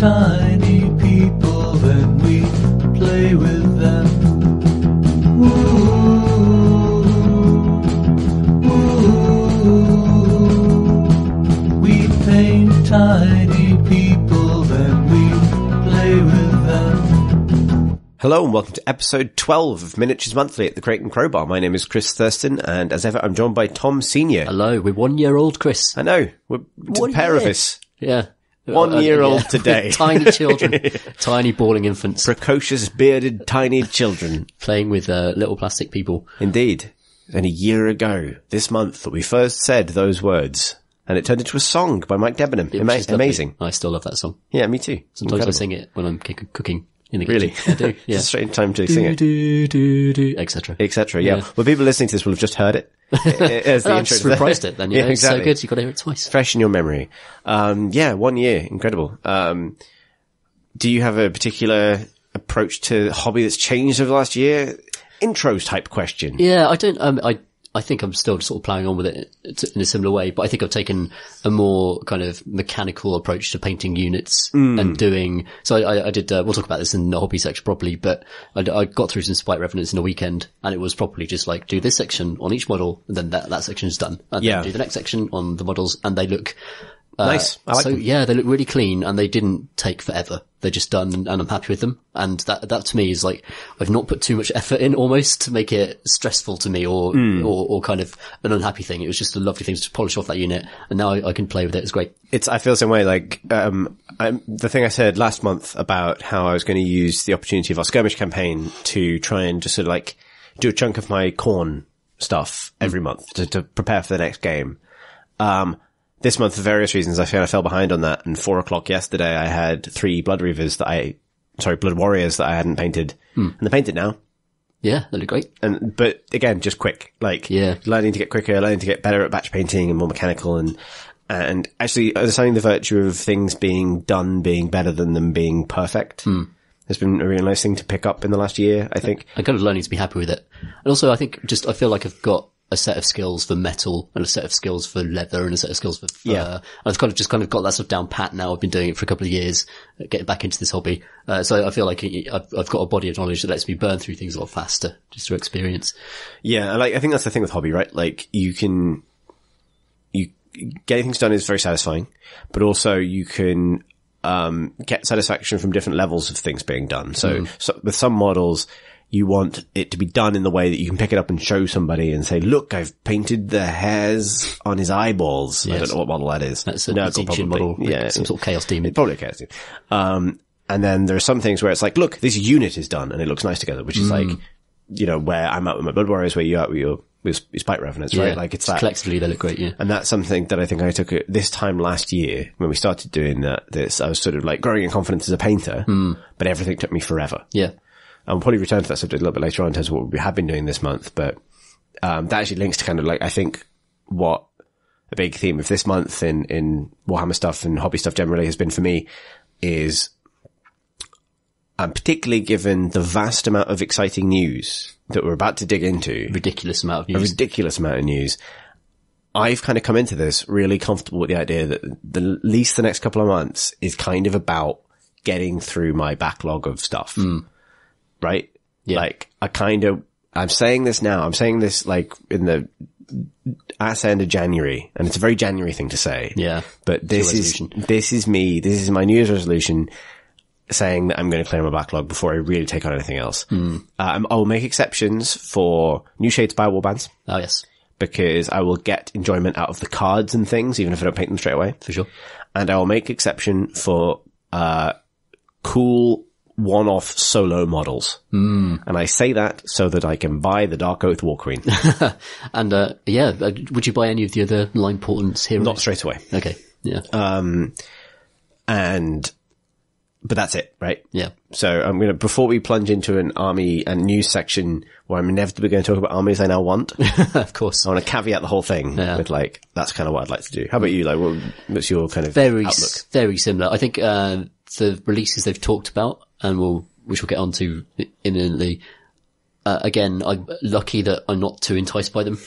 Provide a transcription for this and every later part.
tiny people and we play with them. Ooh, ooh. We paint tiny people and we play with them. Hello and welcome to episode 12 of Miniatures Monthly at the Crate and Crowbar. My name is Chris Thurston, and as ever, I'm joined by Tom Senior. Hello, we're 1 year old, Chris. I know, we're a pair of us. Yeah. 1 year old today. Tiny children, tiny bawling infants. Precocious, bearded, tiny children. Playing with little plastic people. Indeed. And a year ago, this month, that we first said those words. And it turned into a song by Mike Debenham. Amazing. I still love that song. Yeah, me too. Sometimes I sing it when I'm cooking. In the really? kitchen. I do, yeah. It's a strange time to sing it. Etc. Etc. Yeah. Well, people listening to this will have just heard it. As the I intro just reprised it then, you know. Exactly. It's so good, you've got to hear it twice. Fresh in your memory. 1 year. Incredible. Do you have a particular approach to hobby that's changed over the last year? Intros type question. Yeah, I don't, I think I'm still sort of ploughing on with it in a similar way, but I think I've taken a more kind of mechanical approach to painting units and doing, so I did, we'll talk about this in the hobby section properly, but I got through some Spite Revenants in a weekend, and it was properly just like, do this section on each model, and then that section is done. And then do the next section on the models, and they look, nice. I like them. Yeah, they look really clean, and they didn't take forever. They're just done, and I'm happy with them. And that to me is like, I've not put too much effort in almost to make it stressful to me or kind of an unhappy thing. It was just a lovely thing to polish off that unit, and now I can play with it. It's great. I feel the same way. Like, the thing I said last month about how I was going to use the opportunity of our skirmish campaign to try and just sort of like do a chunk of my corn stuff every month to prepare for the next game. This month, for various reasons, I fell behind on that. And 4 o'clock yesterday, I had 3 Blood Warriors that I hadn't painted. And they're painted now. Yeah, they look great. But again, just quick. Like, learning to get quicker, learning to get better at batch painting and more mechanical and actually understanding the virtue of things being done being better than them being perfect. Has been a really nice thing to pick up in the last year, I think. I'm kind of learning to be happy with it. And also, I think I feel like I've got a set of skills for metal and a set of skills for leather and a set of skills for fur. Yeah. I've got that stuff down pat now. I've been doing it for a couple of years, getting back into this hobby. So I feel like I've got a body of knowledge that lets me burn through things a lot faster just through experience. Yeah. I think that's the thing with hobby, right? Like getting things done is very satisfying, but also you can, get satisfaction from different levels of things being done. So with some models, you want it to be done in the way that you can pick it up and show somebody and say, look, I've painted the hairs on his eyeballs. Yes. I don't know what model that is. That's a Nagash model. Yeah. Some sort of Chaos Demon. Probably a Chaos Demon. And then there are some things where it's like, look, this unit is done and it looks nice together, which is like, you know, where I'm at with my Blood Warriors, where you're at with your Spite Revenants, right? Like it's that. Collectively, they look great, yeah. And that's something that I think I took this time last year when we started doing I was sort of like growing in confidence as a painter, but everything took me forever. Yeah. I'll probably return to that subject a little bit later on in terms of what we have been doing this month, but that actually links to kind of like, I think what a big theme of this month in Warhammer stuff and hobby stuff generally has been for me is, particularly given the vast amount of exciting news that we're about to dig into. Ridiculous amount of news. I've kind of come into this really comfortable with the idea that at least the next couple of months is kind of about getting through my backlog of stuff. Right? Yeah. Like, I'm saying this now. I'm saying this like in the ass end of January, and it's a very January thing to say. Yeah. But this is me. This is my New Year's resolution saying that I'm going to clear my backlog before I really take on anything else. I will make exceptions for new Shades by Warbands. Oh, yes. Because I will get enjoyment out of the cards and things, even if I don't paint them straight away. For sure. And I will make exception for, cool one-off solo models. And I say that so that I can buy the Dark Oath War Queen. And, would you buy any of the other line portents heroes? Not straight away. Okay. Yeah. But that's it, right? Yeah. So before we plunge into an army and news section where I'm inevitably going to talk about armies I now want. Of course. I want to caveat the whole thing with like, that's kind of what I'd like to do. How about you? Like, what's your kind of outlook? Very similar. I think, the releases they've talked about, and which we'll get onto imminently. Again, I'm lucky that I'm not too enticed by them.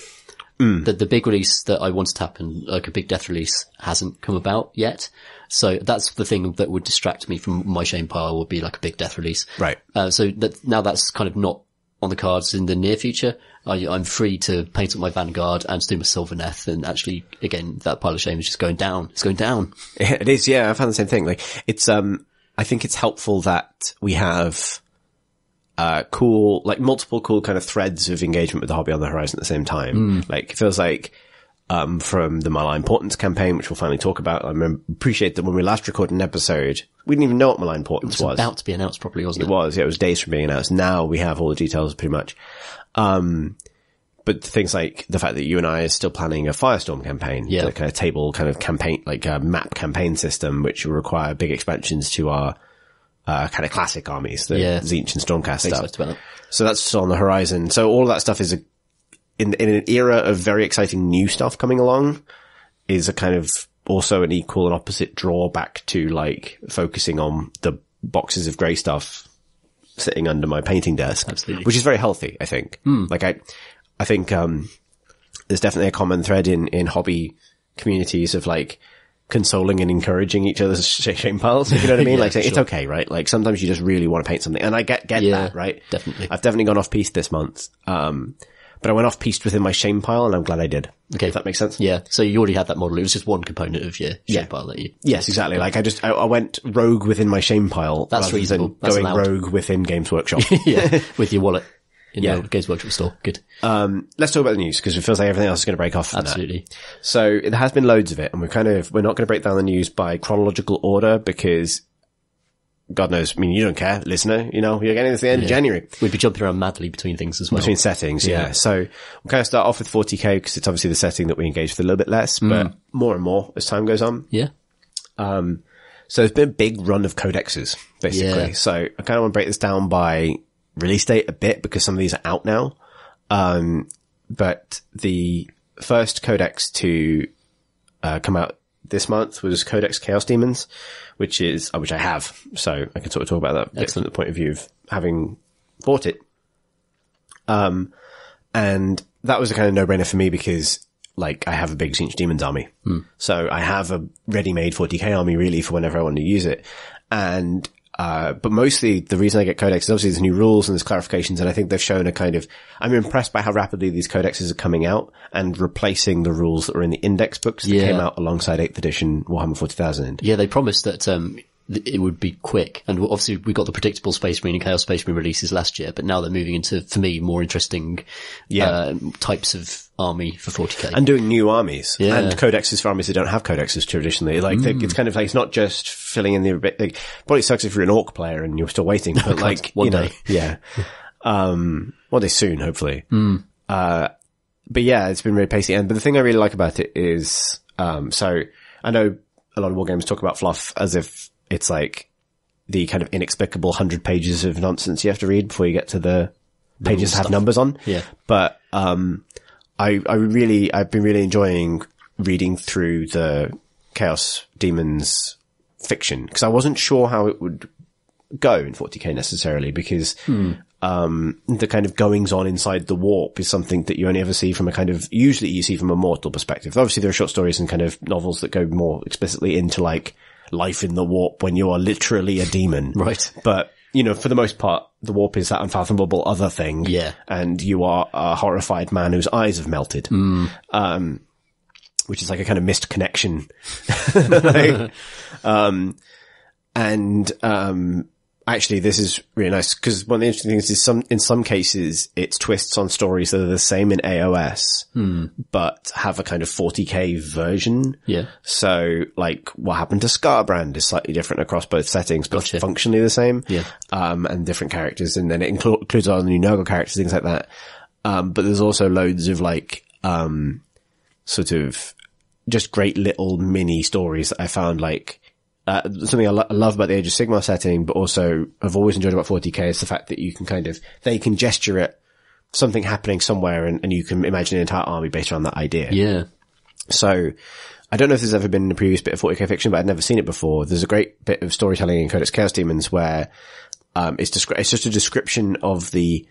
The big release that I wanted to happen, like a big death release, hasn't come about yet. So that's the thing that would distract me from my shame pile, would be like a big death release. Right. So now that's kind of not on the cards in the near future. I'm free to paint up my Vanguard and to do my Sylvaneth, and actually, again, that pile of shame is just going down. It's going down. It is, yeah, I found the same thing. Like, it's, I think it's helpful that we have, cool, like multiple cool kind of threads of engagement with the hobby on the horizon at the same time. Like, it feels like, from the Malign Portents campaign, which we'll finally talk about. I appreciate that when we last recorded an episode, we didn't even know what Malign Portents was. About to be announced properly, wasn't it? It was, yeah, it was days from being announced. Now we have all the details pretty much. But things like the fact that you and I are still planning a Firestorm campaign, yeah, like a table kind of campaign, like a map campaign system, which will require big expansions to our, kind of classic armies, the Tzeentch and Stormcast stuff. So that's on the horizon. So all of that stuff is in an era of very exciting new stuff coming along, is a kind of also an equal and opposite drawback to like focusing on the boxes of grey stuff sitting under my painting desk. Absolutely. Which is very healthy, I think. Like I think, there's definitely a common thread in hobby communities of like consoling and encouraging each other's shame piles. You know what I mean? Yeah, like saying, sure. it's okay, right? Like sometimes you just really want to paint something, and I get that, right? Definitely. I've definitely gone off piste this month. But I went off piste within my shame pile, and I'm glad I did. Okay. If that makes sense. Yeah. So you already had that model. It was just one component of your shame pile that you... Yes, exactly. Like I went rogue within my shame pile. That's rather reasonable. than That's going allowed. rogue within Games Workshop. Yeah. With your wallet in Yeah. the Games Workshop store. Good. Let's talk about the news, because it feels like everything else is going to break off from Absolutely. that. So there has been loads of it, and we're not going to break down the news by chronological order, because God knows, I mean, you don't care, listener, you know, you're getting to the end of January. We'd be jumping around madly between things as well. Between settings, yeah. So we'll kind of start off with 40k, because it's obviously the setting that we engage with a little bit less, but more and more as time goes on. Yeah. So there's been a big run of codexes, basically. Yeah. So I kind of want to break this down by release date a bit, because some of these are out now. But the first codex to come out this month was Codex Chaos Demons, which I have. So I can sort of talk about that a bit from the point of view of having bought it. And that was a kind of no-brainer for me, because like I have a big Tzeentch Demons army. So I have a ready-made 40k army really for whenever I want to use it. And but mostly the reason I get codex is obviously there's new rules and there's clarifications, and I think they've shown I'm impressed by how rapidly these codexes are coming out and replacing the rules that were in the index books that came out alongside 8th edition Warhammer 40,000. Yeah, they promised that it would be quick, and obviously we got the predictable Space Marine and Chaos Space Marine releases last year, but now they're moving into, for me, more interesting types of army for 40k. And doing new armies. Yeah. And codexes for armies that don't have codexes traditionally. Like, it's kind of like, it's not just filling in the, like, probably sucks if you're an Orc player and you're still waiting, but like, one you know, day. yeah. One day soon, hopefully. But yeah, it's been really pacey. But the thing I really like about it is, so I know a lot of war games talk about fluff as if it's like the kind of inexplicable 100 pages of nonsense you have to read before you get to the pages that have numbers on. Yeah. But, I've been really enjoying reading through the Chaos Demons fiction, because I wasn't sure how it would go in 40k necessarily, because the kind of goings on inside the warp is something that you only ever see from usually you see from a mortal perspective. Obviously there are short stories and kind of novels that go more explicitly into like life in the warp when you are literally a demon. Right. But you know, for the most part, the warp is that unfathomable other thing. Yeah. And you are a horrified man whose eyes have melted. Which is like a kind of missed connection. Actually, this is really nice, because one of the interesting things is in some cases, it's twists on stories that are the same in AOS, but have a kind of 40k version. Yeah. So, like, what happened to Scarbrand is slightly different across both settings, but functionally the same. Yeah. And different characters, and then it includes all the new Nurgle characters, things like that. But there's also loads of like, sort of just great little mini stories that I found like, something I love about the Age of Sigmar setting, but also I've always enjoyed about 40k is the fact that you can they can gesture at something happening somewhere, and you can imagine an entire army based around that idea. Yeah. So, I don't know if there's ever been in a previous bit of 40k fiction, but I'd never seen it before. There's a great bit of storytelling in Codex Chaos Demons where, it's just a description of the,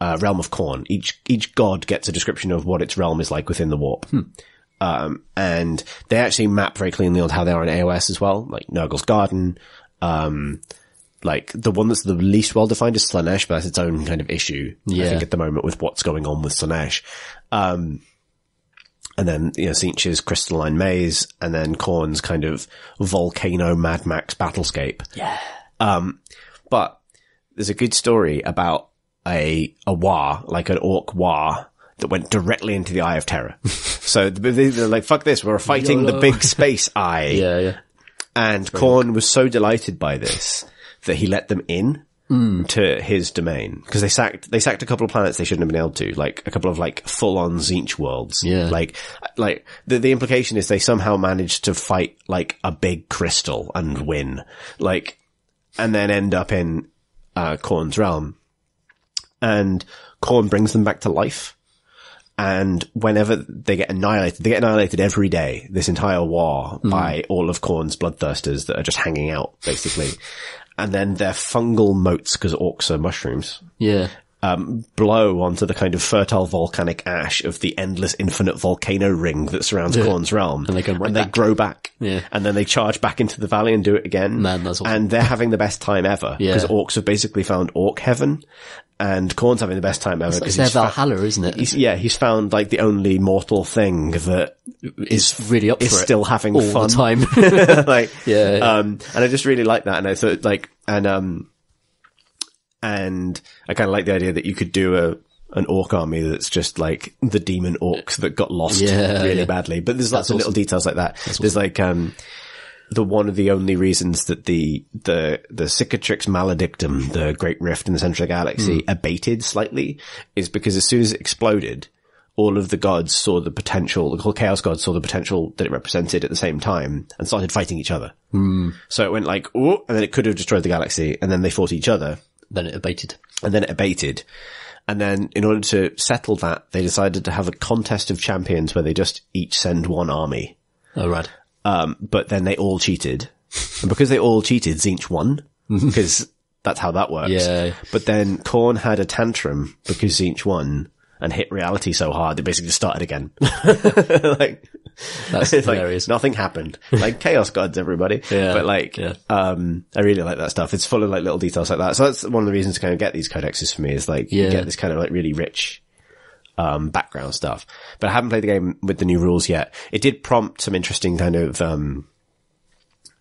realm of Khorne. Each god gets a description of what its realm is like within the warp. And they actually map very cleanly on how they are in AOS as well, like Nurgle's Garden. Like the one that's the least well defined is Slaanesh, but that's its own kind of issue. Yeah. I think at the moment with what's going on with Slaanesh. And then, Tzeentch's Crystalline Maze, and then Khorne's kind of volcano Mad Max battlescape. Yeah. But there's a good story about a war, like an orc war, that went directly into the Eye of Terror. So they're like, fuck this, we're fighting the big space eye. Yeah. And Khorne was so delighted by this that he let them in to his domain. Because they sacked a couple of planets they shouldn't have been able to, like a couple of like full-on Tzeentch worlds. Yeah. Like the implication is they somehow managed to fight like a big crystal and win. Like, and then end up in Khorne's realm. And Khorne brings them back to life. And whenever they get annihilated every day, this entire war, by all of Khorne's bloodthirsters that are just hanging out, basically. And then their fungal moats, because orcs are mushrooms, Yeah. blow onto the kind of fertile volcanic ash of the endless infinite volcano ring that surrounds Khorne's realm. And they go right they back. grow back. Yeah. And then they charge back into the valley and do it again. Man, that's awesome. And they're having the best time ever. Yeah. Because orcs have basically found orc heaven. And Khorne's having the best time ever. It's their Valhalla, isn't it? He's found like the only mortal thing that It's really up for is it. still having all fun. the time. Like, Yeah. and I just really like that. And I thought like, and I kind of like the idea that you could do an orc army that's just like the demon orcs that got lost really badly. But there's lots of little details like that. There's like, the one of the only reasons that the Cicatrix Maledictum, the Great Rift in the center of the galaxy, abated slightly is because as soon as it exploded, all of the gods saw the potential, the whole Chaos gods saw the potential that it represented at the same time and started fighting each other. So it went like, oh, and then it could have destroyed the galaxy, and then they fought each other. Then it abated. And then in order to settle that, they decided to have a contest of champions where they just each send one army. Oh, right. But then they all cheated. And because they all cheated, Tzeentch won. Because that's how that works. Yeah. But then Khorne had a tantrum because Tzeentch won and hit reality so hard, they basically just started again. Like, That's it's hilarious. like nothing happened. Like Chaos Gods, everybody. Yeah. But like, I really like that stuff. It's full of like little details like that. So that's one of the reasons to kind of get these codexes for me is like, you get this kind of like really rich, background stuff. But I haven't played the game with the new rules yet. It did prompt some interesting kind of,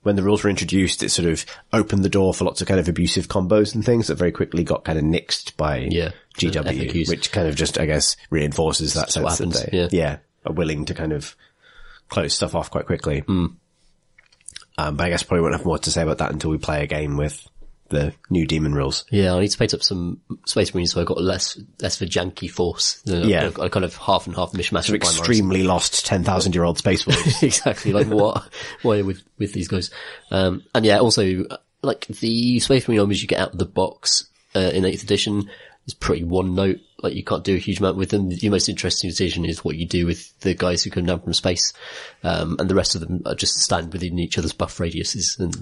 when the rules were introduced, it sort of opened the door for lots of kind of abusive combos and things that very quickly got kind of nixed by GW, FAQs. which kind of just, I guess, reinforces that sense that they, are willing to kind of close stuff off quite quickly. But I guess probably won't have more to say about that until we play a game with the new demon rules. Yeah, I need to paint up some Space Marines so I've got less of a janky force. A kind of half and half mishmash. Sort of extremely lost 10,000-year-old space wolves. Exactly. Like why with these guys? And yeah, also like the Space Marine armies you get out of the box in 8th edition is pretty one note. Like you can't do a huge amount with them. The most interesting decision is what you do with the guys who come down from space. And the rest of them are just stand within each other's buff radiuses and,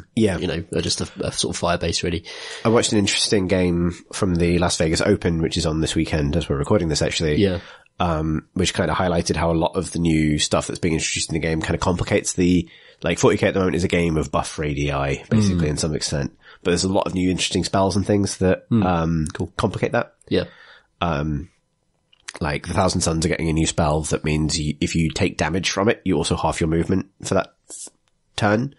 are just a sort of fire base really. I watched an interesting game from the Las Vegas Open, which is on this weekend as we're recording this actually. Yeah. Which kind of highlighted how a lot of the new stuff that's being introduced in the game kind of complicates like 40k at the moment is a game of buff radii, basically, in some extent. But there's a lot of new interesting spells and things that, complicate that. Yeah. Like the Thousand Suns are getting a new spell that means if you take damage from it, you also half your movement for that turn,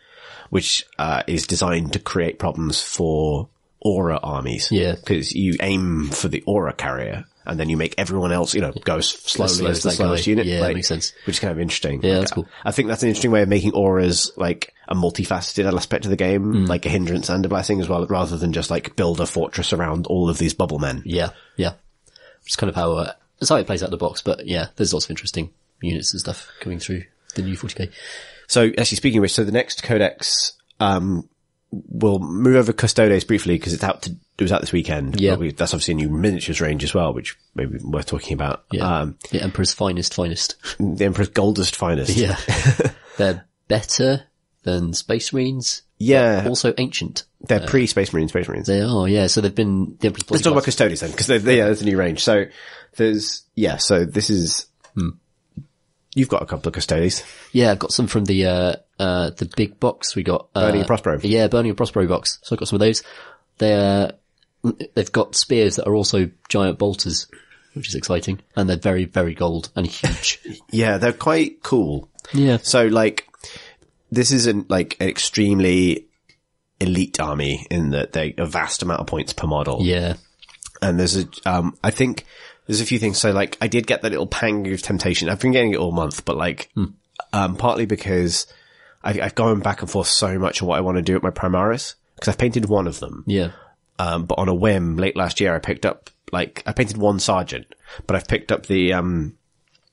which, is designed to create problems for aura armies. Yeah. Cause you aim for the aura carrier and then you make everyone else, go slowly as the slowest unit. Yeah, that makes sense. Which is kind of interesting. Yeah, like, that's cool. I think that's an interesting way of making auras like a multifaceted aspect of the game, like a hindrance and a blessing as well, rather than just like build a fortress around all of these bubble men. Yeah. Yeah. Which is kind of how, that's how it plays out of the box, but yeah, there's lots of interesting units and stuff coming through the new 40k. So actually speaking of which, so the next codex, we'll move over Custodes briefly because it was out this weekend. Yeah. That's obviously a new miniatures range as well, which maybe worth talking about. Yeah. The Emperor's finest. The Emperor's goldest finest. Yeah. They're better than Space Marines, Yeah. but also ancient. They're pre-Space Marines. They are, yeah. So they've been the Emperor's Let's talk about bodyguards. Custodians then, because there's a new range. So so this is, you've got a couple of Custodies. Yeah, I've got some from the big box. We got, Burning and Prospero. Yeah, Burning and Prospero box. So I've got some of those. They've got spears that are also giant bolters, which is exciting. And they're very, very gold and huge. Yeah, they're quite cool. Yeah. So like, this isn't like an extremely elite army in that they a vast amount of points per model. Yeah. And there's I think there's a few things. So like, I did get that little pang of temptation. I've been getting it all month, but like, partly because I've gone back and forth so much on what I want to do at my Primaris, because I've painted one of them. Yeah. But on a whim, late last year, I picked up, like, I painted one Sergeant, but I've picked up the,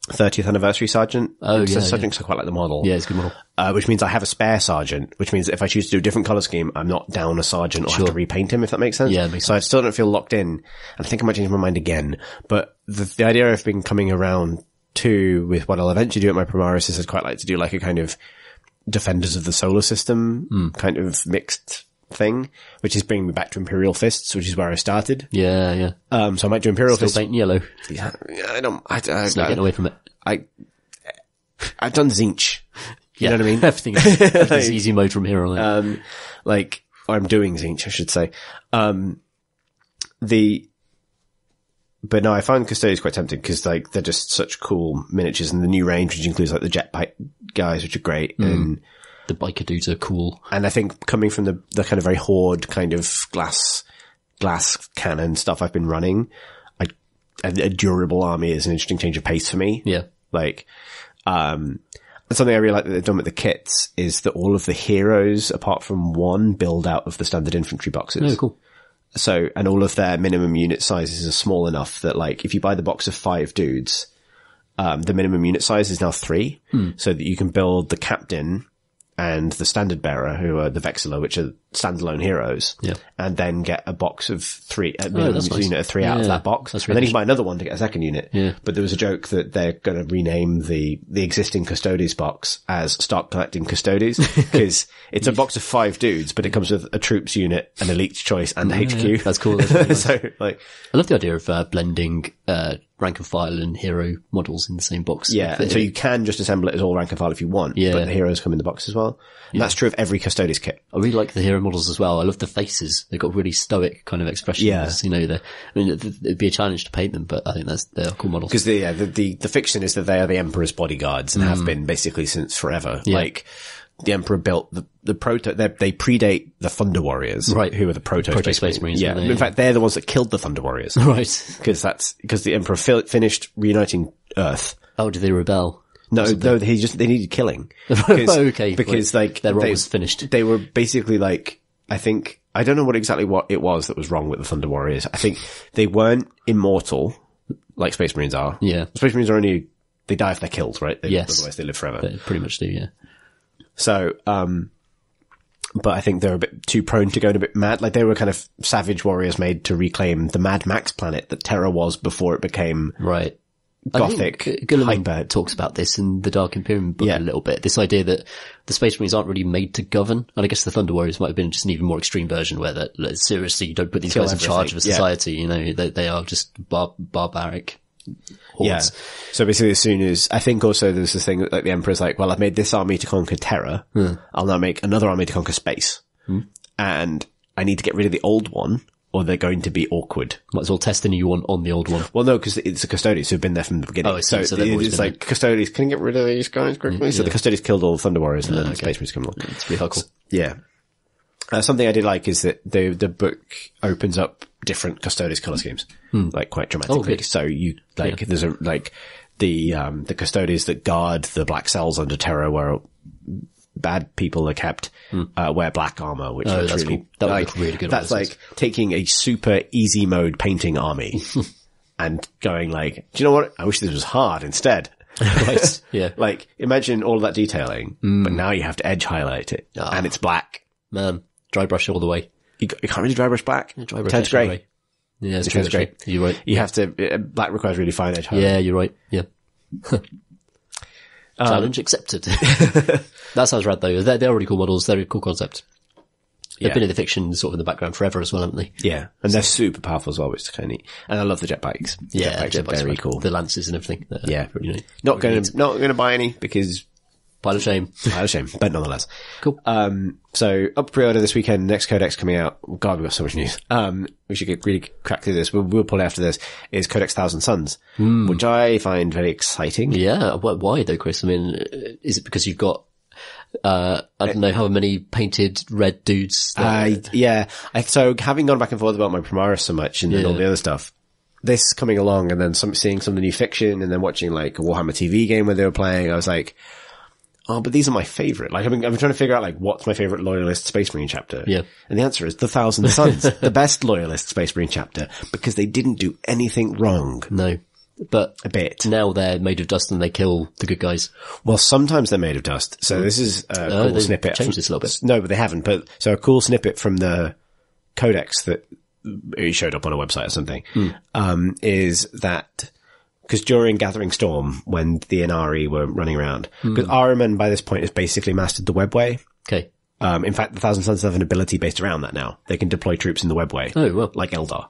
30th anniversary Sergeant. Oh, yeah. Sergeant, because I quite like the model. Yeah, it's a good model. Which means I have a spare Sergeant, which means if I choose to do a different colour scheme, I'm not down a Sergeant or have to repaint him, if that makes sense. Yeah, it makes sense. So I still don't feel locked in. And I think I might change my mind again. But the idea of been coming around too with what I'll eventually do at my Primaris is I'd quite like to do like a kind of Defenders of the Solar System kind of mixed thing, which is bringing me back to Imperial Fists, which is where I started. Yeah, yeah. So I might do Imperial Still Fists. painting yellow. Yeah, I It's not getting away from it. I've done Zinch. You know what I mean? Everything's easy mode from here on out. Or I'm doing Zinch, I should say. But no, I find Custodians quite tempting because like they're just such cool miniatures, and the new range, which includes like the jetpack guys, which are great, and the biker dudes are cool. And I think coming from the kind of very horde kind of glass cannon stuff I've been running, a durable army is an interesting change of pace for me. Yeah. Like, and something I really like that they've done with the kits is that all of the heroes, apart from one, build out of the standard infantry boxes. Oh, cool. So, and all of their minimum unit sizes are small enough that like, if you buy the box of 5 dudes, the minimum unit size is now 3. So that you can build the captain and the standard bearer, who are the Vexilla, which are standalone heroes. Yeah. And then get a box of 3, a that's minimum nice. unit of 3 out of that box. That's And then really you can buy another one to get a second unit. Yeah. But there was a joke that they're going to rename the existing Custodes box as Start Collecting Custodes, because it's a box of 5 dudes, but it comes with a troops unit, an elite choice, and the HQ. Yeah. That's cool. That's really nice. So, like, I love the idea of blending rank and file and hero models in the same box. yeah, and so you can just assemble it as all rank and file if you want, Yeah. but the heroes come in the box as well. And that's true of every Custodes kit. I really like the hero models as well. I love the faces. They've got really stoic kind of expressions. Yeah. You know, it'd be a challenge to paint them, but I think they're cool models. Because the fiction is that they are the Emperor's bodyguards and have been basically since forever. Yeah. Like, the Emperor built they predate the Thunder Warriors, Right. Who are the proto Space Marines. Yeah. aren't they? In fact, they're the ones that killed the Thunder Warriors. Right. Because the Emperor finished reuniting Earth. Oh, did they rebel? No, they needed killing. Because, Okay. Because like, their role was finished. They were basically like, I don't know what it was that was wrong with the Thunder Warriors. I think they weren't immortal like Space Marines are. Yeah. Space Marines are they die if they're killed, right? Yes. Otherwise they live forever. They pretty much do, yeah. So, but I think they're a bit too prone to going a bit mad. Like, they were kind of savage warriors made to reclaim the Mad Max planet that Terra was before it became Right. gothic. I think Guillermin hyper. talks about this in the Dark Imperium book a little bit. This idea that the Space Marines aren't really made to govern. And I guess the Thunder Warriors might have been just an even more extreme version where that, like, seriously, you don't put these Kill guys in charge of a everything. society. You know, they are just barbaric hordes. Yeah. So basically, as soon as, I think also there's this thing that like the Emperor's like, well, I've made this army to conquer Terra. I'll now make another army to conquer space. And I need to get rid of the old one, or they're going to be awkward. Might as well test the new one on the old one. Well, no, because it's the Custodes who've been there from the beginning. Oh, I see. So they've always it's been like, Custodes, can you get rid of these guys quickly? So the Custodes killed all the Thunder Warriors and then the Space Marines come along. It's pretty hardcore. Yeah. Something I did like is that the book opens up different Custodes colour schemes, like quite dramatically. good. So you, like, there's a, like, the Custodes that guard the black cells under Terra where bad people are kept, wear black armor, which looks that's really, cool. That would like, look really good on that's those like taking a super easy mode painting army and going like, do you know what? I wish this was hard instead. Right. Yeah. Like, imagine all of that detailing, but now you have to edge highlight it, and it's black. Man, dry brush all the way. You can't really dry brush black. Dry brush It turns all the grey. way. Yeah, it's It turns true. grey. You're right. You have to, black requires really fine edge highlight. Yeah, you're right. Yeah. Challenge accepted. That sounds rad though. They're already cool models. They're a cool concept. They've been in the fiction sort of in the background forever as well, haven't they? Yeah. And they're super powerful as well, which is kind of neat. And I love the jetbikes. Jetbikes are very cool. The lances and everything. Yeah. Really, Not going to buy any because pile of shame. But nonetheless. Cool. So up pre-order this weekend, next codex coming out. God, we've got so much news. We should really crack through this. We'll pull it after this, is Codex Thousand Suns, which I find very exciting. Yeah. Why though, Chris? I mean, is it because you've got, I don't know how many painted red dudes? So having gone back and forth about my Primaris so much and then all the other stuff, this coming along and then seeing some of the new fiction and then watching like a Warhammer TV game where they were playing, I was like, oh, but these are my favorite. Like, I've been trying to figure out, like, what's my favorite Loyalist Space Marine chapter? Yeah. And the answer is The Thousand Suns, the best Loyalist Space Marine chapter, because they didn't do anything wrong. No. But a bit. Now they're made of dust and they kill the good guys. Well, sometimes they're made of dust. So this is a cool snippet. Changed this a little bit. No, but they haven't. But so a cool snippet from the codex that showed up on a website or something, is that, because during Gathering Storm, when the Inari were running around, because Ahriman by this point has basically mastered the webway. Okay. In fact, the Thousand Suns have an ability based around that now. They can deploy troops in the webway. Oh, well. Like Eldar.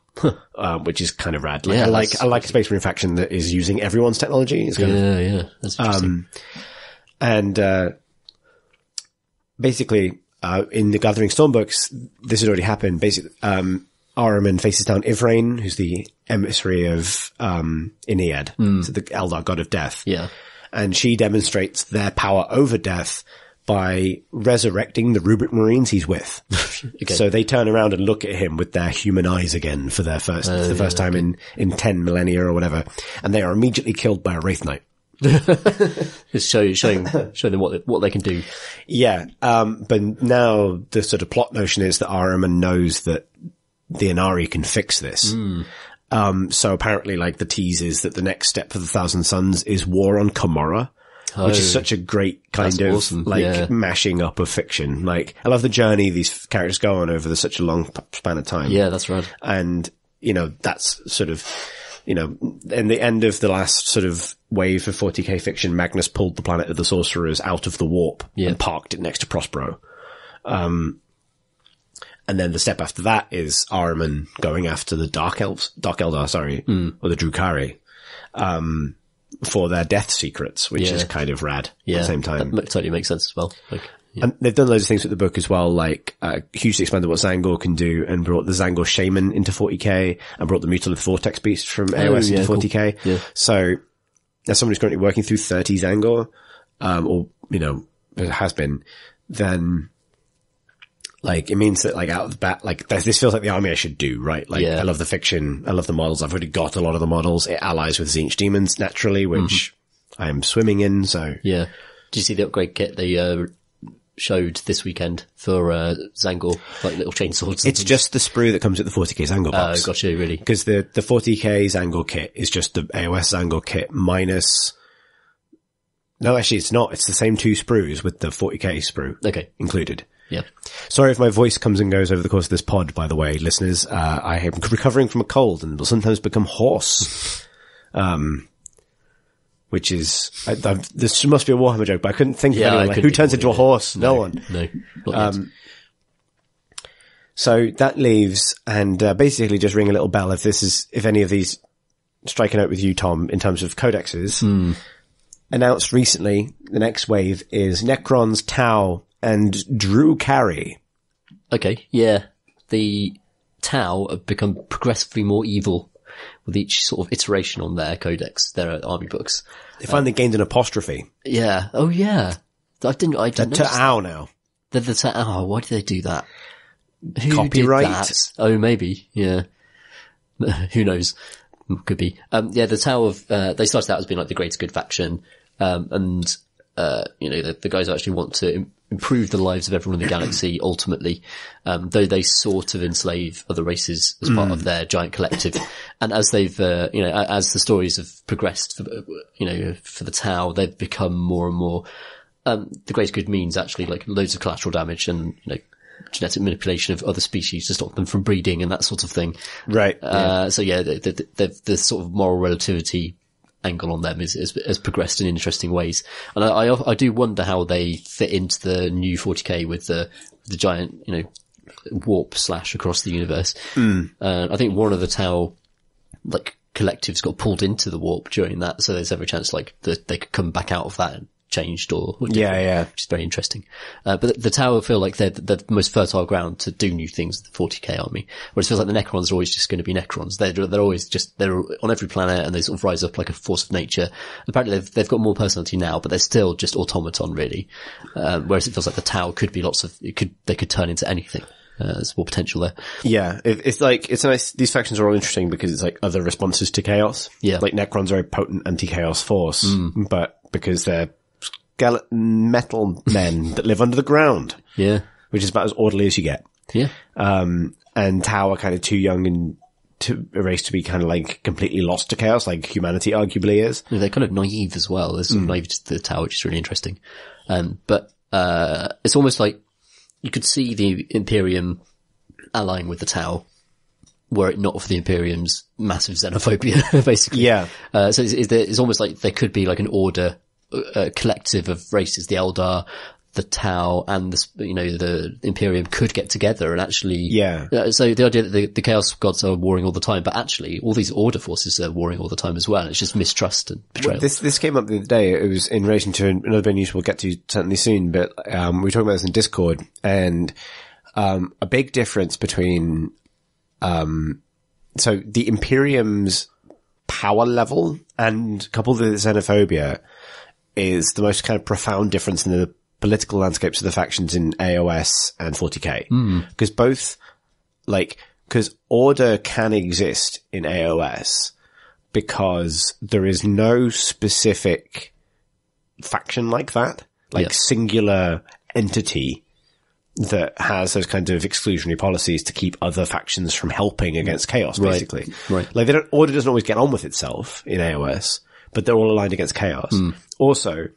Which is kind of rad. Like, I like a Space Marine faction that is using everyone's technology. It's kind of, that's interesting. Basically, in the Gathering Storm books, this had already happened. Basically, Ahriman faces down Ivrain, who's the emissary of Inead, so the Eldar god of death. Yeah. And she demonstrates their power over death by resurrecting the Rubric Marines he's with. Okay. So they turn around and look at him with their human eyes again for the first time in 10 millennia or whatever. And they are immediately killed by a Wraith Knight. Just showing them what they can do. Yeah. But now the sort of plot notion is that Ahriman knows that the Inari can fix this. So apparently, like, the tease is that the next step for the Thousand Suns is war on Camorra, which is such a great kind of awesome. Mashing up of fiction. Like, I love the journey these characters go on over such a long span of time. Yeah, that's right. And, that's sort of, in the end of the last sort of wave of 40k fiction, Magnus pulled the Planet of the Sorcerers out of the warp and parked it next to Prospero. And then the step after that is Ahriman going after the Dark Eldar, or the Drukhari, for their death secrets, which is kind of rad at the same time. That totally makes sense as well. And they've done loads of things with the book as well, like, hugely expanded what Zangor can do and brought the Zangor Shaman into 40k and brought the Mutalith Vortex Beast from AOS into 40k. Cool. Yeah. So, as someone who's currently working through 30 Zangor, has been, then, like, it means that, like, out of the bat, like, this feels like the army I should do, right? Like, I love the fiction, I love the models, I've already got a lot of the models, it allies with Tzeentch demons naturally, which I am swimming in, so. Yeah. Did you see the upgrade kit they, showed this weekend for, Zangor, like little chainswords? It's just the sprue that comes with the 40k Zangor box. Oh, gotcha, really? Because the 40k Zangor kit is just the AOS Zangor kit minus, no, actually it's not, it's the same two sprues with the 40k sprue included. Yeah. Sorry if my voice comes and goes over the course of this pod, by the way, listeners. I am recovering from a cold and will sometimes become hoarse. Which is, this must be a Warhammer joke, but I couldn't think of anyone. Like, who turns into a horse? No one. No. Not yet. So that leaves, and basically just ring a little bell if any of these strike a note with you, Tom, in terms of codexes. Announced recently, the next wave is Necrons, Tau, and Drukhari. Okay, yeah. The Tau have become progressively more evil with each sort of iteration on their codex, their army books. They finally gained an apostrophe. Yeah. Oh, yeah. I didn't They're Tau now. They're the Tau. Why did they do that? Who Copyright? did that? Oh, maybe. Yeah. Who knows? Could be. The Tau of, they started out as being like the greater good faction. The guys who actually want to improve the lives of everyone in the galaxy ultimately, though they sort of enslave other races as part of their giant collective. And as they've, as the stories have progressed, for the Tau, they've become more and more, the greater good means actually like loads of collateral damage and, genetic manipulation of other species to stop them from breeding and that sort of thing. Right. The sort of moral relativity angle on them has progressed in interesting ways. And I do wonder how they fit into the new 40k with the giant, warp slash across the universe. I think one of the Tau, like, collectives got pulled into the warp during that, so there's every chance, like, that they could come back out of that and changed or different, which is very interesting. But the Tau feel like they're the most fertile ground to do new things with the 40k army, whereas it feels like the Necrons are always just going to be Necrons. They're always just, they're on every planet and they sort of rise up like a force of nature. Apparently they've got more personality now, but they're still just automaton really. Whereas it feels like the Tau could be they could turn into anything. There's more potential there. Yeah, it's nice. These factions are all interesting because it's like other responses to chaos. Yeah. Like Necrons are a potent anti-chaos force, but because they're skeleton metal men that live under the ground. Yeah. Which is about as orderly as you get. Yeah. And Tau are kind of too young and a race to be kind of like completely lost to chaos, like humanity arguably is. They're kind of naive as well. There's some naivety to the Tau, which is really interesting. But it's almost like you could see the Imperium allying with the Tau were it not for the Imperium's massive xenophobia, basically. Yeah. So it's almost like there could be like an order, a collective of races, the Eldar, the Tau, and the Imperium could get together and actually. Yeah. So the idea that the Chaos Gods are warring all the time, but actually all these order forces are warring all the time as well. It's just mistrust and betrayal. Well, this came up the other day. It was in relation to another bit of news we'll get to certainly soon, but, we were talking about this in Discord, and, a big difference between, so the Imperium's power level and coupled with the xenophobia is the most kind of profound difference in the political landscapes of the factions in AOS and 40k. Because because order can exist in AOS because there is no specific faction like that, singular entity that has those kinds of exclusionary policies to keep other factions from helping against chaos, basically. Right. Like order doesn't always get on with itself in AOS, but they're all aligned against chaos. Also,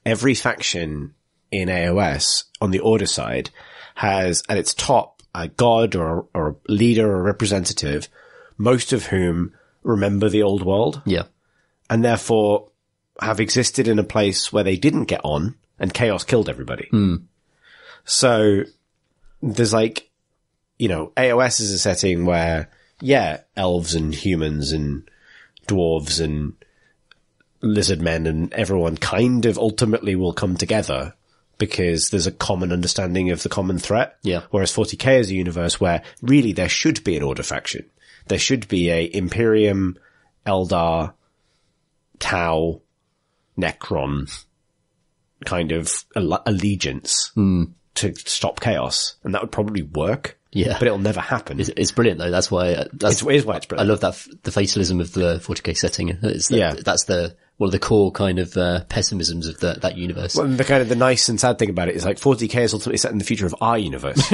every faction in AOS on the order side has at its top a god or a leader or representative, most of whom remember the old world. Yeah. And therefore have existed in a place where they didn't get on and chaos killed everybody. So there's AOS is a setting where, elves and humans and dwarves and lizard men and everyone kind of ultimately will come together because there's a common understanding of the common threat. Yeah. Whereas 40k is a universe where really there should be an order faction. There should be a Imperium, Eldar, Tau, Necron kind of allegiance to stop chaos. And that would probably work. Yeah. But it'll never happen. It's brilliant though. That's why, it's why it's brilliant. I love that, the fatalism of the 40k setting. That's one of the core kind of, pessimisms of that universe. Well, the nice and sad thing about it is 40k is ultimately set in the future of our universe.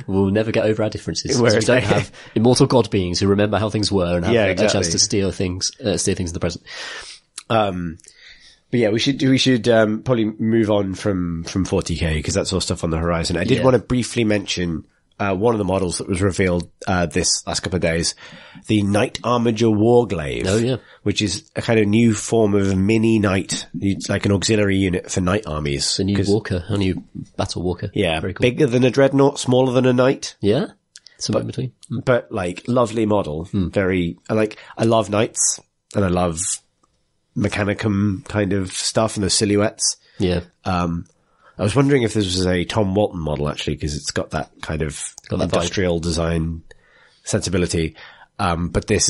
We'll never get over our differences. We don't have immortal god beings who remember how things were and have a chance to steer things in the present. But yeah, we should probably move on from 40k because that's all stuff on the horizon. I did want to briefly mention one of the models that was revealed this last couple of days, the Knight Armiger Warglaive. Oh yeah, which is a kind of new form of mini knight, like an auxiliary unit for knight armies. It's a new battle walker. Yeah, very cool. Bigger than a dreadnought, smaller than a knight. Yeah, somewhere in between. But lovely model. I love knights and I love Mechanicum kind of stuff and the silhouettes. Yeah. I was wondering if this was a Tom Walton model actually, because it's got that kind of industrial design sensibility. But this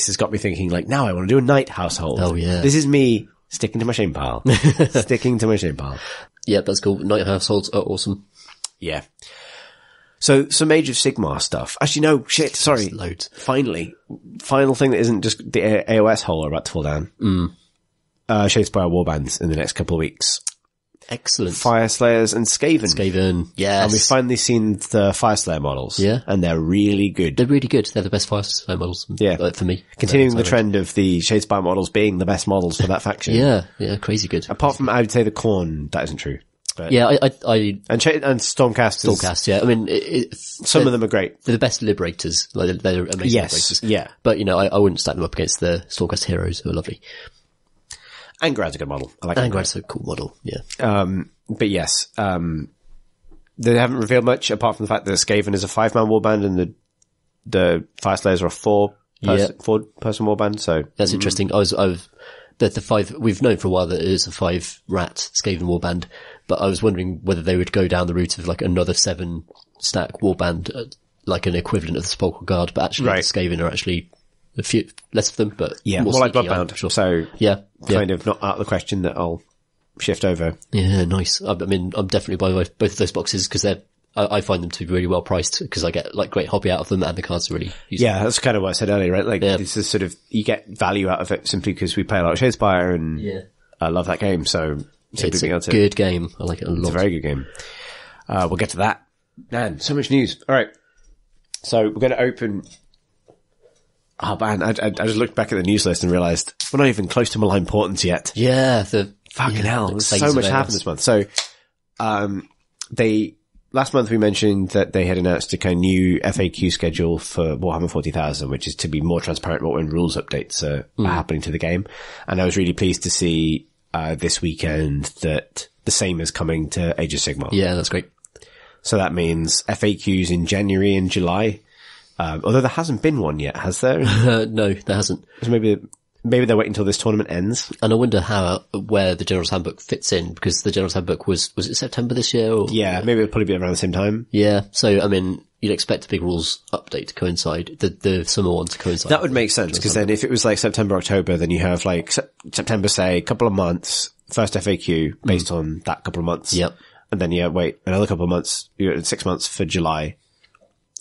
has got me thinking now I want to do a knight household. Oh yeah. This is me sticking to my shame pile. Yeah, that's cool. Knight households are awesome. Yeah. So some Age of Sigmar stuff. Actually, no, shit, sorry. Just loads. Finally. Final thing that isn't just the AOS hole are about to fall down. Shadespire Warbands in the next couple of weeks. Excellent. Fireslayers and Skaven. Yes. And we've finally seen the Fireslayer models. Yeah. And they're really good. They're really good. They're the best Fireslayer models. Yeah. For me. Continuing the trend of the Shadespire models being the best models for that faction. Yeah, crazy good. Apart from, I would say the Khorne, that isn't true. But yeah, and Stormcast. Yeah, I mean, some of them are great. They're the best liberators. They're amazing liberators. Yeah. But I wouldn't stack them up against the Stormcast heroes who are lovely. Angrad's a good model. I like Angrad's a cool model. Yeah. But yes, they haven't revealed much apart from the fact that Skaven is a 5-man warband and the Fire Slayers are a 4-person warband. So that's interesting. The 5, we've known for a while that it is a 5-rat Skaven warband, but I was wondering whether they would go down the route of like another 7-stack warband, like an equivalent of the Sepulchral Guard, but actually the Skaven are actually a few less of them, but more like Bloodbound. Sure. So kind of not out of the question that I'll shift over. Yeah, nice. I mean, I'm definitely buying both of those boxes because I find them to be really well priced because I get like great hobby out of them and the cards are really useful. Yeah, that's kind of what I said earlier, right? Like this is sort of, you get value out of it simply because we play a lot of Shadespire and I love that game. So it's a good game. I like it a lot. It's a very good game. We'll get to that. Man, so much news. All right. So we're going to open. Oh man, I just looked back at the news list and realized we're not even close to Malign Portents yet. Yeah, fucking hell. So much happened this month. So, last month we mentioned that they had announced a kind of new FAQ schedule for Warhammer 40,000, which is to be more transparent about when rules updates are happening to the game. And I was really pleased to see, this weekend that the same is coming to Age of Sigmar. Yeah, that's great. So that means FAQs in January and July. Although there hasn't been one yet, has there? No, there hasn't. So maybe they're waiting until this tournament ends. And I wonder where the General's Handbook fits in, because the General's Handbook was it September this year? Or? Yeah, maybe it'll probably be around the same time. Yeah. So, I mean, you'd expect a big rules update to coincide, the summer one to coincide. That would make sense, because then if it was like September, October, then you have like September, say, a couple of months, first FAQ based on that couple of months. Yep. And then wait another couple of months, 6 months for July.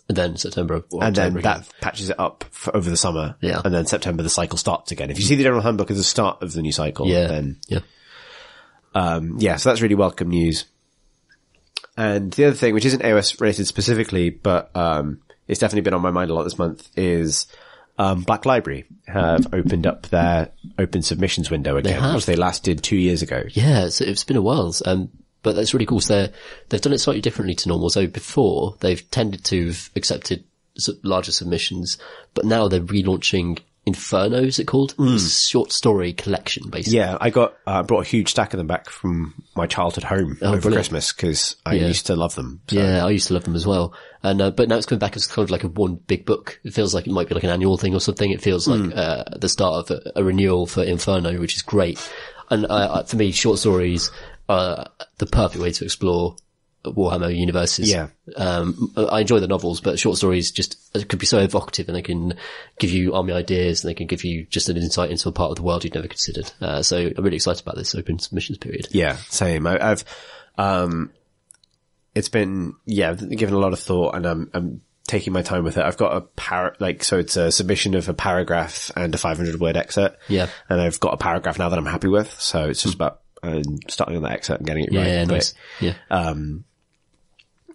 And then September. And then that patches it up for over the summer. Yeah. And then September the cycle starts again. If you see the General Handbook as the start of the new cycle, then. Yeah. So that's really welcome news. And the other thing, which isn't AOS related specifically, but, it's definitely been on my mind a lot this month is, Black Library have opened up their open submissions window again, which they last did 2 years ago. Yeah. So it's been a while. But that's really cool. So they've done it slightly differently to normal. So before they've tended to have accepted larger submissions, but now they're relaunching Inferno, is it called? It's a short story collection, basically. Yeah, I brought a huge stack of them back from my childhood home over Christmas because I used to love them. So. Yeah, I used to love them as well. And, but now it's coming back as kind of like one big book. It feels like it might be like an annual thing or something. It feels like, the start of a renewal for Inferno, which is great. And, for me, short stories, the perfect way to explore Warhammer universes. Yeah. I enjoy the novels, but short stories could be so evocative, and they can give you army ideas, and they can give you just an insight into a part of the world you'd never considered. So I'm really excited about this open submissions period. Yeah, same. I've it's been, given a lot of thought, and I'm taking my time with it. I've got so it's a submission of a paragraph and a 500-word excerpt. Yeah. And I've got a paragraph now that I'm happy with, so it's just about starting on that excerpt and getting it right. Yeah, nice.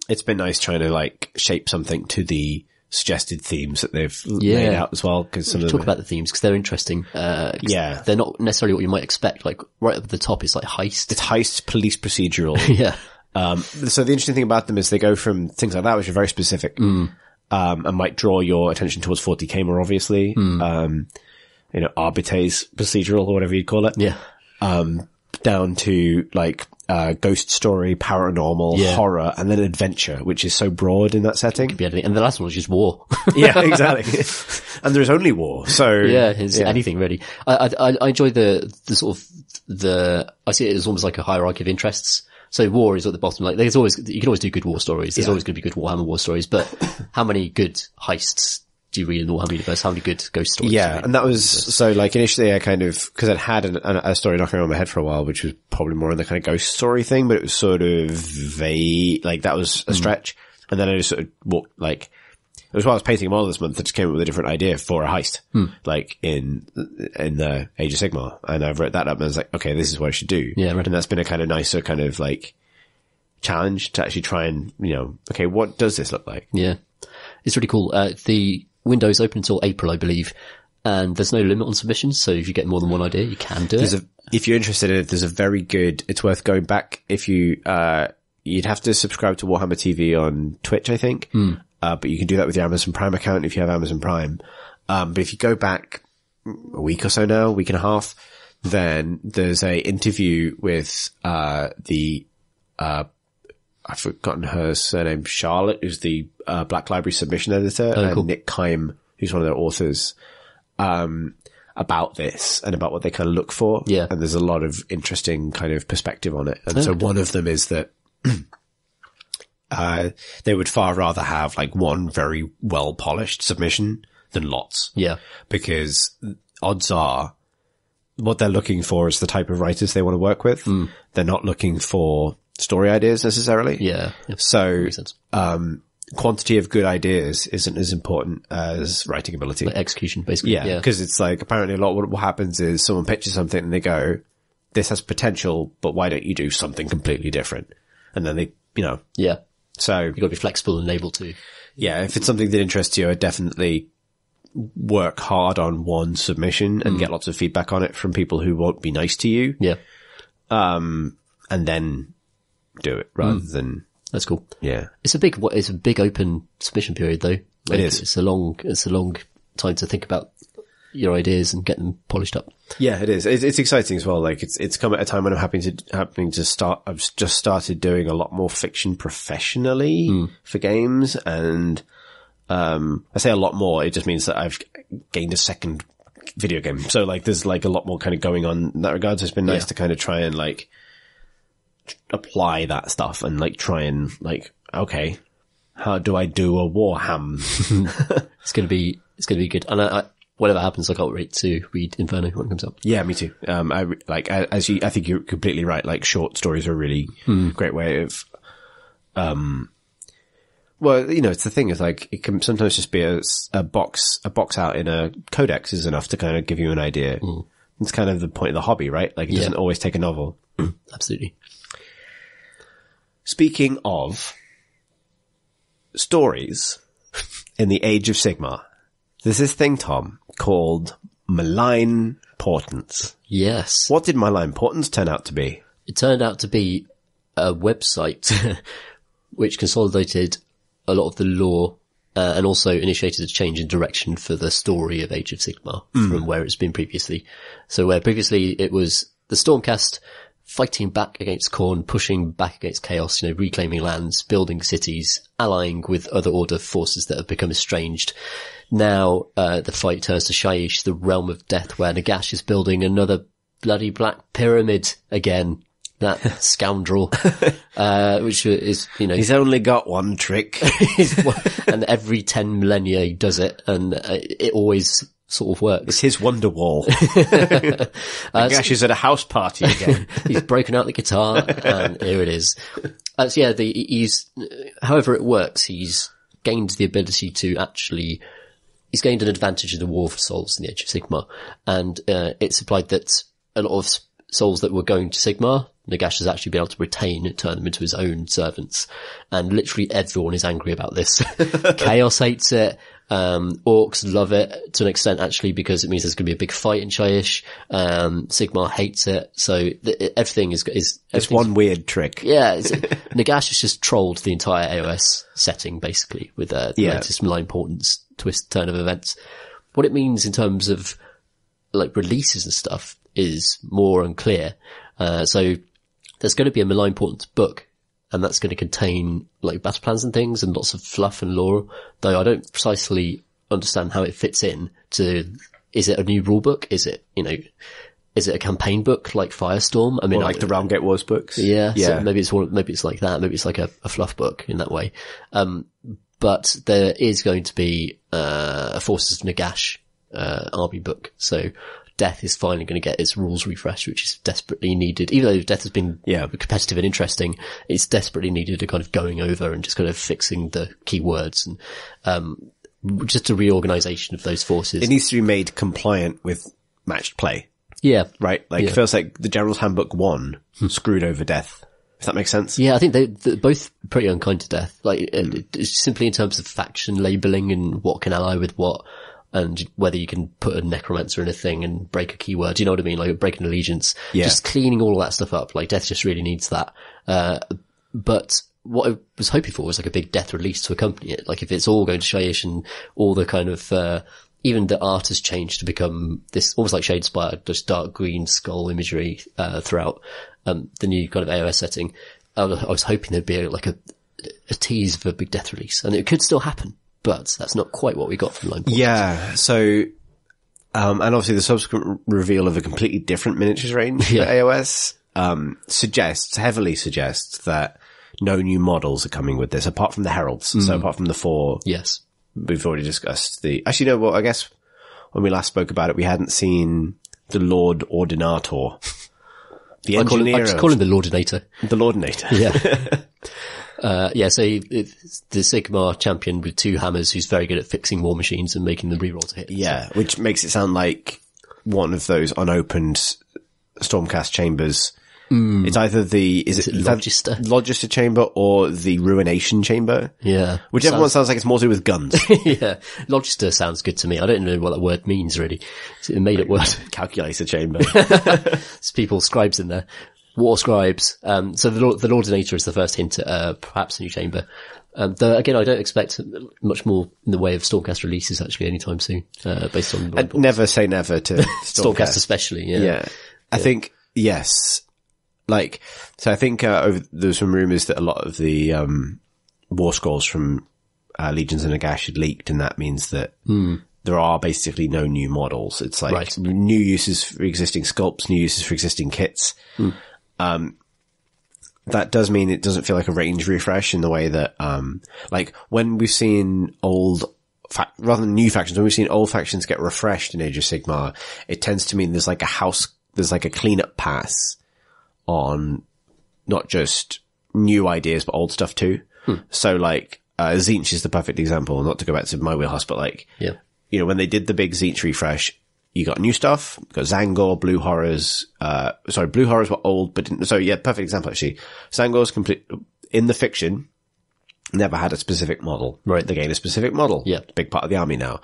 It's been nice trying to like shape something to the suggested themes that they've laid out as well. Cause some of them talk about the themes because they're interesting. They're not necessarily what you might expect. Like right up at the top is like heist. It's heist, police procedural. Yeah. So the interesting thing about them is they go from things like that, which are very specific, and might draw your attention towards 40k more obviously. Arbitres procedural or whatever you'd call it. Yeah. Down to like, ghost story, paranormal, horror, and then adventure, which is so broad in that setting. Could be anything. And the last one was just war. Yeah, exactly. And there's only war, so. It's anything really. I enjoy the sort of I see it as almost like a hierarchy of interests. So war is at the bottom. Like you can always do good war stories. There's always going to be good Warhammer war stories, but how many good heists do you read in the Warhammer universe? How many good ghost stories? Yeah, and that was, so like initially I kind of, cause I'd had a story knocking around my head for a while, which was probably more in the kind of ghost story thing, but it was sort of vague, like that was a stretch. And then I just sort of walked, like, it was while I was painting a model this month, I just came up with a different idea for a heist, like in the Age of Sigmar. And I've wrote that up and I was like, okay, this is what I should do. Yeah, right. And that's been a kind of nicer kind of like challenge to actually try and, okay, what does this look like? Yeah. It's really cool. The window is open until April, I believe, and there's no limit on submissions. So if you get more than one idea, you can do it. If you're interested in it, there's a very good, it's worth going back. If you, you'd have to subscribe to Warhammer TV on Twitch, I think. But you can do that with your Amazon Prime account if you have Amazon Prime. But if you go back a week or so now, week and a half, then there's a interview with, the I've forgotten her surname, Charlotte, who's the Black Library submission editor, cool. and Nick Kime, who's one of their authors, about this and about what they kind of look for. Yeah. And there's a lot of interesting kind of perspective on it. And so one of them is that they would far rather have like one very well polished submission than lots. Yeah. Because odds are what they're looking for is the type of writers they want to work with. They're not looking for story ideas necessarily. Yeah. So, Makes sense. Quantity of good ideas isn't as important as writing ability. Like execution, basically. Yeah. Because it's like, apparently a lot of what happens is someone pitches something and they go, this has potential, but why don't you do something completely different? And then they, Yeah. so. You've got to be flexible and able to. Yeah. If it's something that interests you, I'd definitely work hard on one submission and get lots of feedback on it from people who won't be nice to you. Yeah. And then do it rather than. That's cool. Yeah. It's a big open submission period though. It is. It's a long time to think about your ideas and get them polished up. Yeah, it is. It's exciting as well. Like it's come at a time when I'm having to start. I've just started doing a lot more fiction professionally for games, and I say a lot more. It just means that I've gained a second video game. So like there's like a lot more kind of going on in that regard. So it's been nice to kind of try and like apply that stuff and like try and like, okay, how do I do a Warham? It's going to be good. And I whatever happens, I can't wait to read Inferno when it comes out. Yeah, me too. I think you're completely right. Like short stories are a really great way of, well, it's the thing is like, it can sometimes just be a box out in a codex is enough to kind of give you an idea. It's kind of the point of the hobby, right? Like it doesn't always take a novel. Absolutely. Speaking of stories in the Age of Sigmar, there's this thing, Tom, called malign portents. Yes. What did malign portents turn out to be? It turned out to be a website which consolidated a lot of the lore and also initiated a change in direction for the story of Age of Sigmar from where it's been previously. So where previously it was the Stormcast fighting back against Khorne, pushing back against Chaos, reclaiming lands, building cities, allying with other Order forces that have become estranged. Now, the fight turns to Shyish, the realm of death, where Nagash is building another bloody black pyramid again. That scoundrel, which is, He's only got one trick. and every 10 millennia he does it, and it always sort of works. It's his Wonderwall. Nagash is at a house party again. He's broken out the guitar, and here it is. However it works, he's gained the ability to actually, he's gained an advantage in the War for Souls in the Age of Sigmar, and it's implied that a lot of souls that were going to Sigmar, Nagash has actually been able to retain and turn them into his own servants. And literally everyone is angry about this. Chaos hates it. Orcs love it to an extent actually because it means there's going to be a big fight in Shyish. Sigmar hates it. So everything is It's one weird trick. Yeah. Nagash has just trolled the entire AOS setting basically with the latest malign portents twist turn of events. What it means in terms of like releases and stuff is more unclear. So there's going to be a malign portents book, and that's going to contain like battle plans and things and lots of fluff and lore, though I don't precisely understand how it fits in to, is it a new rule book? Is it, is it a campaign book like Firestorm? I mean, or like the Realmgate Wars books. Yeah. So maybe it's like that. Maybe it's like a fluff book in that way. But there is going to be, a Forces of Nagash, army book. So Death is finally going to get its rules refresh, which is desperately needed. Even though Death has been competitive and interesting, it's desperately needed a kind of going over and just kind of fixing the key words and just a reorganization of those forces. It needs to be made compliant with matched play. Yeah. Right? Like, it feels like the General's Handbook 1 screwed over Death. If that makes sense? Yeah, I think they're both pretty unkind to Death. Like, it's simply in terms of faction labeling and what can ally with what. And whether you can put a necromancer in a thing and break a keyword, you know what I mean? Like break an allegiance. Yeah. Just cleaning all of that stuff up. Like Death just really needs that. But what I was hoping for was like a big Death release to accompany it. Like if it's all going to Shyish and all the kind of, even the art has changed to become this almost like Shadespire, just dark green skull imagery, throughout, the new kind of AOS setting. I was hoping there'd be a tease of a big death release, and it could still happen, but that's not quite what we got from Line Portals. Yeah, so, and obviously the subsequent reveal of a completely different miniatures range for AOS, heavily suggests that no new models are coming with this, apart from the Heralds. So apart from the 4. Yes. We've already discussed actually, no, well, I guess when we last spoke about it, we hadn't seen the Lord Ordinator. The engineer. I just call him the Lordinator. The Lordinator. Yeah. So it's the Sigmar champion with 2 hammers who's very good at fixing war machines and making them reroll to hit. Yeah, which makes it sound like one of those unopened Stormcast chambers. It's either is it Logister chamber or the Ruination chamber? Yeah. Whichever one sounds like it's more to do with guns. Yeah. Logister sounds good to me. I don't know what that word means really. It's a made up word. Calculator chamber. There's people, scribes in there. War scribes. So the Lordinator is the first hint at, perhaps a new chamber. Though again, I don't expect much more in the way of Stormcast releases actually anytime soon, based on never say never to Stormcast especially. Yeah. I think, yes. So I think, there's some rumors that a lot of the, war scrolls from, Legions of Nagash had leaked, and that means that, there are basically no new models. It's like new uses for existing sculpts, new uses for existing kits. That does mean it doesn't feel like a range refresh in the way that, when we've seen rather than new factions, when we've seen old factions get refreshed in Age of Sigmar, it tends to mean there's like a cleanup pass on not just new ideas, but old stuff too. So Tzeentch is the perfect example, not to go back to my wheelhouse, but when they did the big Tzeentch refresh, you got new stuff, you got Zangor, Blue Horrors, Blue Horrors were old, but perfect example actually. Zangor's complete, in the fiction, never had a specific model. Right. They gained a specific model. Yeah. Big part of the army now.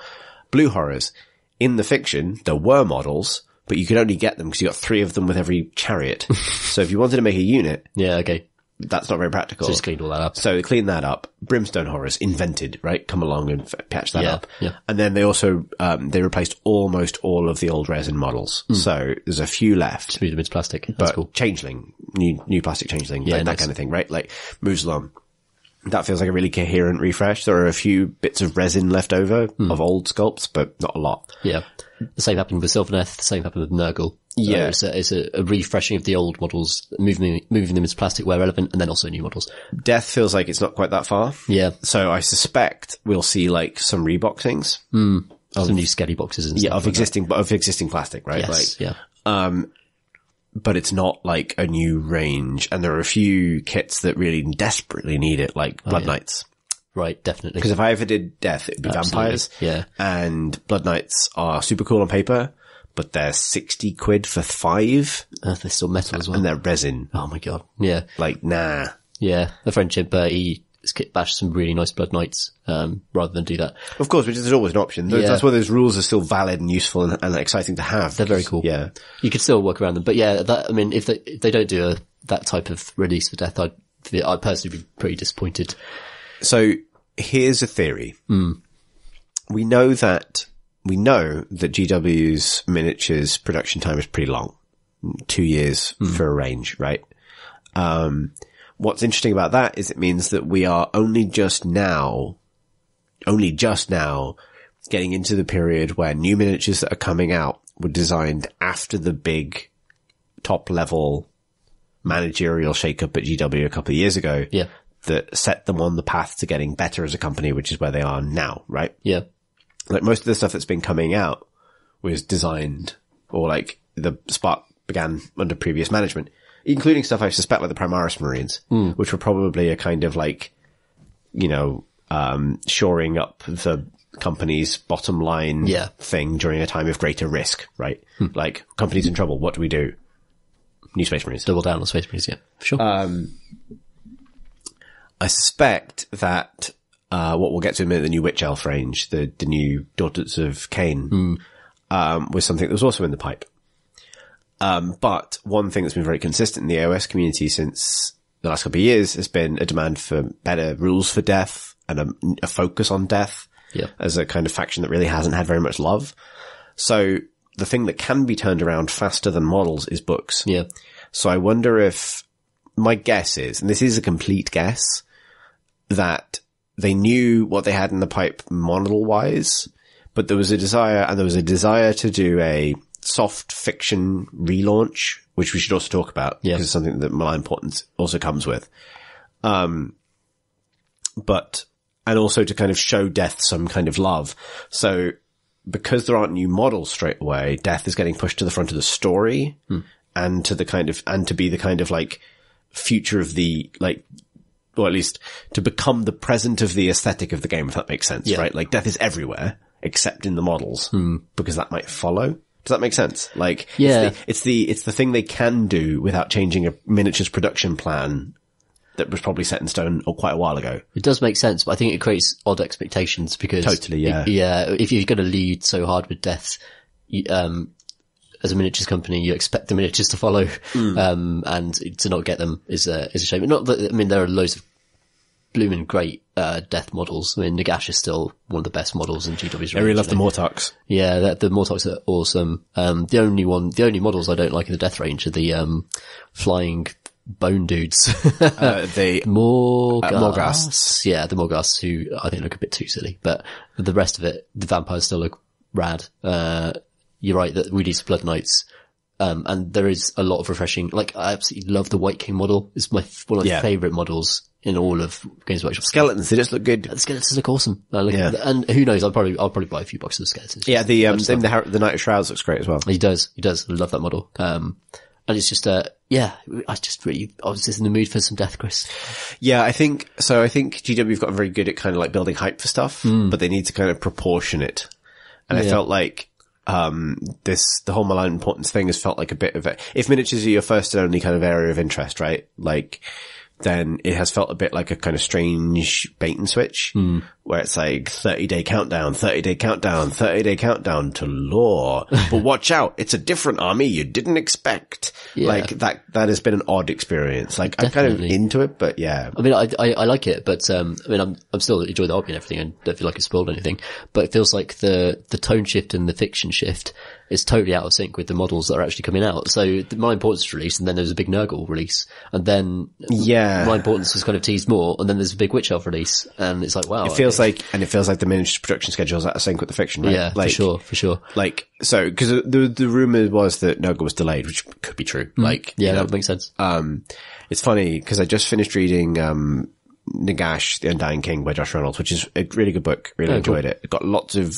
Blue Horrors, in the fiction, there were models, but you could only get them because you got 3 of them with every chariot. So if you wanted to make a unit. Yeah, okay. That's not very practical. So just cleaned all that up. So clean that up. Brimstone Horrors, invented, right? Come along and patch that up. Yeah. And then they also, they replaced almost all of the old resin models. So there's a few left. Smooth them into plastic. That's cool. Changeling, new plastic changeling, yeah, that kind of thing, right? Moves along. That feels like a really coherent refresh. There are a few bits of resin left over of old sculpts, but not a lot. Yeah. The same happened with Sylvaneth, the same happened with Nurgle. Yeah. It's a refreshing of the old models, moving them into plastic where relevant, and then also new models. Death feels like it's not quite that far. Yeah. So I suspect we'll see some reboxings. Some new skelly boxes and stuff. Yeah, of existing plastic, right? Yes, yeah. But it's not like a new range, and there are a few kits that really desperately need it, like Blood Knights. Right, definitely. Because if I ever did Death, it'd be vampires. Yeah. And Blood Knights are super cool on paper, but they're 60 quid for 5. They're still metal as well. And they're resin. Oh my god. Yeah. Nah. Yeah. A friend Chimp, he bashed some really nice Blood Knights, rather than do that. Of course, which is always an option. That's why those rules are still valid and useful and exciting to have. They're very cool. Yeah. You could still work around them. But yeah, if they don't do that type of release for Death, I'd personally be pretty disappointed. So here's a theory. We know that GW's miniatures production time is pretty long. 2 years for a range, right? What's interesting about that is it means that we are only just now getting into the period where new miniatures that are coming out were designed after the big top level managerial shakeup at GW a couple of years ago. Yeah. That set them on the path to getting better as a company, which is where they are now, right? Yeah. Most of the stuff that's been coming out was designed, or the spark began under previous management, including stuff I suspect like the Primaris Marines, which were probably a kind of shoring up the company's bottom line thing during a time of greater risk, right? Company's in trouble. What do we do? New Space Marines. Double down on Space Marines, yeah. For sure. I suspect that, what we'll get to in a minute, the new Witch Elf range, the new Daughters of Cain, was something that was also in the pipe. But one thing that's been very consistent in the AOS community since the last couple of years has been a demand for better rules for Death and a focus on Death as a kind of faction that really hasn't had very much love. So the thing that can be turned around faster than models is books. Yeah. So I wonder if my guess is, and this is a complete guess, that they knew what they had in the pipe model-wise, but there was a desire to do a soft fiction relaunch, which we should also talk about, because it's something that Malign Portents also comes with. And also to kind of show Death some kind of love. So, because there aren't new models straight away, Death is getting pushed to the front of the story, and to be the kind of like future of the, like, or at least to become the present of the aesthetic of the game, if that makes sense, right? Like, Death is everywhere, except in the models, because that might follow. Does that make sense? Like, it's the thing they can do without changing a miniatures production plan that was probably set in stone quite a while ago. It does make sense, but I think it creates odd expectations because totally, if you're going to lead so hard with Death, as a miniatures company, you expect the miniatures to follow, and to not get them is a shame. Not that, I mean, there are loads of blooming great Death models. I mean, Nagash is still one of the best models in GW's. I really love the Mortarks. Yeah, the Mortarks are awesome. The only models I don't like in the Death range are the flying bone dudes. The Morghasts. Yeah, the Morghasts, who I think look a bit too silly, but the rest of it, the vampires still look rad. You're right that we need some Blood Knights. And there is a lot of refreshing, like, I absolutely love the White King model. It's one of my favorite models in all of Games Workshop. Skeletons, they just look good. The skeletons look awesome. And who knows, I'll probably buy a few boxes of skeletons. Yeah, the Knight of Shrouds looks great as well. He does. I love that model. And it's just, I was just in the mood for some Death, Chris. Yeah, I think GW have gotten very good at kind of like building hype for stuff, but they need to kind of proportion it. And I felt like, the whole Malign Portents thing has felt like a bit of if miniatures are your first and only kind of area of interest, right? Like, then it has felt a bit like a kind of strange bait and switch, where it's like 30-day countdown, 30-day countdown, 30-day countdown to lore. But watch out, it's a different army you didn't expect. Yeah. Like, that has been an odd experience. Like, definitely. I'm kind of into it, but yeah. I mean, I like it, but, I mean, I'm still enjoying the hobby and everything and don't feel like it's spoiled anything, but it feels like the tone shift and the fiction shift is totally out of sync with the models that are actually coming out. So the Malign Portents release, and then there's a big Nurgle release, and then Malign Portents was kind of teased more, and then there's a big Witch Elf release, and it's like, wow. It feels like the miniatures production schedule is out of sync with the fiction, right? Yeah, like, for sure. Like, so, cause the rumor was that Nurgle was delayed, which could be true. Like, yeah, that would make sense. It's funny, cause I just finished reading, Nagash, The Undying King by Josh Reynolds, which is a really good book. Really enjoyed it. It got lots of,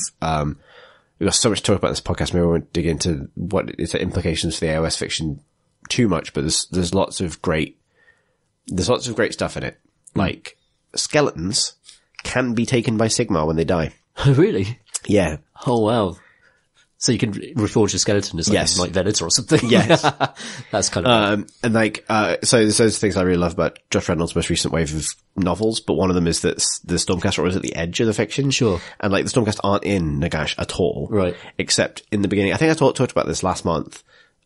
we've got so much to talk about in this podcast. Maybe we won't dig into what is the implications for the AOS fiction too much, but there's lots of great stuff in it. Like, skeletons can be taken by Sigmar when they die. Oh, really? Yeah. Oh, wow. So you can reforge a skeleton as like Venator or something. Yes. That's kind of and like, so there's those things I really love about Josh Reynolds' most recent wave of novels, but one of them is that the Stormcast are always at the edge of the fiction. Sure. And like, the Stormcast aren't in Nagash at all. Right. Except in the beginning. I think I talked about this last month.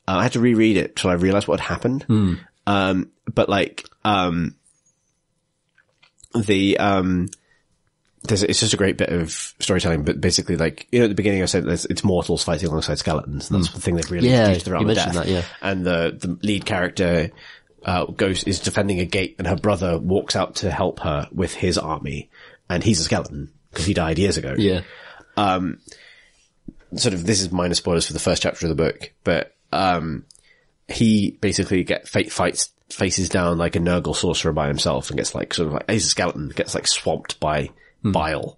I had to reread it till I realized what had happened. But like, it's just a great bit of storytelling, but basically, like, you know, at the beginning I said it's mortals fighting alongside skeletons. And that's the thing they've really introduced the realm of death. That, yeah. And the lead character, is defending a gate, and her brother walks out to help her with his army, and he's a skeleton, because he died years ago. Yeah. Sort of, this is minor spoilers for the first chapter of the book, but, he basically faces down like a Nurgle sorcerer by himself and gets like, sort of like, he's a skeleton, gets like swamped by bile.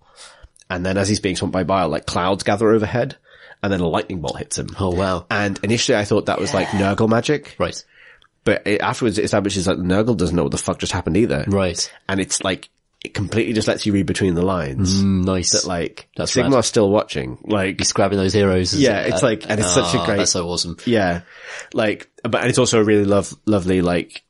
And then as he's being swamped by bile, like clouds gather overhead, and then a lightning bolt hits him. Oh, wow. And initially I thought that was like Nurgle magic. Right. But afterwards it establishes that Nurgle doesn't know what the fuck just happened either. Right. And it's like, it completely just lets you read between the lines. Nice. That like, Sigmar's still watching. Like, he's grabbing those heroes. Yeah, it's like, and it's such a great. That's so awesome. Yeah. Like, and it's also a really lovely, like,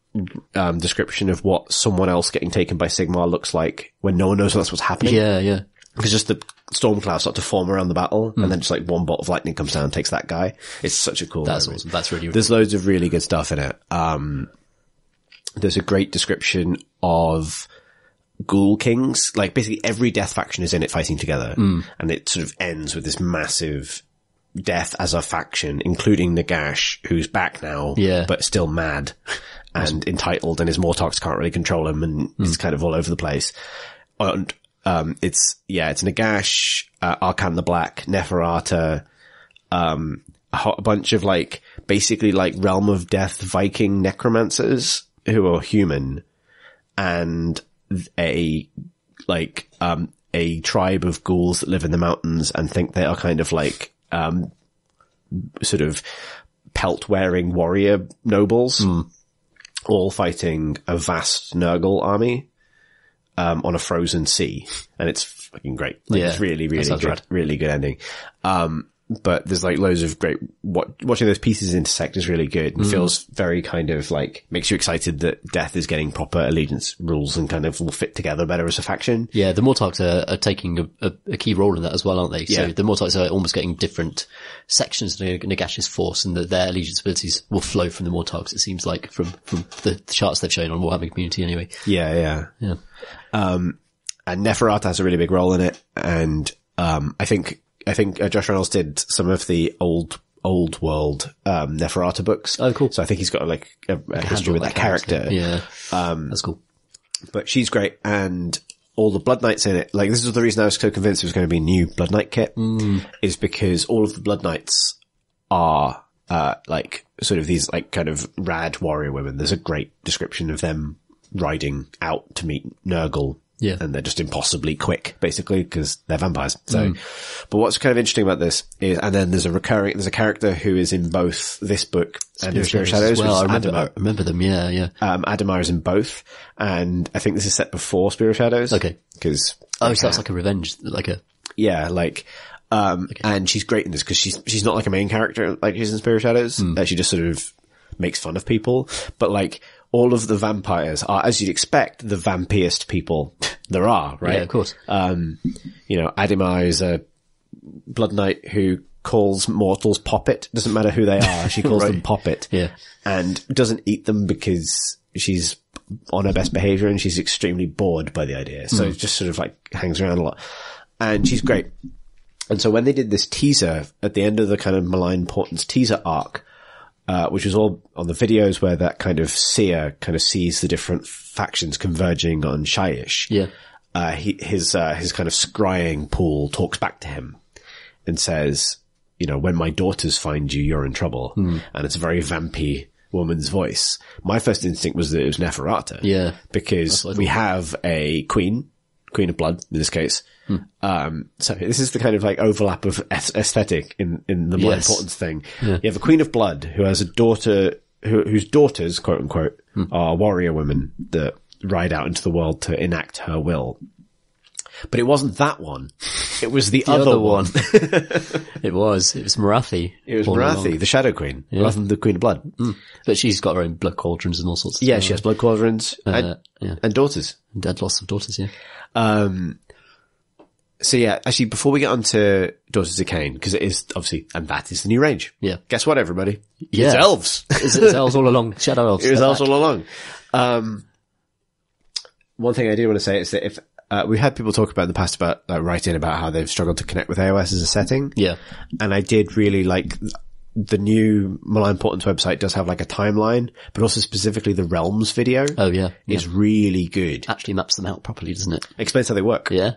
description of what someone else getting taken by Sigmar looks like when no one knows that's what's happening. Yeah, yeah. Because just the storm clouds start to form around the battle, and then just like one bolt of lightning comes down and takes that guy. It's such a cool That's moment. awesome. That's really There's loads of really good stuff in it. There's a great description of Ghoul Kings. Like, basically every death faction is in it fighting together. And it sort of ends with this massive death as a faction, including Nagash, who's back now, but still mad. and entitled, and his Mortarks can't really control him, and he's kind of all over the place. And it's Nagash, Arcan the Black, Neferata, a bunch of like basically like Realm of Death Viking necromancers who are human, and a tribe of ghouls that live in the mountains and think they are kind of like sort of pelt-wearing warrior nobles, all fighting a vast Nurgle army on a frozen sea, and it's fucking great. Like, it's really, really good, rad. Really good ending. But there's like loads of great, watching those pieces intersect is really good, and feels very kind of like, makes you excited that Death is getting proper allegiance rules and kind of will fit together better as a faction. Yeah, the Mortarks are taking a key role in that as well, aren't they? So the Mortarks are almost getting different sections of Nagash's force, and that their allegiance abilities will flow from the Mortarks, it seems like, from the charts they've shown on Warhammer Community anyway. Yeah. And Neferata has a really big role in it, and I think Josh Reynolds did some of the old world Neferata books. Oh, cool. So I think he's got like a history with that character. Yeah. That's cool. But she's great, and all the Blood Knights in it. Like, this is the reason I was so convinced it was going to be a new Blood Knight kit, is because all of the Blood Knights are like sort of these like kind of rad warrior women. There's a great description of them riding out to meet Nurgle. Yeah. And they're just impossibly quick, basically, because they're vampires. So, but what's kind of interesting about this is, and then there's a character who is in both this book and in Spirit Shadows. Well, I remember them, yeah. Adamar is in both, and I think this is set before Spirit Shadows. Okay. Cause. Oh, so that's like a revenge, Yeah, like, and she's great in this because she's not like a main character like she's in Spirit Shadows. She just sort of makes fun of people, but like, all of the vampires are, as you'd expect, the vampiest people there are, right? Yeah, of course. Adamar is a Blood Knight who calls mortals poppet. Doesn't matter who they are. She calls them poppet. Yeah. And doesn't eat them because she's on her best behavior and she's extremely bored by the idea. So just sort of like hangs around a lot. And she's great. And so when they did this teaser at the end of the kind of Malign Portents teaser arc, which was all on the videos where that kind of seer kind of sees the different factions converging on Shyish. Yeah. His kind of scrying pool talks back to him and says, when my daughters find you, you're in trouble. And it's a very vampy woman's voice. My first instinct was that it was Neferata. Yeah. Because we have a queen of blood in this case. So this is the kind of like overlap of aesthetic in the more important thing. Yeah. You have a queen of blood who has a daughter whose daughters, quote unquote, are warrior women that ride out into the world to enact her will. But it wasn't that one. It was the other one. It was Marathi. It was Marathi, the Shadow Queen, rather than the Queen of Blood. But she's got her own blood cauldrons and all sorts of stuff. Yeah, she has blood cauldrons and daughters. And had lots of daughters, yeah. So yeah, actually, before we get on to Daughters of Cain, because it is obviously, and that is the new range. Yeah. Guess what, everybody? Yeah. It's elves. It's elves all along. Shadow elves. It was elves all along. One thing I do want to say is that if, we've had people talk about in the past about, like, writing about how they've struggled to connect with AOS as a setting. Yeah. And I did really like the new Malign Portents website does have like a timeline, but also specifically the Realms video. Oh yeah. Is really good. Actually maps them out properly, doesn't it? Explains how they work. Yeah.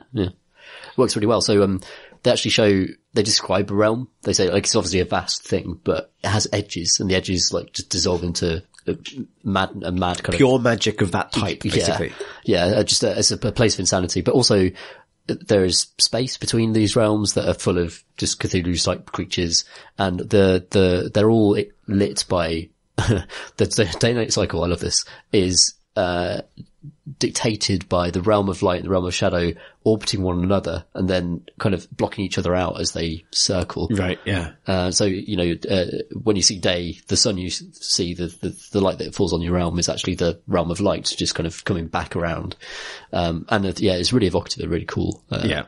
Works really well. So, they actually they describe a realm. They say, like, it's obviously a vast thing, but it has edges, and the edges, like, just dissolve into a mad kind of pure magic of that type, basically. Yeah, just it's a place of insanity, but also there is space between these realms that are full of just Cthulhu-type creatures, and they're all lit by the day-night cycle. I love this. Is dictated by the realm of light and the realm of shadow orbiting one another and then kind of blocking each other out as they circle. Right, yeah. So, when you see day, the sun you see, the light that falls on your realm is actually the realm of light just kind of coming back around. It's really evocative and really cool. Yeah. And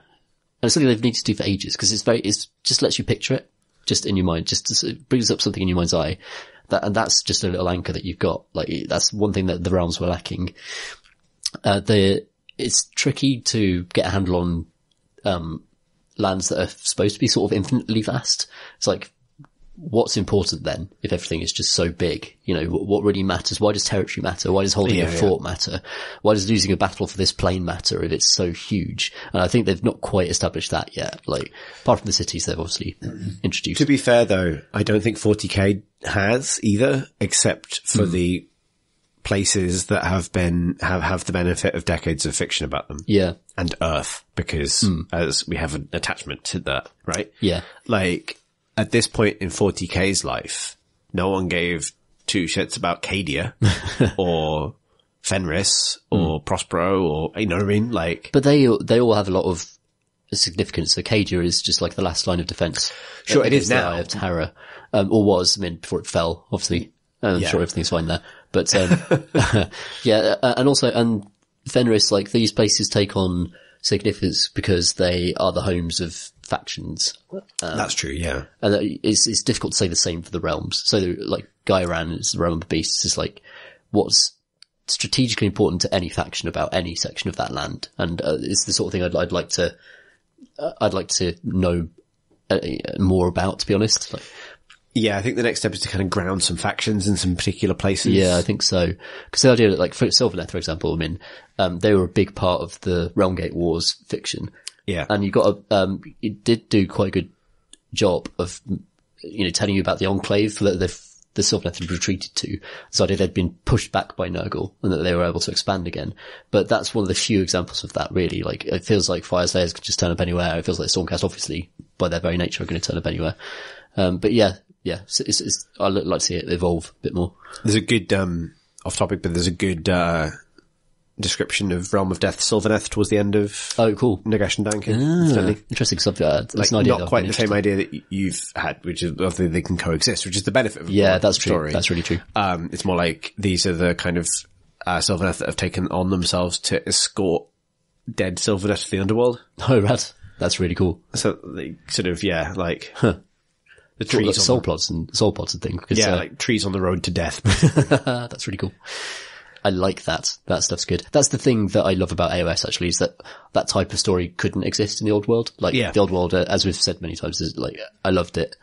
it's something they've needed to do for ages because it just lets you picture it just in your mind, it brings up something in your mind's eye. And that's just a little anchor that you've got. Like, that's one thing that the realms were lacking. It's tricky to get a handle on, lands that are supposed to be sort of infinitely vast. It's like, what's important then if everything is just so big? You know, what really matters? Why does territory matter? Why does holding a fort matter? Why does losing a battle for this plane matter if it's so huge? And I think they've not quite established that yet. Like, apart from the cities they've obviously introduced. To be fair though, I don't think 40k has either, except for the places that have the benefit of decades of fiction about them. Yeah. And Earth, because as we have an attachment to that, right? Yeah. Like, at this point in 40k's life, no one gave two shits about Cadia or Fenris or Prospero or, you know what I mean? Like, but they all have a lot of significance. So Cadia is just like the last line of defense. Sure, it is the now. Eye of Terror, or was, I mean, before it fell, obviously. I'm sure everything's fine there. But, and Fenris, like, these places take on significance because they are the homes of factions. that's true, yeah. And it's difficult to say the same for the realms. So, like, Gairan is the realm of the beasts, is like, what's strategically important to any faction about any section of that land. And, it's the sort of thing I'd like to know more about, to be honest. Like, yeah, I think the next step is to kind of ground some factions in some particular places. Yeah, I think so. Because the idea that, like, for Sylvaneth, for example, I mean, they were a big part of the Realmgate Wars fiction. Yeah. And it did do quite a good job of, you know, telling you about the enclave that the Sylvaneth had retreated to. This idea they'd been pushed back by Nurgle and that they were able to expand again. But that's one of the few examples of that, really. Like, it feels like Fyreslayers could just turn up anywhere. It feels like Stormcast, obviously, by their very nature, are going to turn up anywhere. But yeah, I'd like to see it evolve a bit more. There's a good, off topic, but there's a good, description of Realm of Death Sylvaneth towards the end of cool. Nagash and Duncan. Interesting subject. Like, not quite the same idea that you've had, which is obviously they can coexist, which is the benefit of that's true. story. That's really true. It's more like these are the kind of Sylvaneth that have taken on themselves to escort dead Sylvaneth to the underworld. Oh, rad. That's really cool. So they sort of, the Trees trees soul pods and things. like trees on the road to death. That's really cool. I like that. That stuff's good. That's the thing that I love about AOS, actually, is that type of story couldn't exist in the old world. Like, the old world, as we've said many times, is like, I loved it,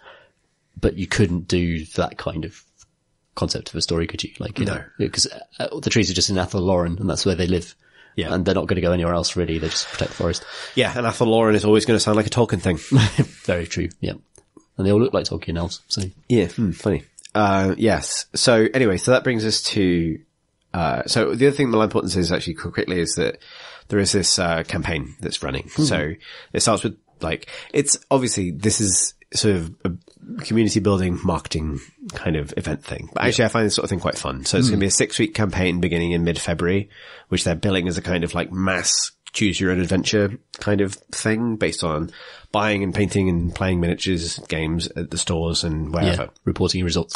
but you couldn't do that kind of concept of a story, could you? Like, no. Because the trees are just in Athel Loren, and that's where they live. Yeah. And they're not going to go anywhere else, really. They just protect the forest. Yeah, and Athel Loren is always going to sound like a Tolkien thing. Very true, yeah. And they all look like Tolkien elves, so. Yeah, funny. Yes. So anyway, so that brings us to, so the other thing Malign Portents is actually quickly is that there is this, campaign that's running. Mm-hmm. So it starts with like, it's obviously, this is sort of a community building marketing kind of event thing. But actually I find this sort of thing quite fun. So it's going to be a 6-week campaign beginning in mid-February, which they're billing as a kind of like mass choose your own adventure kind of thing based on buying and painting and playing miniatures games at the stores and wherever. Yeah, reporting your results.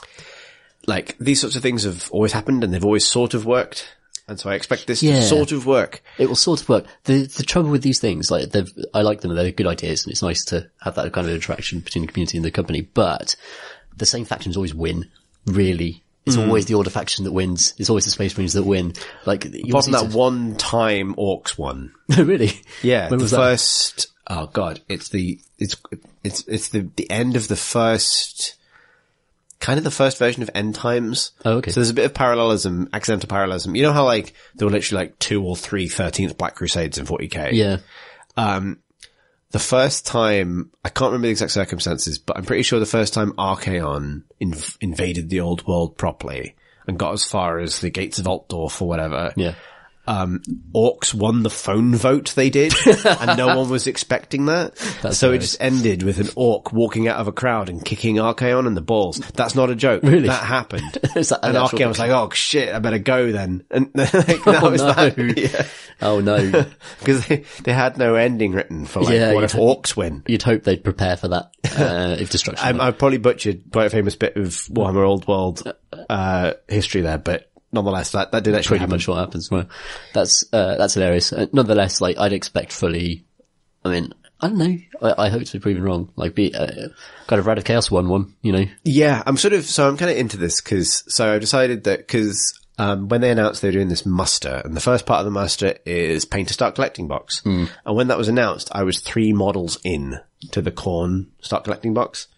Like, these sorts of things have always happened and they've always sort of worked. And so I expect this to sort of work. It will sort of work. The trouble with these things, like, I like them, they're good ideas, and it's nice to have that kind of interaction between the community and the company, but the same factions always win, really. It's always the Order faction that wins. It's always the Space Marines that win. Like, apart from that one time Orcs won. Really? Yeah. When was the that? First, oh god, it's the end of the first, kind of the first version of End Times. Oh, okay. So there's a bit of parallelism, accidental parallelism. You know how like, there were literally like 2 or 3 13th Black Crusades in 40k? Yeah. The first time, I can't remember the exact circumstances, but I'm pretty sure the first time Archaon invaded the old world properly and got as far as the gates of Altdorf or whatever. Yeah. Orcs won the phone vote they did, and no one was expecting that. So it just ended with an orc walking out of a crowd and kicking Archaon in the balls. That's not a joke. Really? That happened. Is that and Archaon was like, oh shit, I better go then. And like, that was no. that. Yeah. Oh no. Because they had no ending written for like, what if orcs win? You'd hope they'd prepare for that, if destruction. I've probably butchered quite a famous bit of Warhammer Old World, history there, but nonetheless, that did actually pretty happen. much what happens. Well, that's hilarious. Nonetheless, like, I'd expect fully, I mean, I don't know. I hope to be proven wrong. Like, be, kind of Rad of Chaos 1-1, you know? Yeah, I'm kind of into this so I've decided that when they announced they were doing this muster, and the first part of the muster is paint a start collecting box. And when that was announced, I was 3 models in to the Khorne start collecting box.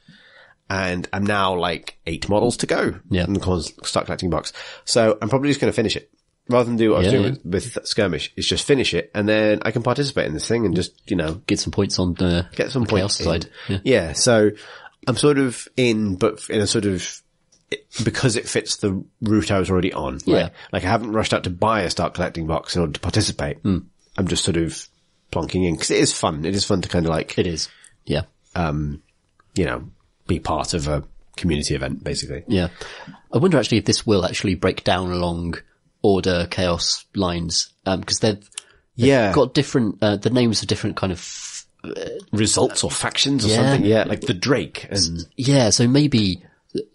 and I'm now like 8 models to go. Yeah. And start collecting box. So I'm probably just going to finish it. Rather than do what I was doing with Skirmish, is just finish it, and then I can participate in this thing and just, get some points on get some chaos points side. Yeah. So I'm sort of but in a sort of, because it fits the route I was already on. Yeah. Like I haven't rushed out to buy a start collecting box in order to participate. I'm just sort of plonking in, because it is fun. It is fun to kind of like, It is. Yeah. Be part of a community event, basically. Yeah. I wonder actually if this will actually break down along Order Chaos lines, because they've got different, the names of different kind of results or factions or something. Yeah. Like the Drake and so maybe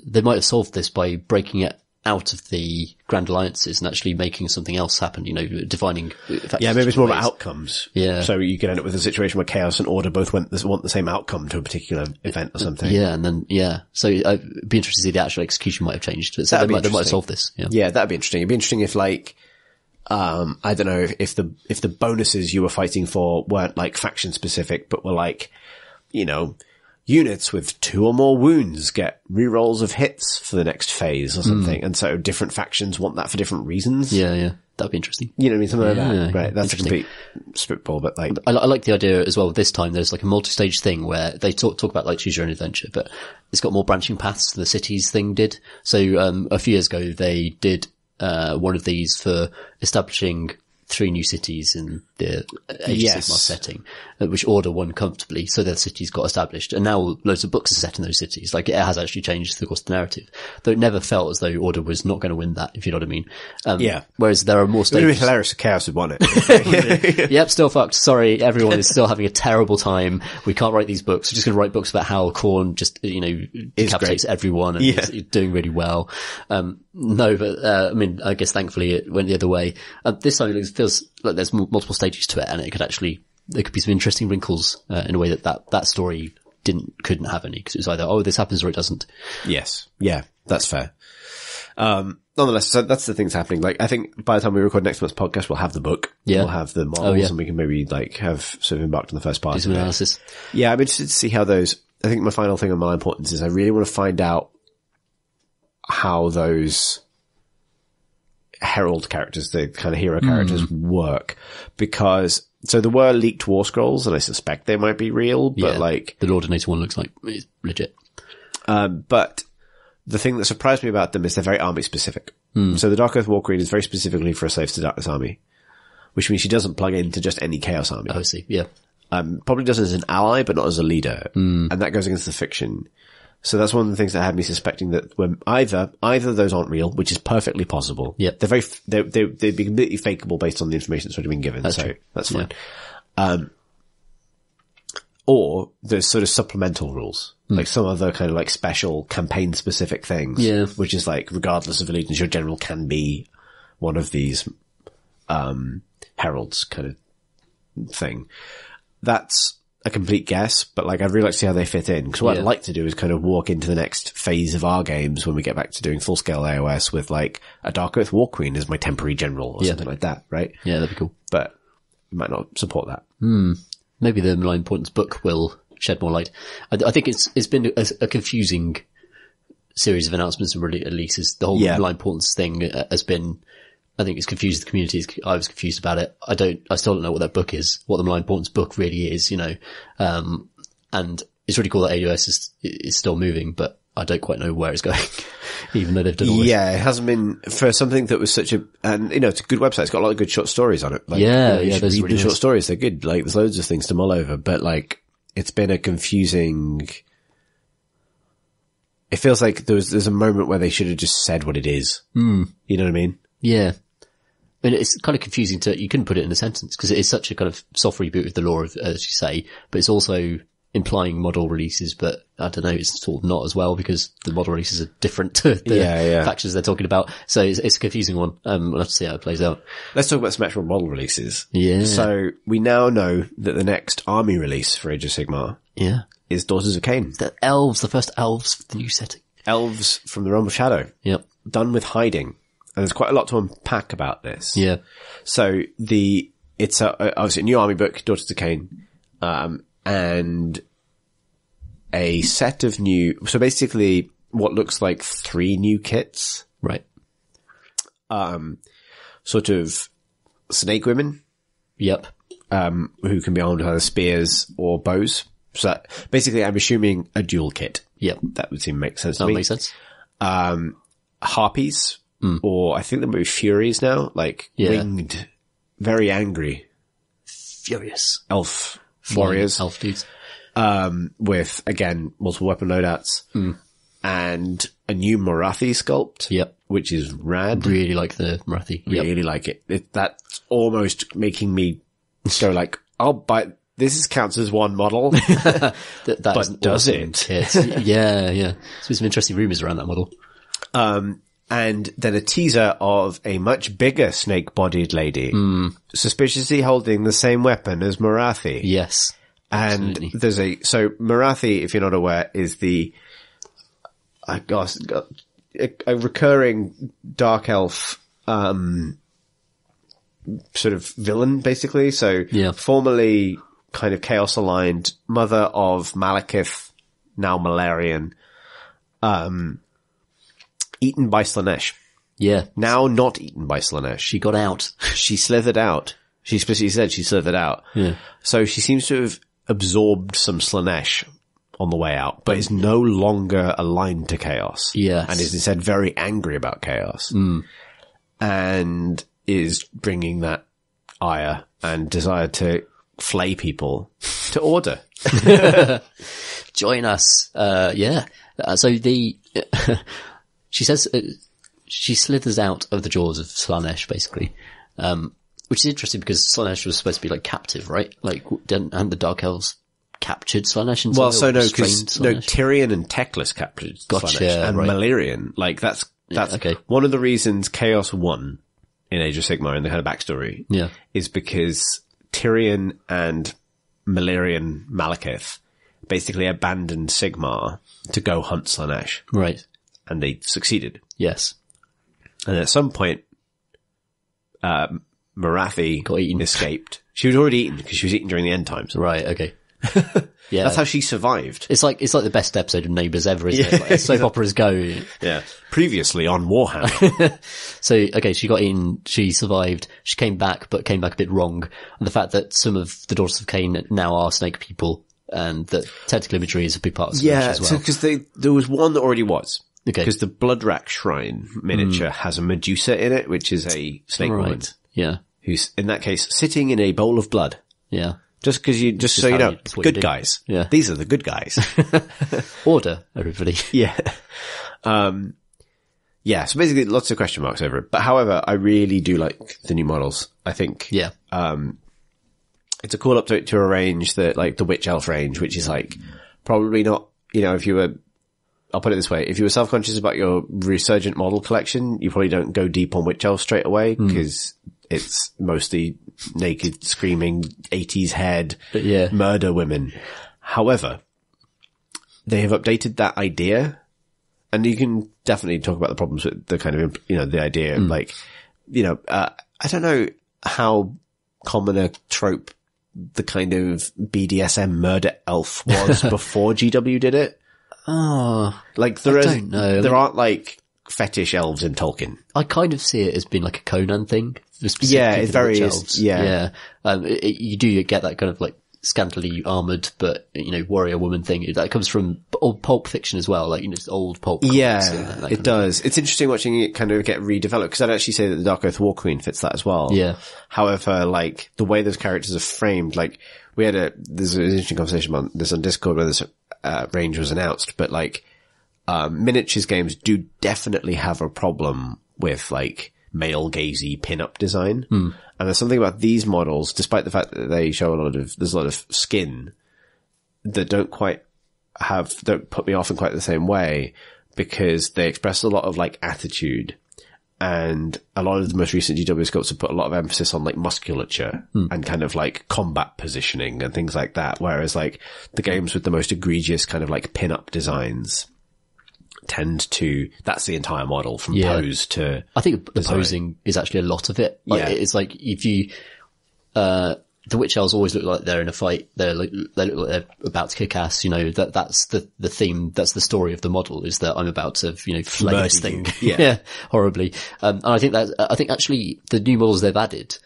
they might have solved this by breaking it out of the Grand Alliances and actually making something else happen, defining factions. Yeah, maybe it's more about outcomes. Yeah. So you could end up with a situation where Chaos and Order both want the same outcome to a particular event or something. Yeah, and then, so I'd be interested to see the actual execution might have changed. So they might have solved this. Yeah, that'd be interesting. It'd be interesting if like, I don't know, if the bonuses you were fighting for weren't like faction specific, but were like, units with 2 or more wounds get rerolls of hits for the next phase or something. And so different factions want that for different reasons. Yeah. That'd be interesting. You know what I mean? Something like that. Right. That's a complete spitball, but like, I like the idea as well. This time there's like a multi-stage thing where they talk about like choose your own adventure, but it's got more branching paths than the cities thing did. So, a few years ago they did, one of these for establishing 3 new cities in the Age of Sigmar setting, which Order won comfortably, so their cities got established. And now loads of books are set in those cities. Like, it has actually changed the course of the narrative. Though it never felt as though Order was not going to win that, if you know what I mean. Whereas there are more stages. It would be hilarious if Chaos had won it. Yep, still fucked. Sorry, everyone is still having a terrible time. We can't write these books. We're just going to write books about how Khorne just, decapitates everyone and is doing really well. No, but, I guess thankfully it went the other way. This time it feels like there's multiple stages to it, and there could be some interesting wrinkles, in a way that story couldn't have any, because it was either, this happens or it doesn't. Yes. Yeah, that's fair. Nonetheless, so that's the things happening. Like, I think by the time we record next month's podcast, we'll have the book. Yeah. We'll have the models, and we can maybe like have sort of embarked on the first part of it. Analysis. Yeah, I'm interested to see how those, I think my final thing on my importance is I really want to find out how those herald characters, the kind of hero characters, work, because so there were leaked war scrolls, and I suspect they might be real, but like the Lordinator one looks like it's legit. But the thing that surprised me about them is they're very army specific. So the Dark Earth War Queen is very specifically for a Slaves to Darkness army, which means she doesn't plug into just any Chaos army. Oh, I see. Yeah. Probably does as an ally, but not as a leader, and that goes against the fiction. So that's one of the things that had me suspecting that when either of those aren't real, which is perfectly possible. Yeah. They'd be completely fakeable based on the information that's already been given. That's true. That's fine. Yeah. Or there's sort of supplemental rules, like some other kind of like special campaign specific things. Yeah. Which is like, regardless of allegiance, your general can be one of these, heralds kind of thing. That's a complete guess, but like I'd really like to see how they fit in, because what I'd like to do is kind of walk into the next phase of our games when we get back to doing full scale AOS with like a Dark Earth War Queen as my temporary general or something like that, right? Yeah, that'd be cool. But you might not support that. Maybe the Malign Importance book will shed more light. I think it's been a confusing series of announcements and releases. The whole Malign Importance thing has been, I think it's confused the community. I was confused about it. I still don't know what that book is, what the Malign Importance book really is, and it's really cool that AOS is still moving, but I don't quite know where it's going, even though they've done all this. Yeah, it hasn't been for something that was such a, and it's a good website. It's got a lot of good short stories on it. Like, you should read the short stories. They're good. Like, there's loads of things to mull over, but like, it's been a confusing, it feels like there's a moment where they should have just said what it is. You know what I mean? Yeah. I mean, it's kind of confusing you couldn't put it in a sentence, because it is such a kind of soft reboot of the lore, as you say, but it's also implying model releases, but I don't know, it's sort of not as well, because the model releases are different to the factions they're talking about. So it's a confusing one. We'll have to see how it plays out. Let's talk about some actual model releases. Yeah. So we now know that the next army release for Age of Sigmar is Daughters of Cain. The first elves for the new setting. Elves from the Realm of Shadow. Yep. Done with hiding. And there's quite a lot to unpack about this. Yeah. So it's obviously a new army book, Daughters of Cain, and a set of new, so basically what looks like 3 new kits. Right. Sort of snake women. Yep. Who can be armed with either spears or bows. So that, basically I'm assuming a dual kit. Yep. That would seem to make sense to That me. makes sense. Harpies, or I think they might be furies now, like winged, very angry. Furious. Elf warriors. Elf dudes. With, again, multiple weapon loadouts. And a new Marathi sculpt. Yep. Which is rad. Really like the Marathi. Yep. Really like it. That's almost making me go like, I'll buy, this counts as one model. That but does it? Kit. Yeah. So some interesting rumors around that model. And then a teaser of a much bigger snake-bodied lady, suspiciously holding the same weapon as Marathi. Yes. And absolutely. so Marathi, if you're not aware, is the, I guess, a recurring dark elf, sort of villain, basically. So, formerly kind of chaos aligned, mother of Malekith, now Malarian, eaten by Slanesh. Yeah. Now not eaten by Slanesh. She got out. She slithered out. She specifically said she slithered out. Yeah. So she seems to have absorbed some Slanesh on the way out, but is no longer aligned to chaos. Yes. And is instead very angry about chaos. And is bringing that ire and desire to flay people to order. Join us. So she says, she slithers out of the jaws of Slanesh, basically. Which is interesting because Slanesh was supposed to be like captive, right? Like, hadn't the Dark Elves captured Slanesh and Tyrion and Teclis captured Slanesh and Malerian. Like that's okay. One of the reasons Chaos won in Age of Sigmar and the kind of backstory is because Tyrion and Malerian Malekith basically abandoned Sigmar to go hunt Slanesh. Right. And they succeeded. Yes. And at some point, Marathi got eaten. Escaped. She was already eaten because she was eaten during the end times. Right, okay. Yeah. That's how she survived. It's like the best episode of Neighbours ever, isn't it? Like, soap operas go. Yeah. Previously on Warhammer. So, okay, she got in, she survived, she came back, but came back a bit wrong. And the fact that some of the Daughters of Cain now are snake people, and that tentacle imagery is a big part of Slanesh as well. Yeah, because there was one that already was. Okay. Because the Bloodrack Shrine miniature has a Medusa in it, which is a snake woman. Yeah. Who's, in that case, sitting in a bowl of blood. Yeah. Just so you know, good guys. Yeah. These are the good guys. Order, everybody. Yeah. Yeah, so basically lots of question marks over it. But however, I really do like the new models. I think. Yeah. It's a cool update to a range that, like, the Witch Elf range, which is like, probably not, if you were, I'll put it this way, if you were self-conscious about your resurgent model collection, you probably don't go deep on Witch Elf straight away, because it's mostly naked, screaming, 80s head, murder women. However, they have updated that idea, and you can definitely talk about the problems with the kind of, the idea, like, I don't know how common a trope the kind of BDSM murder elf was before GW did it. Like there aren't like fetish elves in Tolkien. I kind of see it as being like a Conan thing. Yeah, it very is. Yeah. You do get that kind of like scantily armored, but warrior woman thing. That comes from old pulp fiction as well, like old pulp. Yeah, it does. It's interesting watching it kind of get redeveloped, because I'd actually say that the Dark Oath War Queen fits that as well. Yeah. However, like the way those characters are framed, like there's an interesting conversation on this on Discord where this range was announced, but like miniatures games do definitely have a problem with like male gazy pin-up design. And there's something about these models, despite the fact that they show there's a lot of skin that don't put me off in quite the same way, because they express a lot of like attitude, and a lot of the most recent GW sculpts have put a lot of emphasis on like musculature and kind of like combat positioning and things like that. Whereas like the games with the most egregious kind of like pin-up designs tend to, that's the entire model from pose to I think the design. posing is actually a lot of it. Like, it's like if you the Witch Elves always look like they're in a fight. They look like they're about to kick ass. You know, that's the theme. That's the story of the model, is that I'm about to, you know, flay this thing. Yeah. Horribly. And I think actually the new models they've added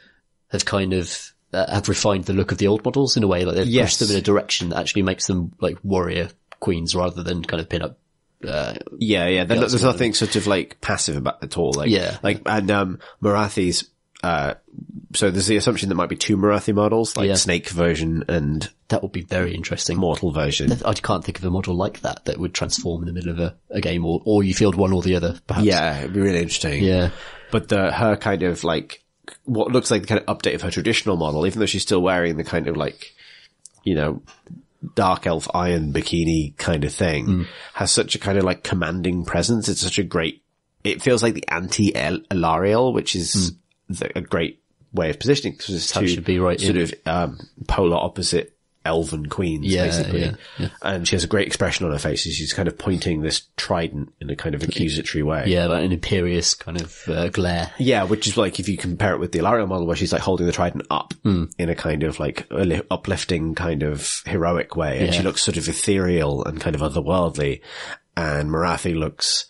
have kind of, have refined the look of the old models in a way. Like they've pushed them in a direction that actually makes them like warrior queens rather than kind of pin up. There's nothing sort of like passive about it at all. Like, and Marathi's, so there's the assumption there might be two Marathi models, like Snake version and that would be very interesting. Mortal version. I can't think of a model like that would transform in the middle of a game, or you field one or the other, perhaps. Yeah, it'd be really interesting. Yeah. But her kind of like, what looks like the kind of update of her traditional model, even though she's still wearing the kind of like, you know, dark elf iron bikini kind of thing, has such a kind of like commanding presence. It's such a great, it feels like the anti-Elariel, which is a great way of positioning, because it's two should be right, sort of polar opposite elven queens, basically. Yeah. And she has a great expression on her face. She's kind of pointing this trident in a kind of accusatory way. Yeah, like an imperious kind of glare. Yeah, which is like if you compare it with the Elariel model, where she's like holding the trident up in a kind of like uplifting kind of heroic way, and she looks sort of ethereal and kind of otherworldly. And Marathi looks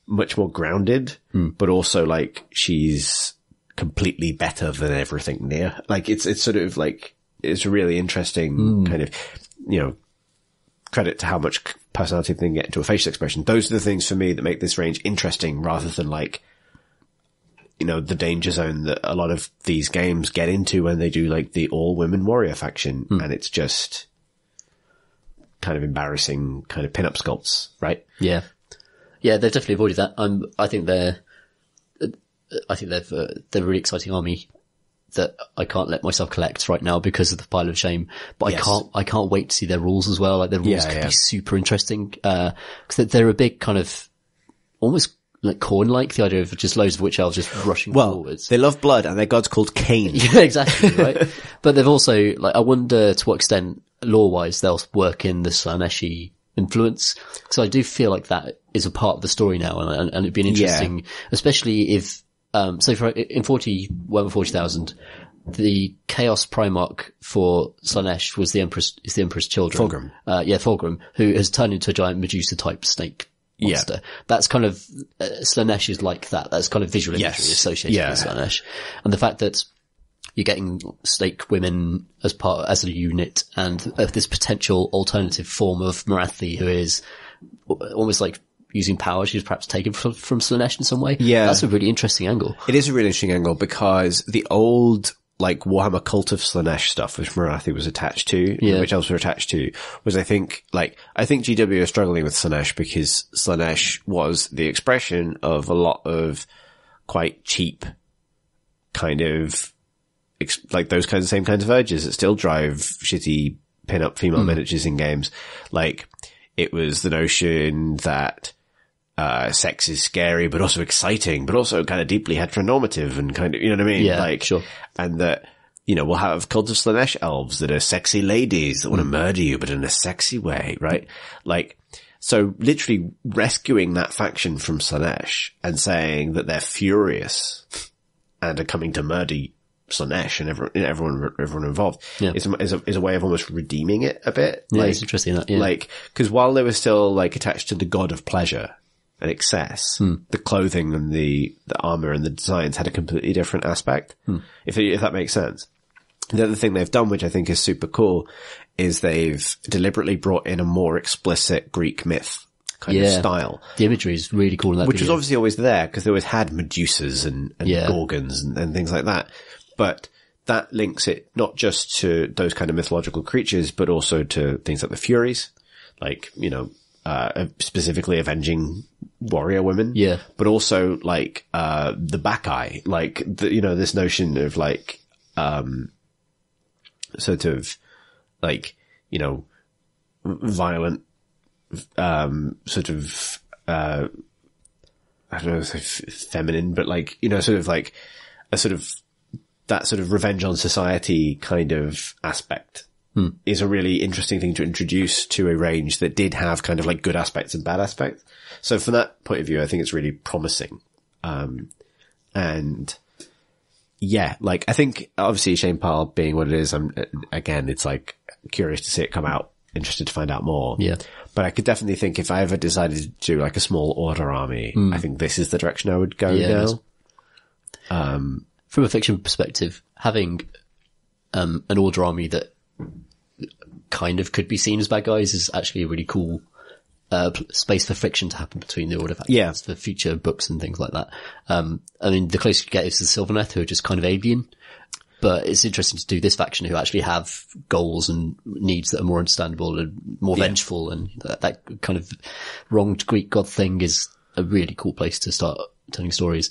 much more grounded, but also like she's completely better than everything near. Like it's sort of like, it's a really interesting kind of, you know, credit to how much personality they can get into a facial expression. Those are the things for me that make this range interesting, rather than like, you know, the danger zone that a lot of these games get into when they do like the all women warrior faction. And it's just kind of embarrassing kind of pin-up sculpts, right? Yeah. Yeah, they've definitely avoided that. I think they're a really exciting army that I can't let myself collect right now because of the pile of shame. But I can't wait to see their rules as well. Like their rules could be super interesting. 'Cause they're a big kind of almost like corn-like, the idea of just loads of witch elves just rushing forwards. They love blood and their god's called Cain. Yeah, exactly, right? But they've also, like, I wonder to what extent lore-wise they'll work in the Slaneshi influence. So I do feel like that is a part of the story now, and it'd be an interesting, especially if, so in 40,000, the Chaos Primarch for Slanesh was the Emperor's children. Fulgrim. Fulgrim, who has turned into a giant Medusa type snake monster. Yeah. That's kind of, Slanesh is like that. That's kind of visual imagery associated with Slanesh. And the fact that you're getting snake women as a unit, and this potential alternative form of Marathi who is almost like using power she's perhaps taken from Slanesh in some way. Yeah. That's a really interesting angle. It is a really interesting angle, because the old, like, Warhammer Cult of Slanesh stuff, which Marathi was attached to, which elves were attached to, was, I think GW are struggling with Slanesh because Slanesh was the expression of a lot of quite cheap kind of, like those same kinds of urges that still drive shitty pin-up female miniatures in games. Like, it was the notion that sex is scary, but also exciting, but also kind of deeply heteronormative and kind of, you know what I mean? Yeah, like, sure. And that, you know, we'll have Cult of Slanesh elves that are sexy ladies that want to murder you, but in a sexy way, right? Like, so literally rescuing that faction from Slanesh and saying that they're furious and are coming to murder Slanesh and everyone involved is a way of almost redeeming it a bit. Yeah, like, it's interesting that, like, cause while they were still like attached to the god of pleasure and excess, the clothing and the armor and the designs had a completely different aspect. If that makes sense. The other thing they've done, which I think is super cool, is they've deliberately brought in a more explicit Greek myth kind of style. The imagery is really cool in that which was obviously always there, because they always had Medusas and Gorgons and things like that. But that links it not just to those kind of mythological creatures, but also to things like the Furies, like, you know, specifically avenging warrior women. Yeah. But also like, the Bacchae, like, this notion of like, sort of like, you know, violent, sort of, I don't know, feminine, but like, you know, sort of like a sort of, that sort of revenge on society kind of aspect is a really interesting thing to introduce to a range that did have kind of like good aspects and bad aspects. So from that point of view, I think it's really promising. And yeah, like, I think obviously Shane Parr being what it is, again, it's like curious to see it come out, interested to find out more. Yeah. But I could definitely think if I ever decided to do like a small order army, I think this is the direction I would go now. From a fiction perspective, having an order army that kind of could be seen as bad guys is actually a really cool space for friction to happen between the order factions for future books and things like that. I mean, the closer you get is the Sylvaneth, who are just kind of alien. But it's interesting to do this faction who actually have goals and needs that are more understandable and more vengeful, and that kind of wronged Greek god thing is a really cool place to start telling stories.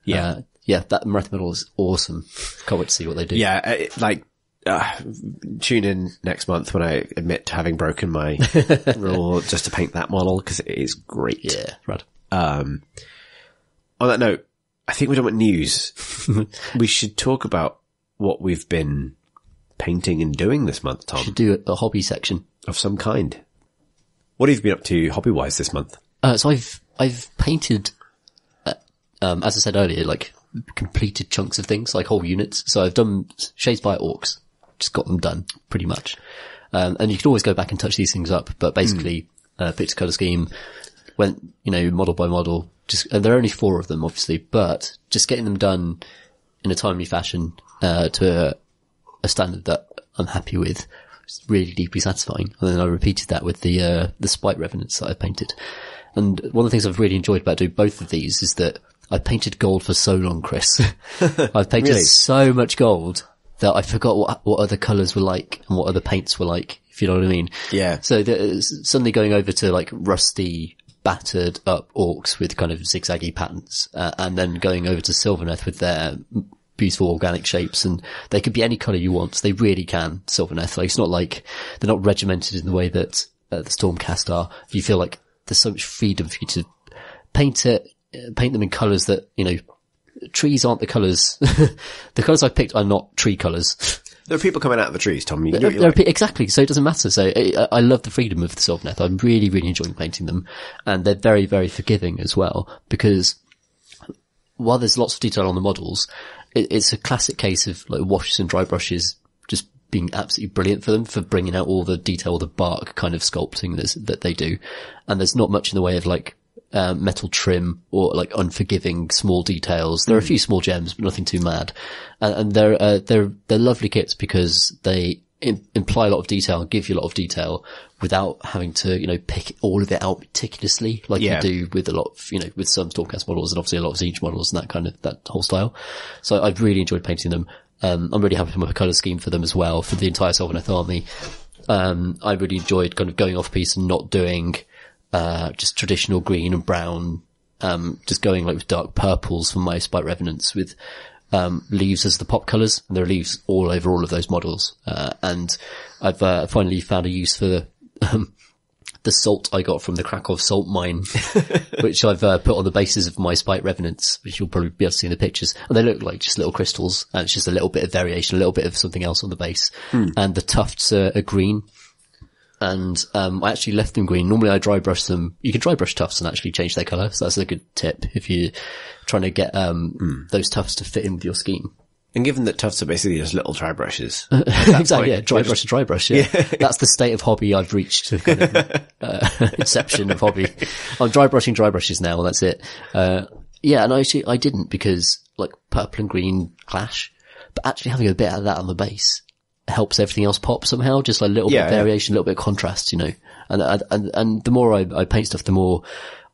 Yeah. That Marathon Medal is awesome. Can't wait to see what they do. Yeah, tune in next month when I admit to having broken my rule just to paint that model, because it is great. Yeah, rad. On that note, I think we're done with news. We should talk about what we've been painting and doing this month, Tom. Should do a hobby section of some kind. What have you been up to hobby-wise this month? So I've painted, as I said earlier, like completed chunks of things, like whole units. So I've done Shades by Orcs, just got them done pretty much. And you can always go back and touch these things up, but basically, picked a colour scheme, went, model by model, and there are only 4 of them, obviously, but just getting them done in a timely fashion, to a standard that I'm happy with. It's really deeply satisfying. And then I repeated that with the Spite Revenants that I painted. And one of the things I've really enjoyed about doing both of these is that I painted gold for so long, Chris. I've painted so much gold that I forgot what other colours were like and what other paints were like, if you know what I mean. Yeah. So suddenly going over to like rusty, battered up Orcs with kind of zigzaggy patterns, and then going over to Sylvaneth with their beautiful organic shapes, and they could be any colour you want. They really can, Sylvaneth. Like, it's not like they're not regimented in the way that the Stormcast are. You feel like there's so much freedom for you to paint them in colours that, trees aren't the colours. The colours I picked are not tree colours. There are people coming out of the trees, Tom. You can do what you like. Exactly, so it doesn't matter. So I love the freedom of the Sylvaneth. I'm really, really enjoying painting them, and they're very, very forgiving as well, because while there's lots of detail on the models, it's a classic case of like washes and dry brushes just being absolutely brilliant for them, for bringing out all the detail, the bark kind of sculpting that they do. And there's not much in the way of like metal trim or like unforgiving small details. There are a few small gems, but nothing too mad. And they're lovely kits because they imply a lot of detail and give you a lot of detail without having to, pick all of it out meticulously like you do with a lot of, with some Stormcast models and obviously a lot of Siege models and that whole style. So I've really enjoyed painting them. I'm really happy with my colour scheme for them as well, for the entire Sylvaneth army. I really enjoyed kind of going off piece and not doing, just traditional green and brown, just going like with dark purples for my Spite Revenants with, leaves as the pop colours, and there are leaves all over all of those models. And I've, finally found a use for, the salt I got from the Krakow salt mine, which I've, put on the bases of my Spite Revenants, which you'll probably be able to see in the pictures. And they look like just little crystals, and it's just a little bit of variation, a little bit of something else on the base. And the tufts are green. And, I actually left them green. Normally I dry brush them. You can dry brush tufts and actually change their colour. So that's a good tip if you're trying to get, those tufts to fit in with your scheme. And given that tufts are basically just little dry brushes. Exactly, yeah. Dry brush to dry brush, yeah. That's the state of hobby I've reached, the kind of, inception of hobby. I'm dry brushing dry brushes now, and that's it. And I didn't, because like purple and green clash, but actually having a bit of that on the base helps everything else pop somehow, just like a little bit of variation, a little bit of contrast, And the more I paint stuff, the more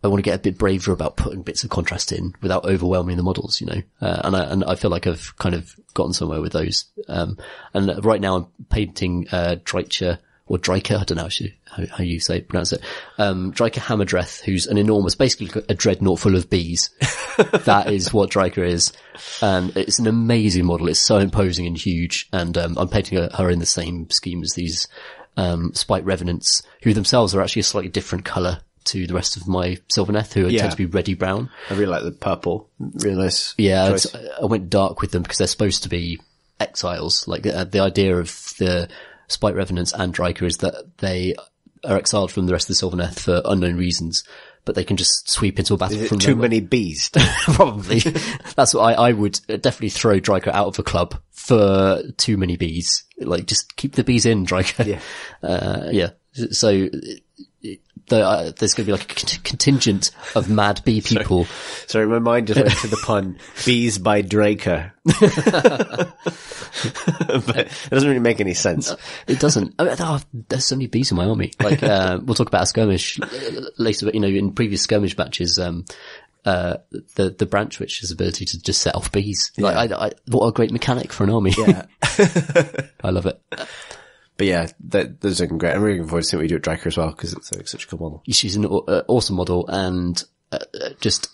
I want to get a bit braver about putting bits of contrast in without overwhelming the models, and I feel like I've kind of gotten somewhere with those. And right now I'm painting, Drycha, or Drycha, I don't know how you pronounce it. Drycha Hammerdreth, who's an enormous, basically a dreadnought full of bees. That is what Drycha is. And it's an amazing model. It's so imposing and huge. And, I'm painting her in the same scheme as these, Spite Revenants, who themselves are actually a slightly different colour to the rest of my Sylvaneth, who tend to be reddy brown. I really like the purple. Really nice. Yeah, choice. I went dark with them because they're supposed to be exiles. Like the idea of the Spite Revenants and Drycha is that they are exiled from the rest of the Sylvaneth for unknown reasons, but they can just sweep into a battle Is it from too nowhere. many bees? Probably. That's what I would definitely throw Draco out of the club for too many bees. Like, just keep the bees in, Draco. Yeah. Yeah. So, there's going to be like a contingent of mad bee people. Sorry, my mind just went to the pun, bees by Draco. But it doesn't really make any sense. It doesn't. There's so many bees in my army. Like, we'll talk about a skirmish later, but in previous skirmish matches, the branch witch's ability to just set off bees. Like, what a great mechanic for an army. Yeah. I love it. But yeah, those are great. I'm really looking forward to seeing what you do at Draco as well, because it's like such a cool model. She's an awesome model and just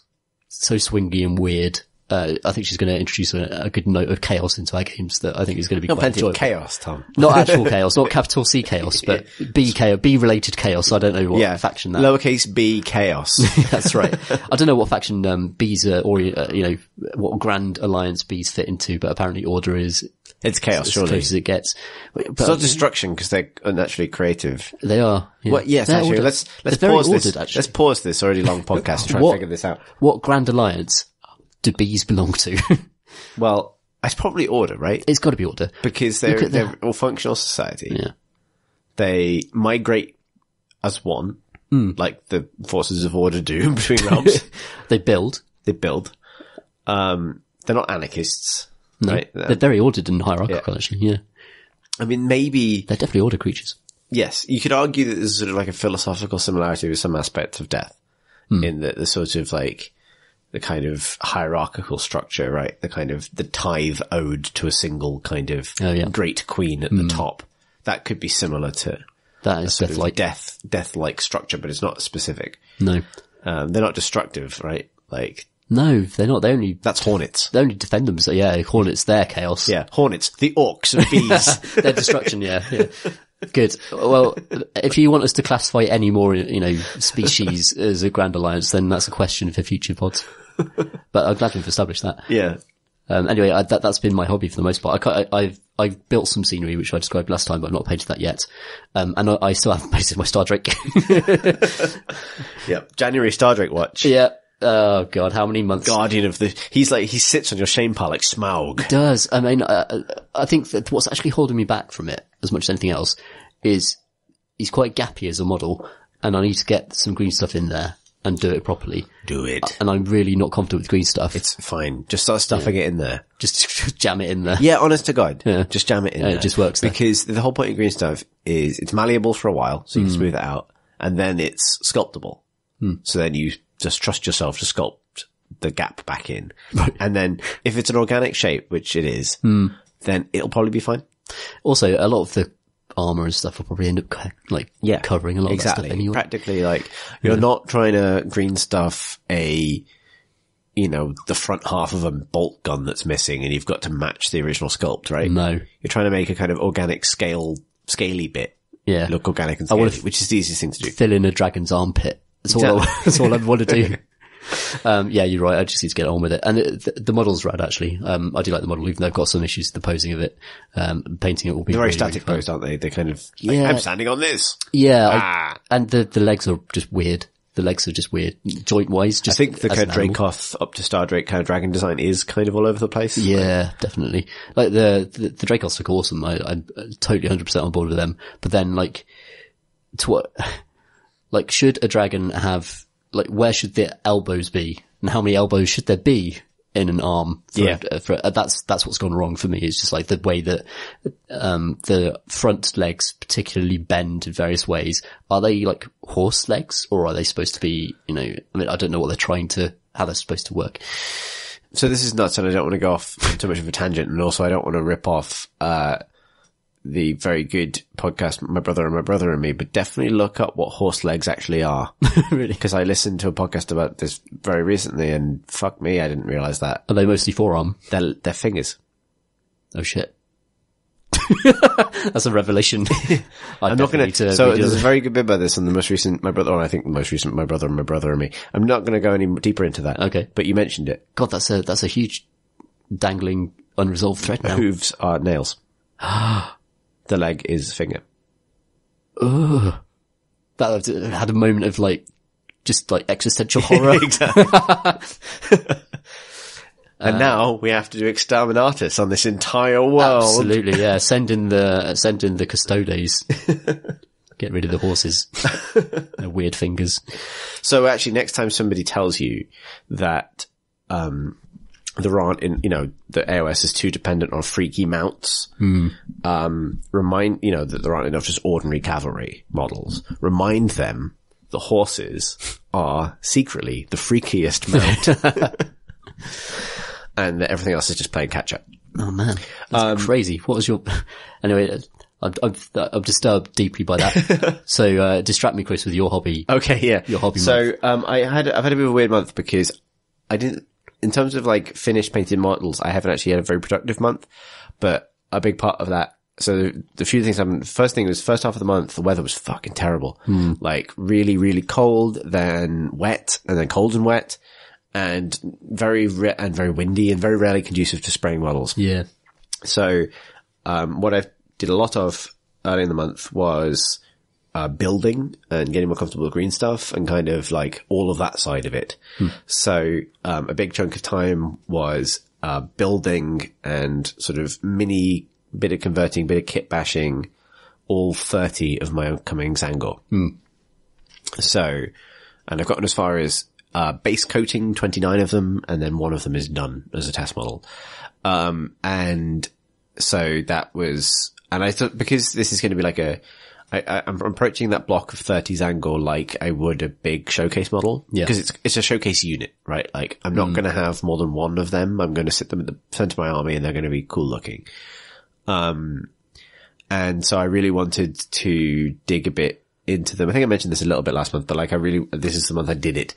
so swingy and weird. I think she's going to introduce a good note of chaos into our games that I think is going to be quite enjoyable. Chaos, Tom. Not actual chaos, not capital C chaos, but B chaos, B related chaos. I don't know what faction that. Lowercase b chaos. That's right. I don't know what faction B's or what Grand Alliance B's fit into, but apparently Order is. It's chaos, as surely. close as it gets. But it's not destruction because they're unnaturally creative. They are. Yeah. Well, yes, they're actually, ordered. let's They're pause very this. ordered, actually. Let's pause this already long podcast to try and figure this out. What Grand Alliance do bees belong to? Well, it's probably Order, right? It's got to be Order. Because they're all functional society. Yeah. They migrate as one, like the forces of Order do between realms. They build. They're not anarchists. No, right? they're very ordered and hierarchical, actually, yeah. I mean, maybe... They're definitely order creatures. Yes, you could argue that there's sort of like a philosophical similarity with some aspects of death. In the sort of like, the kind of hierarchical structure, right? The kind of, the tithe owed to a single kind of great queen at the top. That could be similar to... That is death-like. Death-like structure, but it's not specific. No. They're not destructive, right? Like... No, they're not. That's Hornets. They only defend them. So yeah, Hornets, they're chaos. Yeah, Hornets, the Orcs of bees. They're destruction, yeah. Good. Well, if you want us to classify any more, species as a Grand Alliance, then that's a question for future pods. But I'm glad we've established that. Yeah. Anyway, that's been my hobby for the most part. I've built some scenery, which I described last time, but I've not painted that yet. And I still haven't painted my Star Drake. Yeah. January Star Drake watch. Yeah. Oh god, how many months? Guardian of the, he sits on your shame pile like Smaug. He does. I mean, I think that what's actually holding me back from it, as much as anything else, is he's quite gappy as a model, and I need to get some green stuff in there and do it properly. Do it. And I'm really not confident with green stuff. It's fine. Just start stuffing it in there. Just jam it in there. Yeah, honest to God. Yeah. Just jam it in there. It just works there. Because the whole point of green stuff is it's malleable for a while, so you can smooth it out, and then it's sculptable. So then you just trust yourself to sculpt the gap back in. Right. And then if it's an organic shape, which it is, then it'll probably be fine. Also, a lot of the armor and stuff will probably end up covering a lot of that stuff anyway. Practically, like, you're not trying to green stuff the front half of a bolt gun that's missing and you've got to match the original sculpt, right? No. You're trying to make a kind of organic scaly bit. Yeah. Look organic and scaly, which is the easiest thing to do. Fill in a dragon's armpit. That's all I want to do. Yeah, you're right. I just need to get on with it. And the model's rad, actually. I do like the model, even though I've got some issues with the posing of it. Painting it will be They're very really, static really posed, aren't they? They're kind of, like, I'm standing on this. Yeah. And the legs are just weird. The legs are just weird. Joint-wise, just I think the kind of Dracoth up to Star Drake kind of dragon design is kind of all over the place. Yeah, definitely. Like the Dracoths look awesome. I'm totally 100% on board with them. But then, should a dragon have, where should the elbows be? And how many elbows should there be in an arm? That's what's gone wrong for me. It's just like the way that, the front legs particularly bend in various ways. Are they like horse legs or are they supposed to be, I don't know what they're how they're supposed to work. So this is nuts and I don't want to go off on too much of a tangent, and also I don't want to rip off, the very good podcast, My Brother and Me, but definitely look up what horse legs actually are. Really? Because I listened to a podcast about this very recently and fuck me, I didn't realize that. Are they mostly forearm? They're fingers. Oh shit. That's a revelation. I'm not going to, so there's a very good bit about this on the most recent, My Brother and Me. I'm not going to go any deeper into that. Okay. But you mentioned it. God, that's a huge dangling unresolved thread now. Hooves are nails. The leg is finger. Ugh. That had a moment of just like existential horror. Exactly. And now we have to do Exterminatus on this entire world. Absolutely, yeah. Send in the Custodes. Get rid of the horses. Their weird fingers. So actually, next time somebody tells you that there aren't the AOS is too dependent on freaky mounts, remind that there aren't enough just ordinary cavalry models. Remind them the horses are secretly the freakiest mount. And that everything else is just playing catch up. Oh man, that's crazy. What was your? Anyway, I'm disturbed deeply by that. So distract me, Chris, with your hobby. Okay, yeah, your hobby. So I've had a bit of a weird month because I didn't, in terms of like finished painted models, I haven't actually had a very productive month. But a big part of that. So the few things first thing was first half of the month, the weather was fucking terrible. Like really, really cold, then wet, and then cold and wet. And very windy and very rarely conducive to spraying models. Yeah. So, what I did a lot of early in the month was, building and getting more comfortable with green stuff and kind of like all of that side of it. So, a big chunk of time was, building and sort of mini bit of converting, bit of kit bashing, all 30 of my upcoming Zangor. So, and I've gotten as far as, base coating 29 of them, and then one of them is done as a test model. And so that was, and I thought, because this is going to be like I'm approaching that block of 30 Zangor like I would a big showcase model. Yeah. Because it's a showcase unit, right? Like, I'm not going to have more than one of them. I'm going to sit them at the center of my army and they're going to be cool looking. And so I really wanted to dig a bit into them. I think I mentioned this a little bit last month, but like this is the month I did it.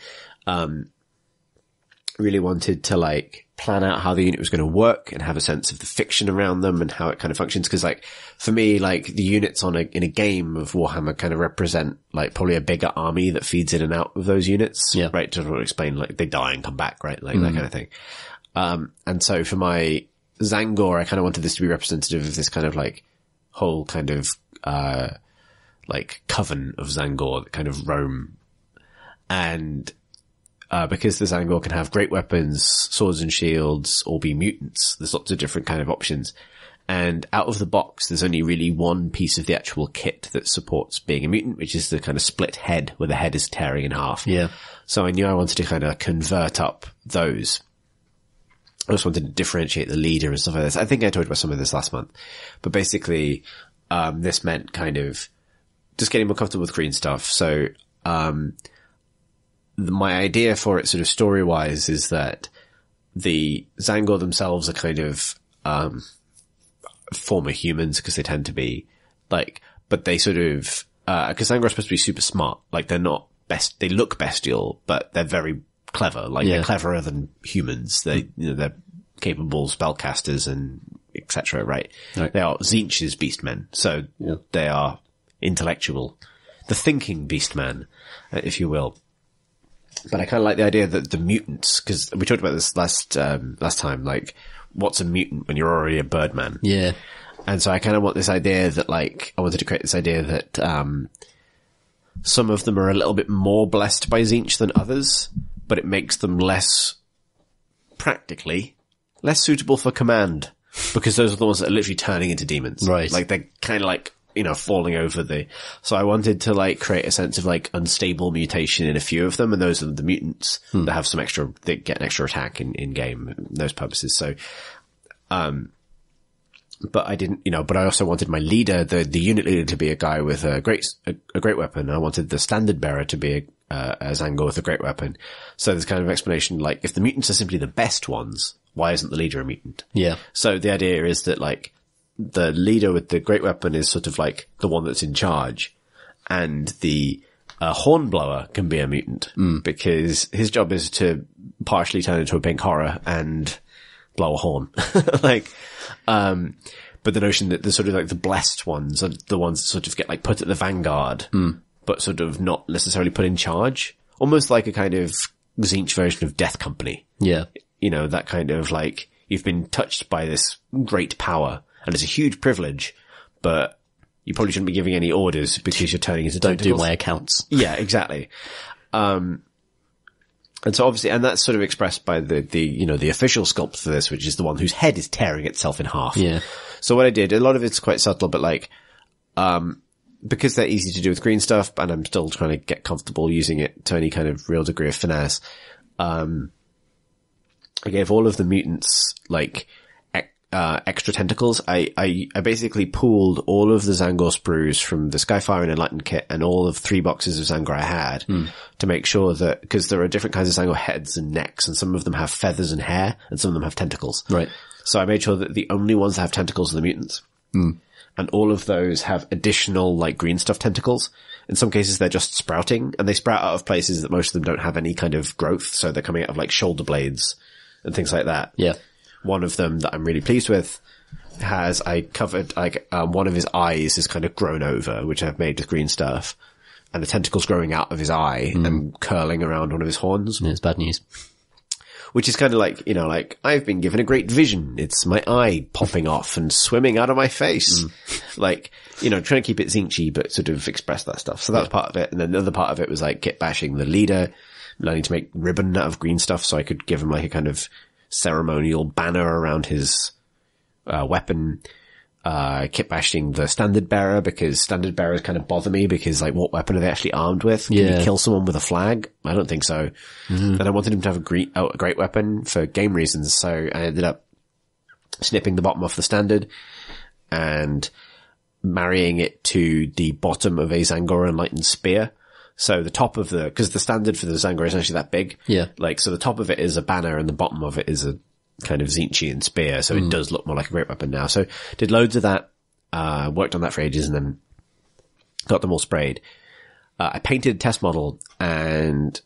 Really wanted to like plan out how the unit was going to work and have a sense of the fiction around them and how it kind of functions. Cause like for me, like the units in a game of Warhammer kind of represent like probably a bigger army that feeds in and out of those units. Yeah. Right. To sort of explain like they die and come back, right? Like that kind of thing. And so for my Zangor, I kind of wanted this to be representative of this kind of like whole kind of, like coven of Zangor that kind of roam. And, because the Zangor can have great weapons, swords and shields, or be mutants, there's lots of different kind of options. And out of the box, there's only really one piece of the actual kit that supports being a mutant, which is the kind of split head where the head is tearing in half. Yeah. So I knew I wanted to kind of convert up those. I just wanted to differentiate the leader and stuff like this. I think I told you about some of this last month, but basically, this meant kind of just getting more comfortable with green stuff. So, my idea for it sort of story-wise is that the Zangor themselves are kind of, former humans because they tend to be like, but they sort of, cause Zangor are supposed to be super smart. Like they're not they look bestial, but they're very clever. Like they're cleverer than humans. They're capable spellcasters and etc. Right? They are Tzeentch's beastmen. So they are intellectual, the thinking beastman, if you will. But I kind of like the idea that the mutants, because we talked about this last time, like, what's a mutant when you're already a birdman? Yeah. And so I kind of want this idea that, like, I wanted to create this idea that, some of them are a little bit more blessed by Tzeentch than others, but it makes them less suitable for command, because those are the ones that are literally turning into demons. Right. Like, they're kind of like, falling over so I wanted to like create a sense of like unstable mutation in a few of them, and those are the mutants that have some extra, they get an extra attack in game, those purposes. So, but I didn't, but I also wanted my leader, the unit leader to be a guy with a great weapon. I wanted the standard bearer to be a Zangor with a great weapon. So there's kind of explanation, like, if the mutants are simply the best ones, why isn't the leader a mutant? Yeah. So the idea is that like, the leader with the great weapon is sort of like the one that's in charge, and the hornblower can be a mutant because his job is to partially turn into a pink horror and blow a horn. But the notion that the sort of like the blessed ones are the ones that sort of get like put at the vanguard, but sort of not necessarily put in charge, almost like a kind of Tzeentch version of Death Company. Yeah. That kind of like, you've been touched by this great power, and it's a huge privilege, but you probably shouldn't be giving any orders because you're turning into Don't tentacles. do my accounts. Yeah, exactly. And so obviously, and that's sort of expressed by the official sculpt for this, which is the one whose head is tearing itself in half. Yeah. So what I did, a lot of it's quite subtle, but like, because they're easy to do with green stuff, and I'm still trying to get comfortable using it to any kind of real degree of finesse, I gave all of the mutants, like, extra tentacles. I basically pooled all of the Zangor sprues from the Skyfire and Enlightened kit and all of 3 boxes of Zangor I had to make sure that, because there are different kinds of Zangor heads and necks, and some of them have feathers and hair, and some of them have tentacles. Right. So I made sure that the only ones that have tentacles are the mutants. And all of those have additional, like, green stuff tentacles. In some cases, they're just sprouting, and they sprout out of places that most of them don't have any kind of growth, so they're coming out of, like, shoulder blades and things like that. Yeah. One of them that I'm really pleased with I covered, like, one of his eyes is kind of grown over, which I've made with green stuff, and the tentacle's growing out of his eye and curling around one of his horns. Yeah, it's bad news. Which is kind of like, like, I've been given a great vision. It's my eye popping off and swimming out of my face. Like, trying to keep it zinchy, but sort of express that stuff. So that was part of it. And then the other part of it was like kit bashing the leader, learning to make ribbon out of green stuff so I could give him like a kind of ceremonial banner around his weapon. Kit bashing the standard bearer, because standard bearers kind of bother me, because like, what weapon are they actually armed with? Can you kill someone with a flag? I don't think so. And I wanted him to have a great weapon for game reasons, so I ended up snipping the bottom off the standard and marrying it to the bottom of a Zangor Enlightened spear. So the top of because the standard for the Zangor is actually that big. Yeah. Like, so the top of it is a banner and the bottom of it is a kind of Zinchian spear, so it does look more like a great weapon now. So did loads of that, worked on that for ages, and then got them all sprayed. I painted a test model, and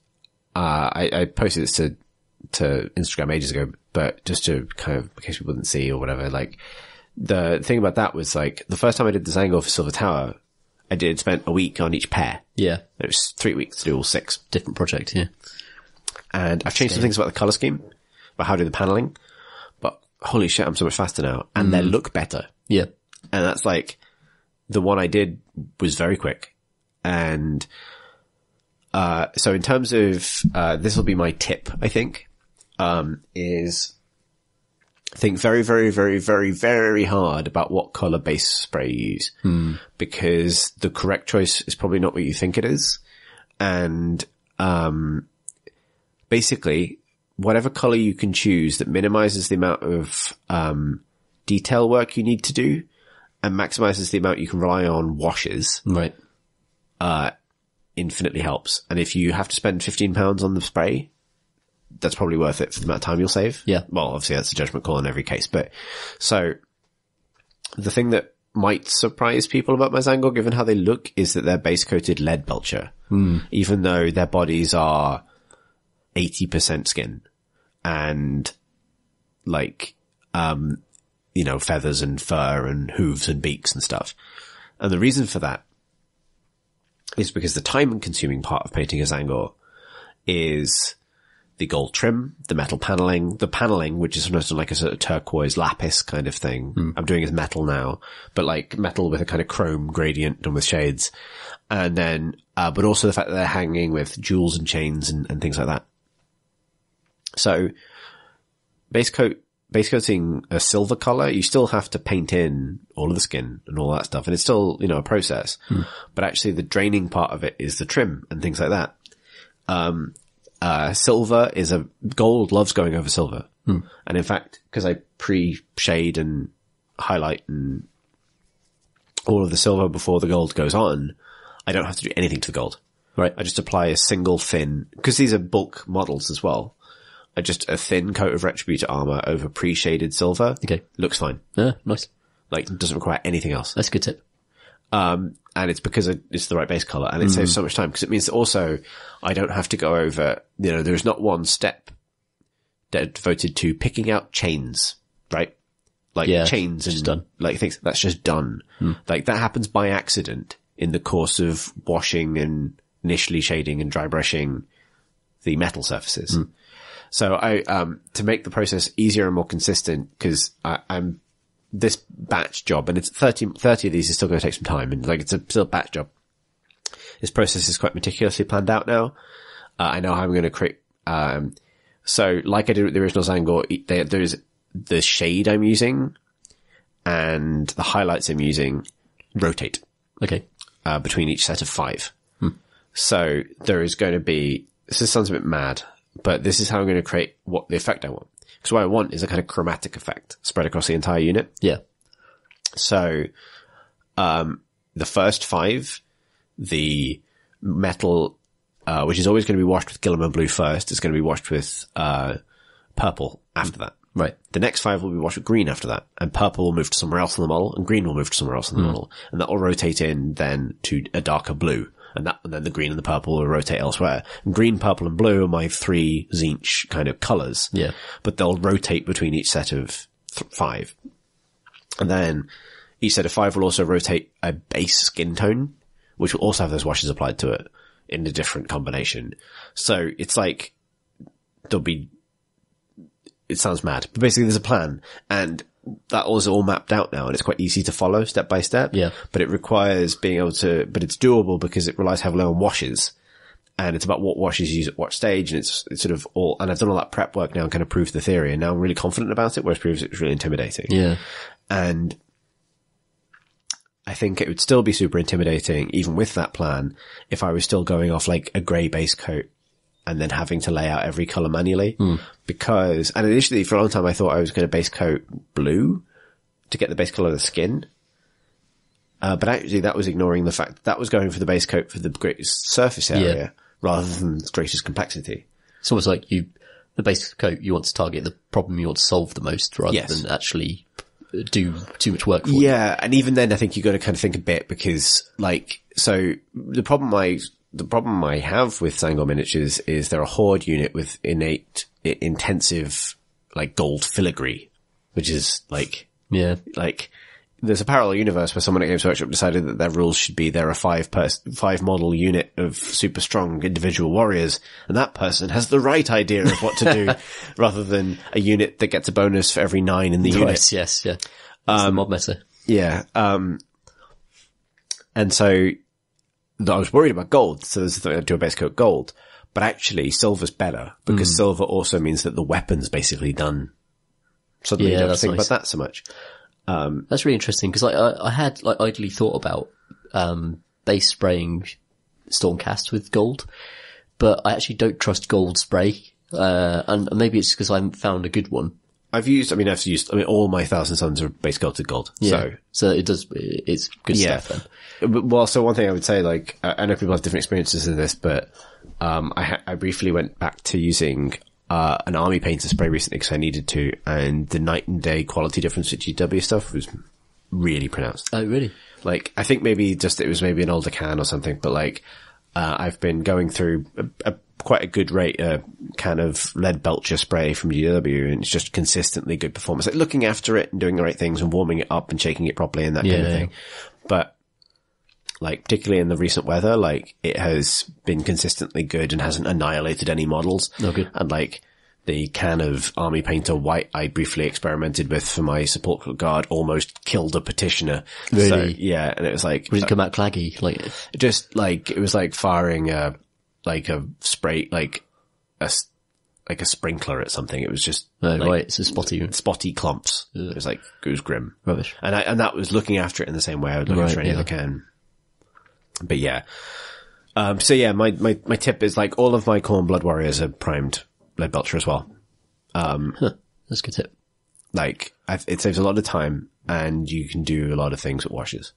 I posted this to Instagram ages ago, but just to kind of, in case people didn't see or whatever, like, the thing about that was, like, the first time I did the Zangor for Silver Tower, I spent a week on each pair. Yeah. It was 3 weeks to do all 6. Different project, yeah. And I've changed some things about the color scheme, about how to do the paneling, but holy shit, I'm so much faster now, and they look better. Yeah. And that's like, the one I did was very quick. And, so in terms of, this will be my tip, I think, is think very, very, very, very, very hard about what color base spray you use. Because the correct choice is probably not what you think it is. And, basically, whatever color you can choose that minimizes the amount of detail work you need to do and maximizes the amount you can rely on washes, right, infinitely helps. And if you have to spend £15 on the spray, that's probably worth it for the amount of time you'll save. Yeah. Well, obviously that's a judgment call in every case, but so the thing that might surprise people about my Zangor, given how they look, is that they're base coated lead belcher, even though their bodies are 80% skin and like, feathers and fur and hooves and beaks and stuff. And the reason for that is because the time consuming part of painting a Zangor is the gold trim, the metal paneling, which is sometimes like a sort of turquoise lapis kind of thing. I'm doing as metal now, but like metal with a kind of chrome gradient and with shades. And then, but also the fact that they're hanging with jewels and chains and things like that. So base coating a silver color, you still have to paint in all of the skin and all that stuff. And it's still, a process, but actually the draining part of it is the trim and things like that. Silver is gold loves going over silver. And in fact, because I pre-shade and highlight and all of the silver before the gold goes on, I don't have to do anything to the gold. Right. I just apply a single thin, because these are bulk models as well. Just a thin coat of Retributor armor over pre-shaded silver. Okay. Looks fine. Yeah, nice. Like, it doesn't require anything else. That's a good tip. And it's because it's the right base color, and it saves so much time, because it means that also I don't have to go over, there's not one step devoted to picking out chains, right? Like chains and done. Like things, that's just done. Like that happens by accident in the course of washing and initially shading and dry brushing the metal surfaces. So to make the process easier and more consistent, because I'm this batch job, and it's 30 of these is still going to take some time, and like it's still a batch job. This process is quite meticulously planned out now. I know how I'm going to create, so like I did with the original Zangor, there's the shade I'm using and the highlights I'm using rotate. Okay. Between each set of 5. So there is going to be, this sounds a bit mad, but this is how I'm going to create what the effect I want. Because what I want is a kind of chromatic effect spread across the entire unit. Yeah. So, the first 5, the metal, which is always going to be washed with Guilliman blue first, is going to be washed with, purple after that. Right. The next 5 will be washed with green after that, and purple will move to somewhere else in the model, and green will move to somewhere else in the model, and that will rotate in then to a darker blue, and then the green and the purple will rotate elsewhere. And green, purple, and blue are my 3 Tzeentch kind of colours. Yeah. But they'll rotate between each set of 5. And then each set of 5 will also rotate a base skin tone, which will also have those washes applied to it in a different combination. So it's like, it sounds mad, but basically there's a plan, and that was all mapped out now, and it's quite easy to follow step by step. Yeah. But it requires being able to, but it's doable because it relies heavily on washes, and it's about what washes you use at what stage, and it's sort of all, and I've done all that prep work now and kind of proved the theory, and now I'm really confident about it, whereas previously it was really intimidating. Yeah. And I think it would still be super intimidating, even with that plan, if I was still going off like a grey base coat and then having to lay out every colour manually. Because, and initially for a long time I thought I was going to base coat blue to get the base colour of the skin. But actually that was ignoring the fact that was going for the base coat for the greatest surface area rather than the greatest complexity. It's almost like the base coat, you want to target the problem you want to solve the most rather than actually do too much work for you. Yeah, and even then I think you got to kind of think a bit because like, so the problem I have with Zangor miniatures is they're a horde unit with innate, intensive, like gold filigree, which is like, there's a parallel universe where someone at Games Workshop decided that their rules should be they're a 5 model unit of super strong individual warriors, and that person has the right idea of what to do, rather than a unit that gets a bonus for every 9 in the unit. Yes, yeah. That's the mod meta. Yeah. And so I was worried about gold, so there's a do a base coat gold, but actually silver's better because silver also means that the weapon's basically done. Suddenly you don't think about that so much. That's really interesting because I had like idly thought about base spraying Stormcast with gold, but I actually don't trust gold spray, and maybe it's because I haven't found a good one. I've used all my Thousand Suns are base coated gold. Yeah. So it's good stuff then. Well, so one thing I would say, like, I know people have different experiences in this, but, I briefly went back to using, an army painter spray recently because I needed to, and the night and day quality difference with GW stuff was really pronounced. Oh, really? Like, I think maybe just it was maybe an older can or something, but like, I've been going through quite a good rate, can of lead belcher spray from GW, and it's just consistently good performance. Like looking after it and doing the right things and warming it up and shaking it properly and that kind of thing. But like, particularly in the recent weather, like it has been consistently good and hasn't annihilated any models. Oh, good. And like the can of Army Painter White I briefly experimented with for my support guard almost killed a petitioner. Really? So, yeah. And it was like, Did it come out claggy? Like, just like, it was like firing a spray, like a sprinkler at something. It was just, right. It's a spotty clumps. It was like, it was grim. Rubbish. And that was looking after it in the same way I would look after any other can. But yeah. So yeah, my tip is like all of my Khorne Blood Warriors are primed lead belcher as well. That's a good tip. Like, it saves a lot of time and you can do a lot of things with washes.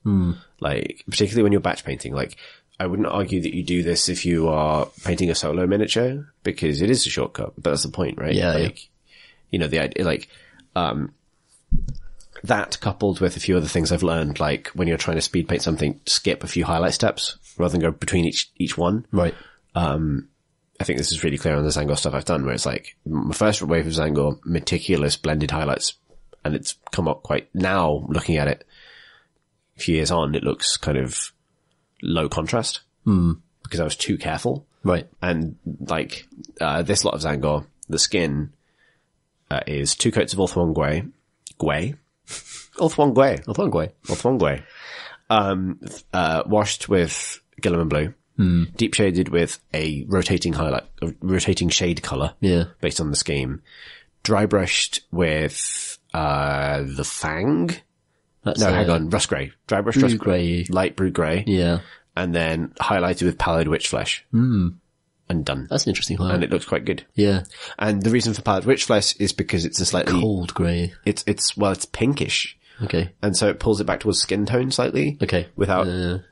Like, particularly when you're batch painting, like, I wouldn't argue that you do this if you are painting a solo miniature because it is a shortcut, but that's the point, right? Yeah. Like, you know, the idea, like, that coupled with a few other things I've learned, like when you're trying to speed paint something, skip a few highlight steps rather than go between each one. Right. I think this is really clear on the Zangor stuff I've done where it's like my first wave of Zangor, meticulous blended highlights, and it's come up quite, now looking at it a few years on, it looks kind of low contrast because I was too careful. Right. And like, this lot of Zangor, the skin, is 2 coats of Ulthuan Gwei, washed with Guilliman blue, deep shaded with a rotating shade color. Yeah. Based on the scheme. Dry brushed with, the Fang. Hang on. Rust grey. Dry brushed rust grey. Light blue grey. Yeah. And then highlighted with pallid witch flesh. And done. That's an interesting highlight. And it looks quite good. Yeah. And the reason for pallid witch flesh is because it's a slightly cold grey. It's pinkish. Okay. And so it pulls it back towards skin tone slightly. Okay. Without,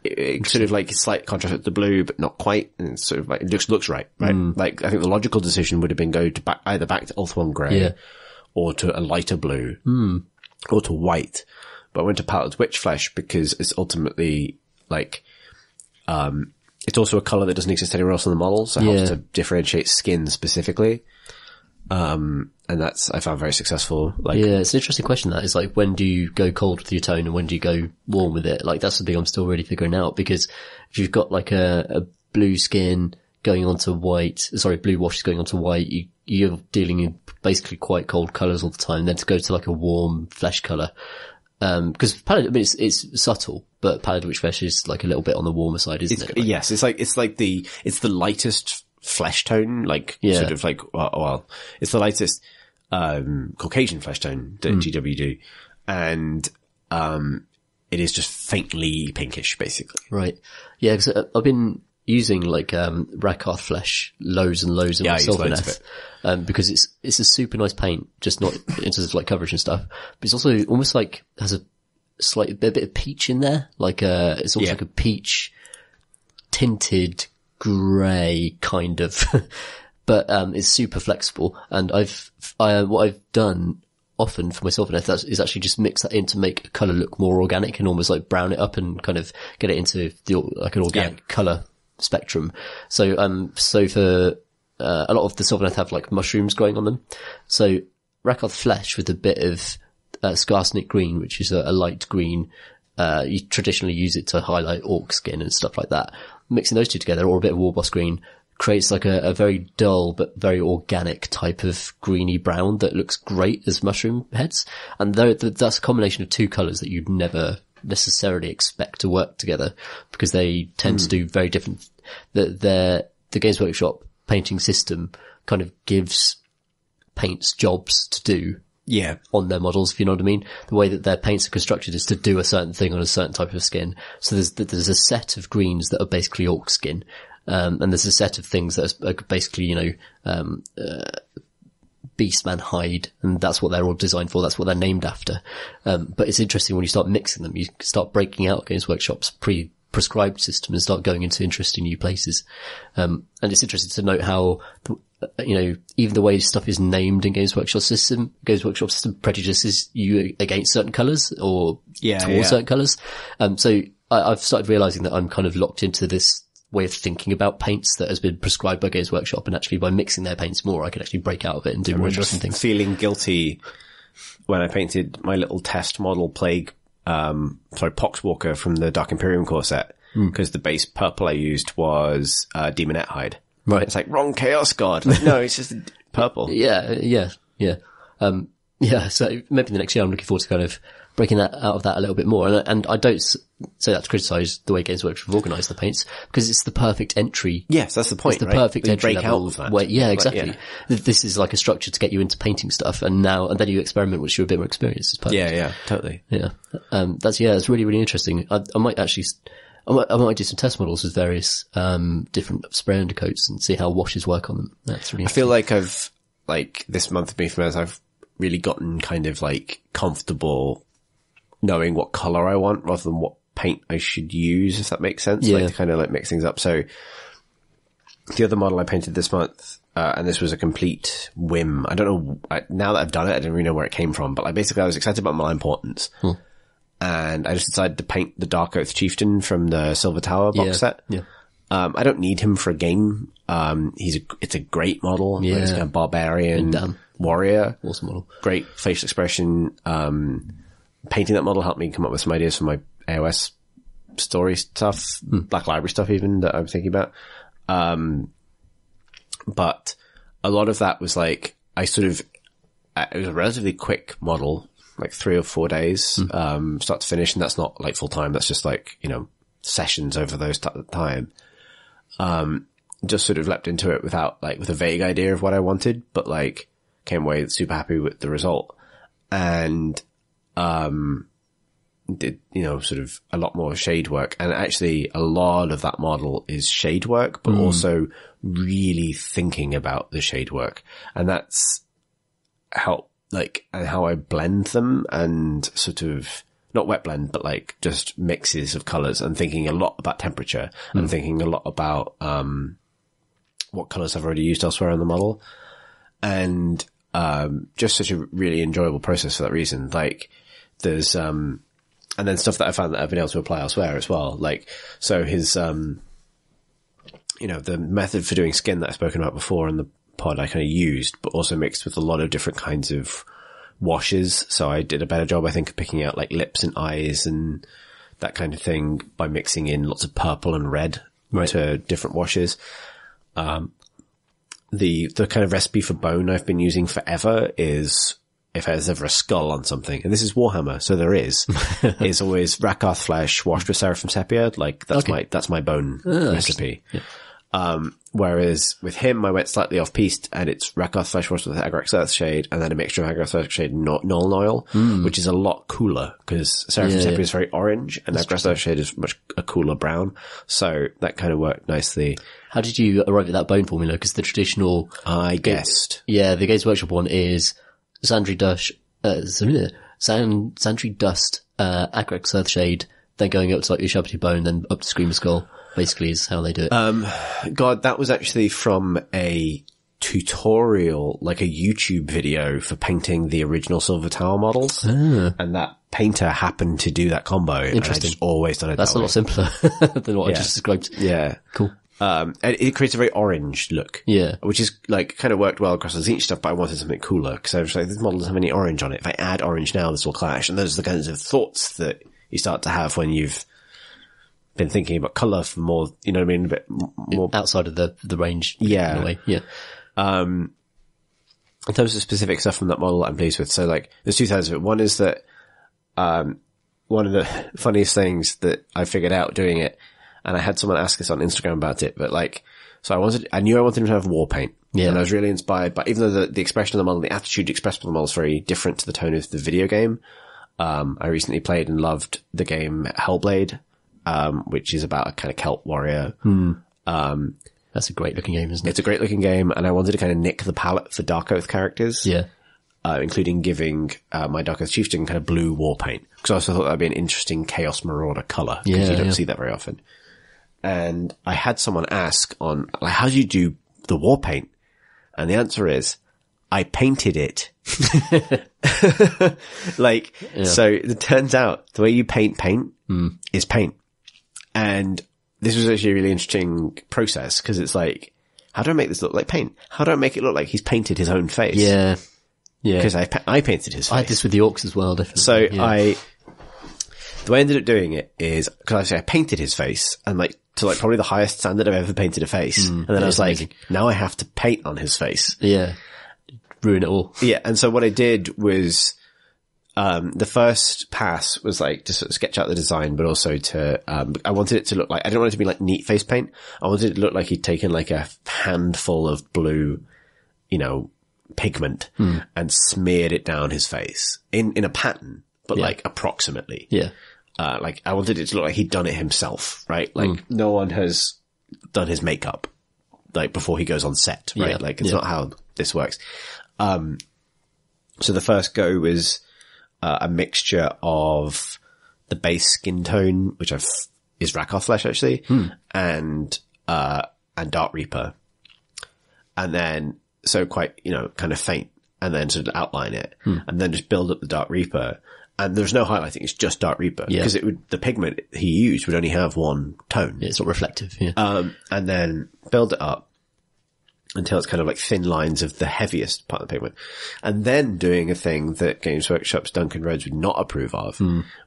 it sort of like a slight contrast with the blue, but not quite. And it's sort of like, it looks right? Like, I think the logical decision would have been go to either back to Ulthuan grey. Or to a lighter blue. Or to white. But I went to pallid witch flesh because it's ultimately like, it's also a color that doesn't exist anywhere else on the model, so it helps to differentiate skin specifically. And that's, I found very successful. Like, it's an interesting question that is like, when do you go cold with your tone and when do you go warm with it? Like, that's the thing I'm still really figuring out, because if you've got like a blue skin going onto white, blue washes going onto white, you're dealing in basically quite cold colors all the time. Then to go to like a warm flesh color, because pallid, I mean, it's subtle, but pallid witch flesh is like a little bit on the warmer side, isn't it? Like, yes, it's the lightest flesh tone, like sort of like, well, it's the lightest, Caucasian flesh tone that GW do. And, it is just faintly pinkish, basically. Right. Yeah, because I've been using like, Rakarth flesh loads and loads in my Sylvaneth, because it's a super nice paint, just not in terms of like coverage and stuff, but it's also almost like has a bit of peach in there, like it's almost like a peach tinted grey kind of, but it's super flexible. And what I've done often for myself is actually just mix that in to make a colour look more organic and almost like brown it up and kind of get it into like an organic colour spectrum. So for a lot of the Sylvaneth have like mushrooms growing on them. So Rakarth flesh with a bit of Skarsnik green, which is a light green. You traditionally use it to highlight orc skin and stuff like that. Mixing those two together, or a bit of Warboss green, creates like a very dull but very organic type of greeny brown that looks great as mushroom heads. And that's a combination of two colours that you'd never necessarily expect to work together, because they tend to do very different. The Games Workshop painting system kind of gives paints jobs to do on their models, if you know what I mean. The way that their paints are constructed is to do a certain thing on a certain type of skin. So there's a set of greens that are basically orc skin, and there's a set of things that are basically, Beastman hide, and that's what they're all designed for. That's what they're named after. But it's interesting when you start mixing them, you start breaking out Games Workshop's prescribed system and start going into interesting new places. And it's interesting to note how, even the way stuff is named in Games Workshop system prejudices you against certain colours or towards certain colours. So I've started realising that I'm kind of locked into this way of thinking about paints that has been prescribed by Games Workshop, and actually by mixing their paints more, I can actually break out of it and do more interesting things. Feeling guilty when I painted my little test model Poxwalker from the Dark Imperium core set, because the base purple I used was Demonette hide. Right. It's like, wrong Chaos God. Like, no, it's just purple. Yeah. So maybe the next year I'm looking forward to kind of breaking that out of that a little bit more. And I don't say that to criticise the way Games Workshop have organised the paints, because it's the perfect entry. Yes, that's the point. It's the perfect entry break level out of that. way. Yeah, exactly. This is like a structure to get you into painting stuff, and then you experiment once you're a bit more experienced. It's perfect. Yeah, totally. Yeah. It's really, really interesting. I might do some test models with various, different spray undercoats and see how washes work on them. That's really I feel like this month I've really gotten kind of like comfortable knowing what color I want rather than what paint I should use, if that makes sense. Yeah. Like to kind of like mix things up. So the other model I painted this month, and this was a complete whim. I don't know, now that I've done it, I don't really know where it came from, but I was excited about Malign Portents. And I just decided to paint the Dark Oath Chieftain from the Silver Tower box set. Yeah. I don't need him for a game. It's a great model. Yeah. He's kind of barbarian warrior. Awesome model. Great facial expression. Painting that model helped me come up with some ideas for my AOS story stuff, Black Library stuff even, that I'm thinking about. But a lot of that was like, it was a relatively quick model, like 3 or 4 days, start to finish. And that's not like full time. That's just like, sessions over those time. just sort of leapt into it with a vague idea of what I wanted, but like came away super happy with the result. And, did, sort of a lot more shade work. And actually a lot of that model is shade work, but also really thinking about the shade work. And that's how I blend them and sort of not wet blend, but like just mixes of colors and thinking a lot about temperature and thinking a lot about, what colors I've already used elsewhere on the model. And, just such a really enjoyable process for that reason. Like there's, and then stuff that I found that I've been able to apply elsewhere as well. Like, so his, the method for doing skin that I've spoken about before in the pod I kind of used, but also mixed with a lot of different kinds of washes. So I did a better job, I think, of picking out like lips and eyes and that kind of thing by mixing in lots of purple and red to different washes. The kind of recipe for bone I've been using forever is, if there's ever a skull on something, and this is Warhammer, so there is always Rakarth flesh washed with Seraphim Sepia. Like that's my bone recipe. Yeah. Whereas with him, I went slightly off piste and it's Rakarth flesh washed with Agrax Earthshade and then a mixture of Agrax Earthshade and Null Oil, which is a lot cooler because Seraphim Sepia is very orange and Agrax Earthshade is much a cooler brown. So that kind of worked nicely. How did you arrive at that bone formula? Because the traditional, I guessed. Yeah, the Games Workshop one is Sandry Dust, Agrax Earthshade, then going up to like Ushabti Bone, then up to Screamer Skull, basically is how they do it. God, that was actually from a tutorial, like a YouTube video for painting the original Silver Tower models. And that painter happened to do that combo. Interesting. And I just always done it That's that a way. lot simpler than what I just described. Yeah. Cool. And it creates a very orange look. Yeah. Which is like kind of worked well across the Tzeentch stuff, but I wanted something cooler because I was like, this model doesn't have any orange on it. If I add orange now, this will clash. And those are the kinds of thoughts that you start to have when you've been thinking about colour for more, you know what I mean? A bit more outside of the range. Yeah. In a way. Yeah. In terms of specific stuff from that model that I'm pleased with. So like, there's two sides of it. One is that, one of the funniest things that I figured out doing it, and I had someone ask us on Instagram about it, but like, so I knew I wanted him to have war paint. Yeah. And I was really inspired by, even though the expression of the model, the attitude expressed by the model is very different to the tone of the video game. I recently played and loved the game Hellblade, which is about a kind of Celt warrior. That's a great looking game, isn't it? It's a great looking game, and I wanted to kind of nick the palette for Dark Oath characters. Yeah. Including giving, my Dark Oath Chieftain kind of blue war paint. Because I also thought that'd be an interesting Chaos Marauder colour. Because you don't see that very often. And I had someone ask on, like, how do you do the war paint? And the answer is, I painted it. So it turns out the way you paint is paint. And this was actually a really interesting process because it's like, how do I make this look like paint? How do I make it look like he's painted his own face? Yeah. Yeah. Because I painted his face. I had this with the Orcs as well, definitely. So the way I ended up doing it is, because I painted his face and like, to like probably the highest standard I've ever painted a face. And then I was like, amazing. Now I have to paint on his face. Yeah. Ruin it all. Yeah. And so what I did was, the first pass was like to sort of sketch out the design, but also to, I wanted it to look like, I didn't want it to be like neat face paint. I wanted it to look like he'd taken like a handful of blue, pigment and smeared it down his face in a pattern, but like approximately. Yeah. Like I wanted it to look like he'd done it himself, right? Like no one has done his makeup like before he goes on set, right? Yeah. Like it's not how this works. So the first go was, a mixture of the base skin tone, which is Rakarth flesh actually, and Dark Reaper. And then, so quite, kind of faint, and then sort of outline it, and then just build up the Dark Reaper. And there's no highlighting, it's just Dark Reaper. Because the pigment he used would only have one tone. Yeah, it's not reflective, yeah. And then build it up until it's kind of like thin lines of the heaviest part of the pigment. And then doing a thing that Games Workshop's Duncan Rhodes would not approve of,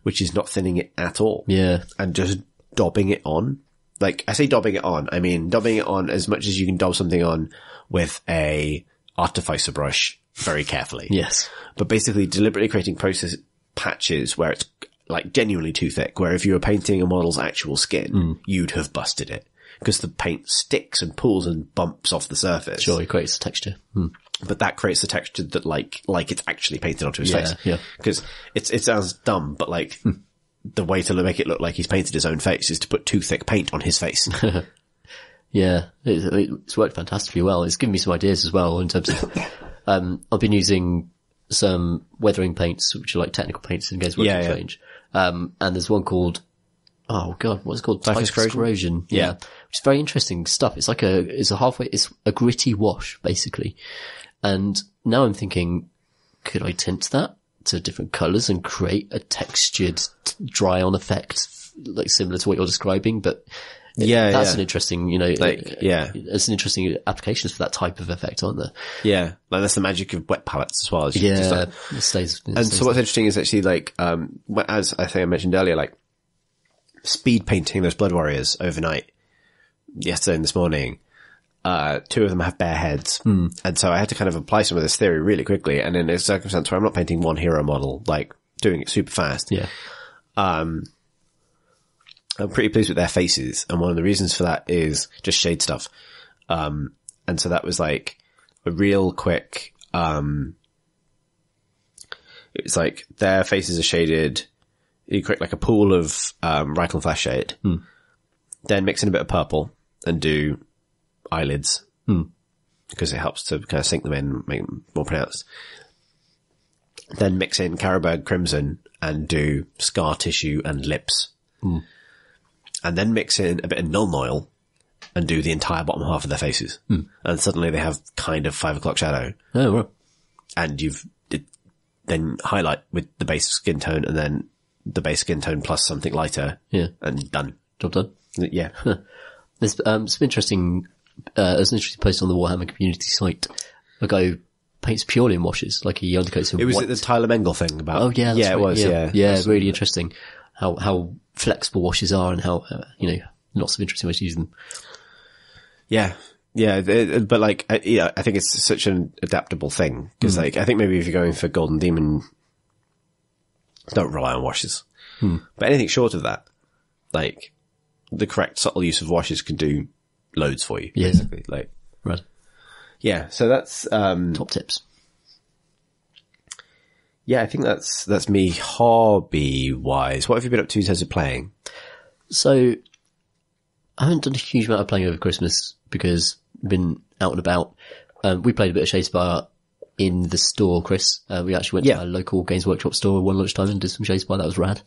which is not thinning it at all. Yeah. And just daubing it on. Like, I say daubing it on, I mean daubing it on as much as you can daub something on with a artificer brush very carefully. Yes. But basically deliberately creating process patches where it's like genuinely too thick, where if you were painting a model's actual skin, you'd have busted it. because the paint sticks and pulls and bumps off the surface. Sure, it creates texture. But that creates the texture that like it's actually painted onto his face. Yeah. Because it sounds dumb, but like the way to make it look like he's painted his own face is to put too thick paint on his face. Yeah, it's worked fantastically well. It's given me some ideas as well in terms of, I've been using some weathering paints, which are like technical paints in Games Workshop's range. And there's one called, oh god, what's it called? Typhus Corrosion. Yeah. Which is very interesting stuff. It's like it's a gritty wash, basically. And now I'm thinking, could I tint that to different colours and create a textured dry on effect, like similar to what you're describing, but that's an interesting, it's an interesting applications for that type of effect, aren't there? Yeah. Like that's the magic of wet palettes as well. As it stays so what's interesting is actually like, as I think I mentioned earlier, like speed painting those Blood Warriors overnight, yesterday and this morning, 2 of them have bare heads. And so I had to kind of apply some of this theory really quickly. And in a circumstance where I'm not painting one hero model, like doing it super fast. Yeah. I'm pretty pleased with their faces, and one of the reasons for that is just shade stuff. And so that was like a real quick, it's like their faces are shaded. You create like a pool of, Reichlin Flash shade, then mix in a bit of purple and do eyelids, because it helps to kind of sink them in, make them more pronounced. Then mix in Carroburg Crimson and do scar tissue and lips. And then mix in a bit of Nuln Oil and do the entire bottom half of their faces. And suddenly they have kind of 5 o'clock shadow. Oh, right. And then highlight with the base skin tone and then the base skin tone plus something lighter. Yeah. And done. Job done. Yeah. There's some interesting, there's an interesting post on the Warhammer community site. A guy who paints purely in washes, like he undercoats in It was white. The Tyler Mengel thing about. Oh yeah, that's it was. Yeah. Yeah, really interesting. How flexible washes are and how, lots of interesting ways to use them. Yeah. Yeah. But like, I think it's such an adaptable thing. Cause like, I think maybe if you're going for Golden Demon, don't rely on washes. But anything short of that, like the correct subtle use of washes can do loads for you. Yeah. Basically. Like, right. Yeah. So that's, top tips. Yeah, I think that's me hobby-wise. What have you been up to in terms of playing? So, I haven't done a huge amount of playing over Christmas because I've been out and about. We played a bit of Shadespire in the store, Chris. We actually went to our local Games Workshop store one lunchtime and did some Shadespire. That was rad.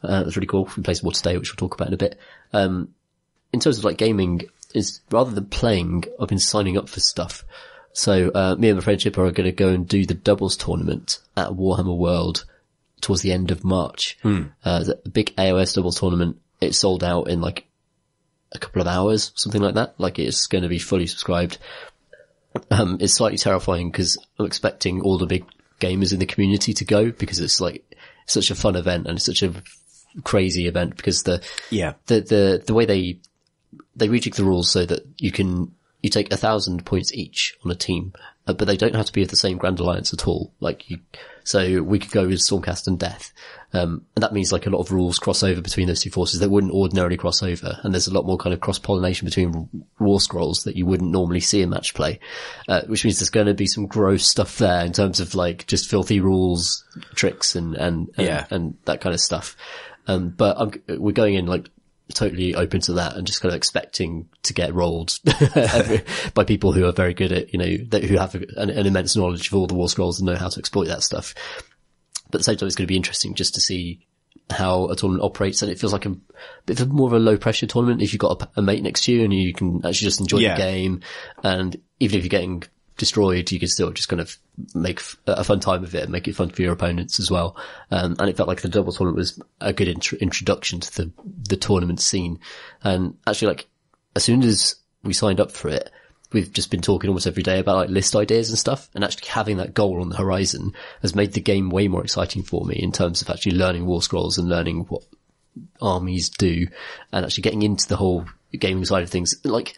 That was really cool. We played some more today, which we'll talk about in a bit. In terms of like gaming, is rather than playing, I've been signing up for stuff. So, me and my friend Chipper are going to go and do the doubles tournament at Warhammer World towards the end of March. The big AOS doubles tournament. It sold out in like a couple of hours, something like that. Like it's going to be fully subscribed. It's slightly terrifying because I'm expecting all the big gamers in the community to go because it's like such a fun event and it's such a crazy event because the way they rejig the rules so that you take 1,000 points each on a team, but they don't have to be of the same Grand Alliance at all. So we could go with Stormcast and Death. And that means like a lot of rules cross over between those two forces that wouldn't ordinarily cross over. And there's a lot more kind of cross-pollination between War Scrolls that you wouldn't normally see in match play. Which means there's going to be some gross stuff there in terms of like just filthy rules, tricks and that kind of stuff. But we're going in like, totally open to that and just kind of expecting to get rolled by people who are very good at, who have an immense knowledge of all the War Scrolls and know how to exploit that stuff. But at the same time, it's going to be interesting just to see how a tournament operates. And it feels like a bit of more of a low pressure tournament if you've got a mate next to you and you can actually just enjoy the game. And even if you're getting destroyed, you can still just kind of make a fun time of it and make it fun for your opponents as well. And it felt like the double tournament was a good introduction to the tournament scene. And actually, like, as soon as we signed up for it, we've just been talking almost every day about like list ideas and stuff, and actually having that goal on the horizon has made the game way more exciting for me in terms of actually learning War Scrolls and learning what armies do and actually getting into the whole gaming side of things. Like,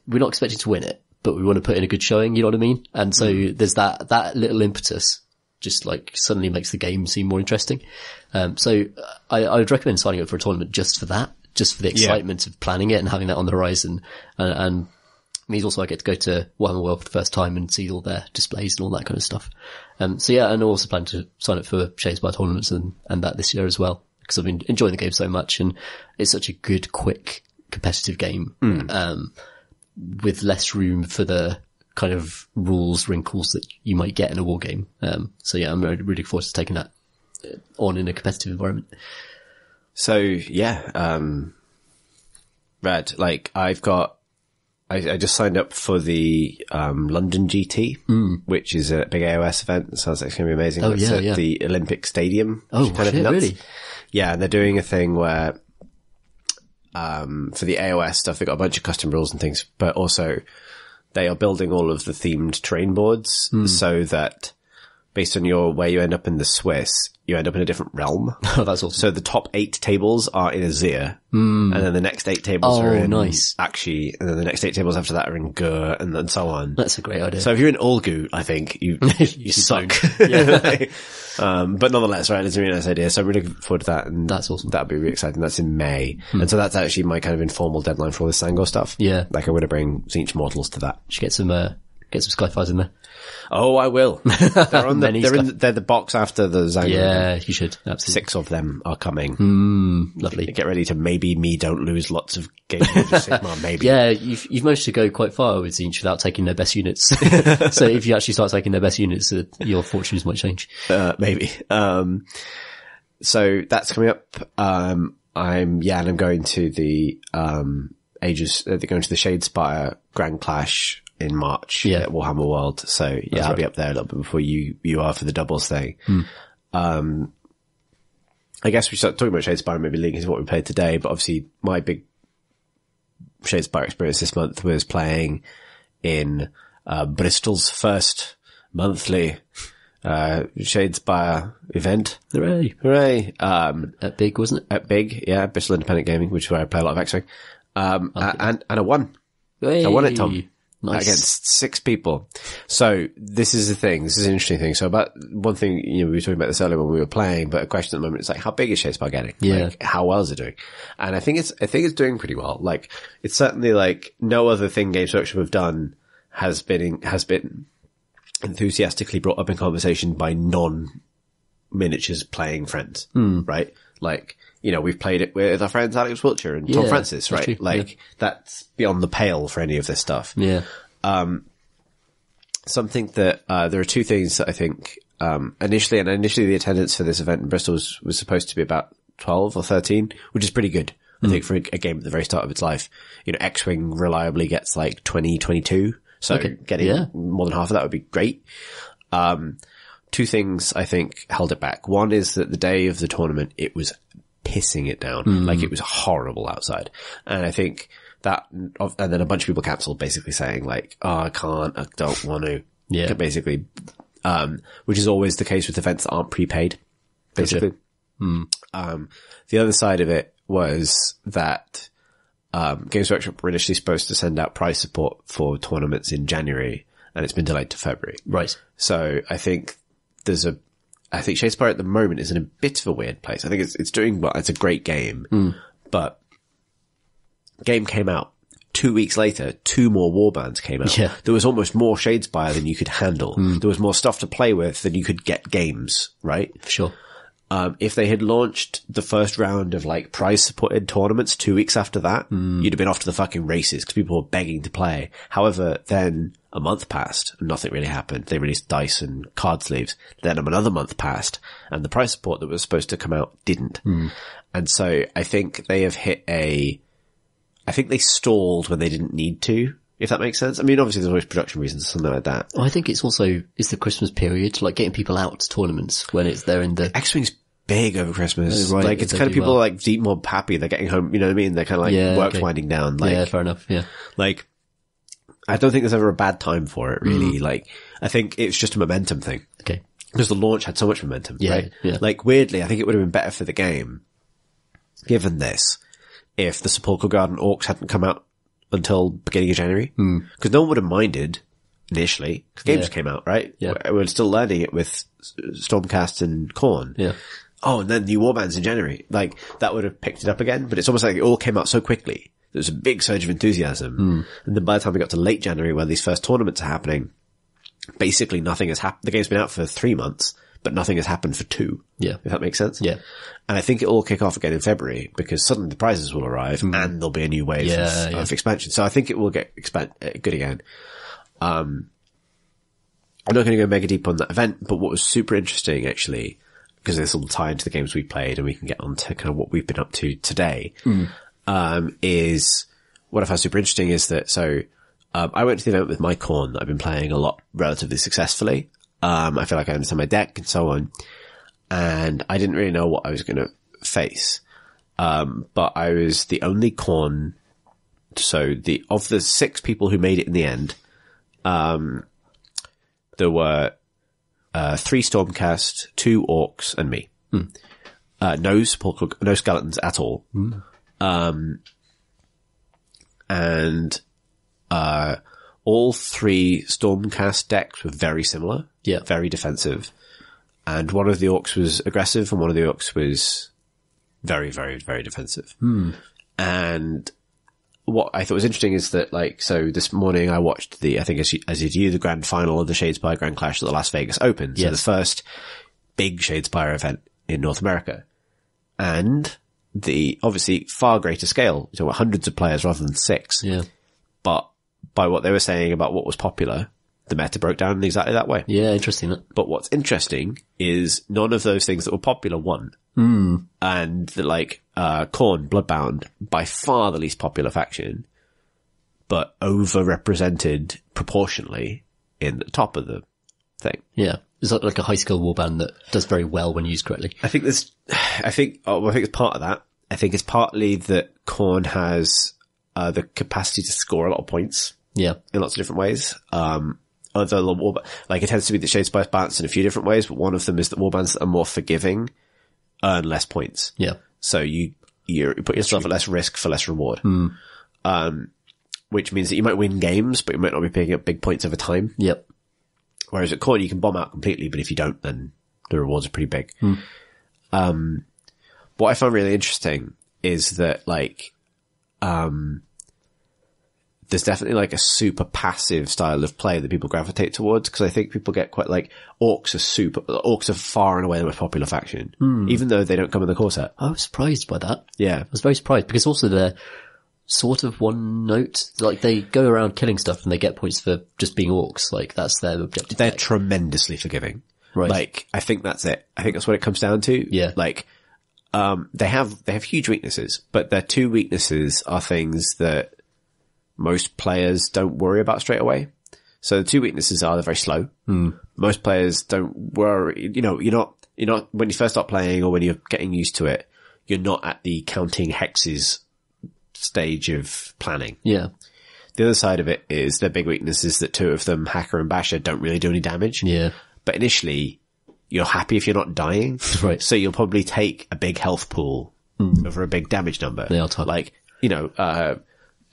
we're not expecting to win it, but we want to put in a good showing, you know what I mean? And so there's that little impetus just like suddenly makes the game seem more interesting. So I would recommend signing up for a tournament just for that, just for the excitement of planning it and having that on the horizon. And means also I get to go to Warhammer World for the first time and see all their displays and all that kind of stuff. So yeah, and I also plan to sign up for Shadespire tournaments and that this year as well, because I've been enjoying the game so much, and it's such a good, quick, competitive game, with less room for the kind of rules wrinkles that you might get in a war game. So yeah, I'm really looking forward to taking that on in a competitive environment. So yeah, rad. Like I just signed up for the London GT, which is a big AOS event. It sounds like it's going to be amazing. It's at the Olympic Stadium. Oh, kind of nuts. Really? Yeah, and they're doing a thing where for the AOS stuff, they've got a bunch of custom rules and things, but also they are building all of the themed terrain boards so that based on where you end up in the Swiss, you end up in a different realm. Oh, that's awesome. So the top 8 tables are in Azir, and then the next 8 tables are in Akshi, and then the next 8 tables after that are in Gur, and then so on. That's a great idea. So if you're in Ulgu, I think you suck. Yeah. But nonetheless, right, it's a really nice idea. So I'm really looking forward to that, and that's awesome. That'll be really exciting. That's in May. And so that's actually my kind of informal deadline for all this Sangor stuff. Yeah. Like I'm going to bring Tzeentch Mortals to that. Should get some Skyfires in there. Oh, I will. They're on they're the box after the Zangor. Yeah, you should. Absolutely. 6 of them are coming. Lovely. Get ready to maybe me don't lose lots of games of Sigmar, maybe. Yeah, you've managed to go quite far with Tzeentch without taking their best units. So if you actually start taking their best units, your fortunes might change. Maybe. So that's coming up. I'm going to the, they're going to the Shadespire Grand Clash in March at Warhammer World. So yeah, I'll be up there a little bit before you are for the doubles thing. I guess we start talking about Shadespire and maybe linking to what we played today, but obviously my big Shadespire experience this month was playing in Bristol's first monthly Shadespire event. Hooray. At Big, wasn't it? At Big, yeah, Bristol Independent Gaming, which is where I play a lot of X-Wing. And I won. Hey. I won it, Tom. Nice. Against 6 people. So this is the thing. This is an interesting thing. So about one thing, we were talking about this earlier when we were playing, but a question at the moment is like, how big is Shadespire getting? Yeah. Like, how well is it doing? And I think it's doing pretty well. Like, it's certainly like no other thing Games Workshop have done has been enthusiastically brought up in conversation by non-miniatures playing friends. Right? Like, we've played it with our friends Alex Wiltshire and Tom Francis, right? True. Like, that's beyond the pale for any of this stuff. Yeah. Something that, there are 2 things that I think, initially the attendance for this event in Bristol was supposed to be about 12 or 13, which is pretty good, I think, for a game at the very start of its life. X-Wing reliably gets like 20, 22. So getting more than half of that would be great. 2 things I think held it back. One is that the day of the tournament, it was pissing it down. Like it was horrible outside. And I think that, and then a bunch of people cancelled basically saying like, oh, I can't, I don't want to. Yeah. Basically, which is always the case with events that aren't prepaid, basically. The other side of it was that, Games Workshop were initially supposed to send out prize support for tournaments in January, and it's been delayed to February. Right. So I think Shadespire at the moment is in a bit of a weird place. I think it's doing well. It's a great game, but game came out 2 weeks later. 2 more Warbands came out. Yeah. There was almost more Shadespire than you could handle. There was more stuff to play with than you could get games, right? Sure. If they had launched the first round of like prize supported tournaments 2 weeks after that, you'd have been off to the fucking races because people were begging to play. However, then a month passed and nothing really happened. They released dice and card sleeves. Then another month passed and the prize support that was supposed to come out didn't. And so I think they have I think they stalled when they didn't need to, if that makes sense. I mean, obviously there's always production reasons or something like that. I think it's the Christmas period, like getting people out to tournaments when they're in the... X-Wing's big over Christmas. Oh, right. Like, it's kind of people are like deep more happy. They're getting home, you know what I mean? They're kind of like work's winding down. Like, yeah, fair enough. Yeah. Like, I don't think there's ever a bad time for it, really. Like, I think it's just a momentum thing. Okay. Because the launch had so much momentum, right? Yeah. Like, weirdly, I think it would have been better for the game, given this, if the Sepulchral Garden Orcs hadn't come out until beginning of January. Because no one would have minded initially, because games came out, right? Yeah. We're still learning it with Stormcast and Khorne. Yeah. oh, and then new Warbands in January. Like, that would have picked it up again, but it's almost like it all came out so quickly. There was a big surge of enthusiasm. And then by the time we got to late January, where these first tournaments are happening, basically nothing has happened. The game's been out for 3 months, but nothing has happened for 2. Yeah. If that makes sense. Yeah. And I think it will kick off again in February, because suddenly the prizes will arrive and there'll be a new wave of expansion. So I think it will get good again. I'm not going to go mega deep on that event, but what was super interesting, actually, because this will tie into the games we played and we can get on to kind of what we've been up to today, is what I found super interesting is that, I went to the event with my Khorne that I've been playing a lot relatively successfully. I feel like I understand my deck and so on. And I didn't really know what I was going to face. But I was the only Khorne. So of the 6 people who made it in the end, there were 3 Stormcast, 2 Orcs, and me. No skeletons at all. And all 3 Stormcast decks were very similar. Yeah. Very defensive. And one of the Orcs was aggressive and one of the Orcs was very, very, very defensive. And what I thought was interesting is that, like, so this morning I watched I think as did you, the grand final of the Shadespire Grand Clash at the Las Vegas Open. So the first big Shadespire event in North America. And the obviously far greater scale. So hundreds of players rather than 6. Yeah. But by what they were saying about what was popular, the meta broke down in exactly that way. Yeah, interesting. But what's interesting is none of those things that were popular won. And Khorne, Bloodbound, by far the least popular faction, but overrepresented proportionally in the top of the thing. Yeah. It's like a high skill warband that does very well when used correctly. I think it's part of that. I think it's partly that Khorne has the capacity to score a lot of points. Yeah. In lots of different ways. It tends to be that Shadespire's balanced in a few different ways, but one of them is that warbands that are more forgiving earn less points. Yeah. So you put yourself at less risk for less reward. Which means that you might win games, but you might not be picking up big points over time. Yep. Whereas at Khorne, you can bomb out completely, but if you don't, then the rewards are pretty big. What I found really interesting is that, there's definitely a super passive style of play that people gravitate towards, because I think people get quite Orcs are far and away the most popular faction, even though they don't come in the core set. I was surprised by that. Yeah. I was very surprised because also they're sort of one note. Like they go around killing stuff and they get points for just being Orcs. Like that's their objective. They're tremendously forgiving. Right. I think that's it. I think that's what it comes down to. Yeah. They have huge weaknesses, but their 2 weaknesses are things that most players don't worry about straight away. So the 2 weaknesses are they're very slow. Most players don't worry, you're not, when you first start playing or when you're getting used to it, you're not at the counting hexes stage of planning. Yeah. The other side of it is their big weakness is that 2 of them, Hacker and Basher, don't really do any damage. Yeah. But initially, you're happy if you're not dying. Right. So you'll probably take a big health pool over a big damage number. They are tough.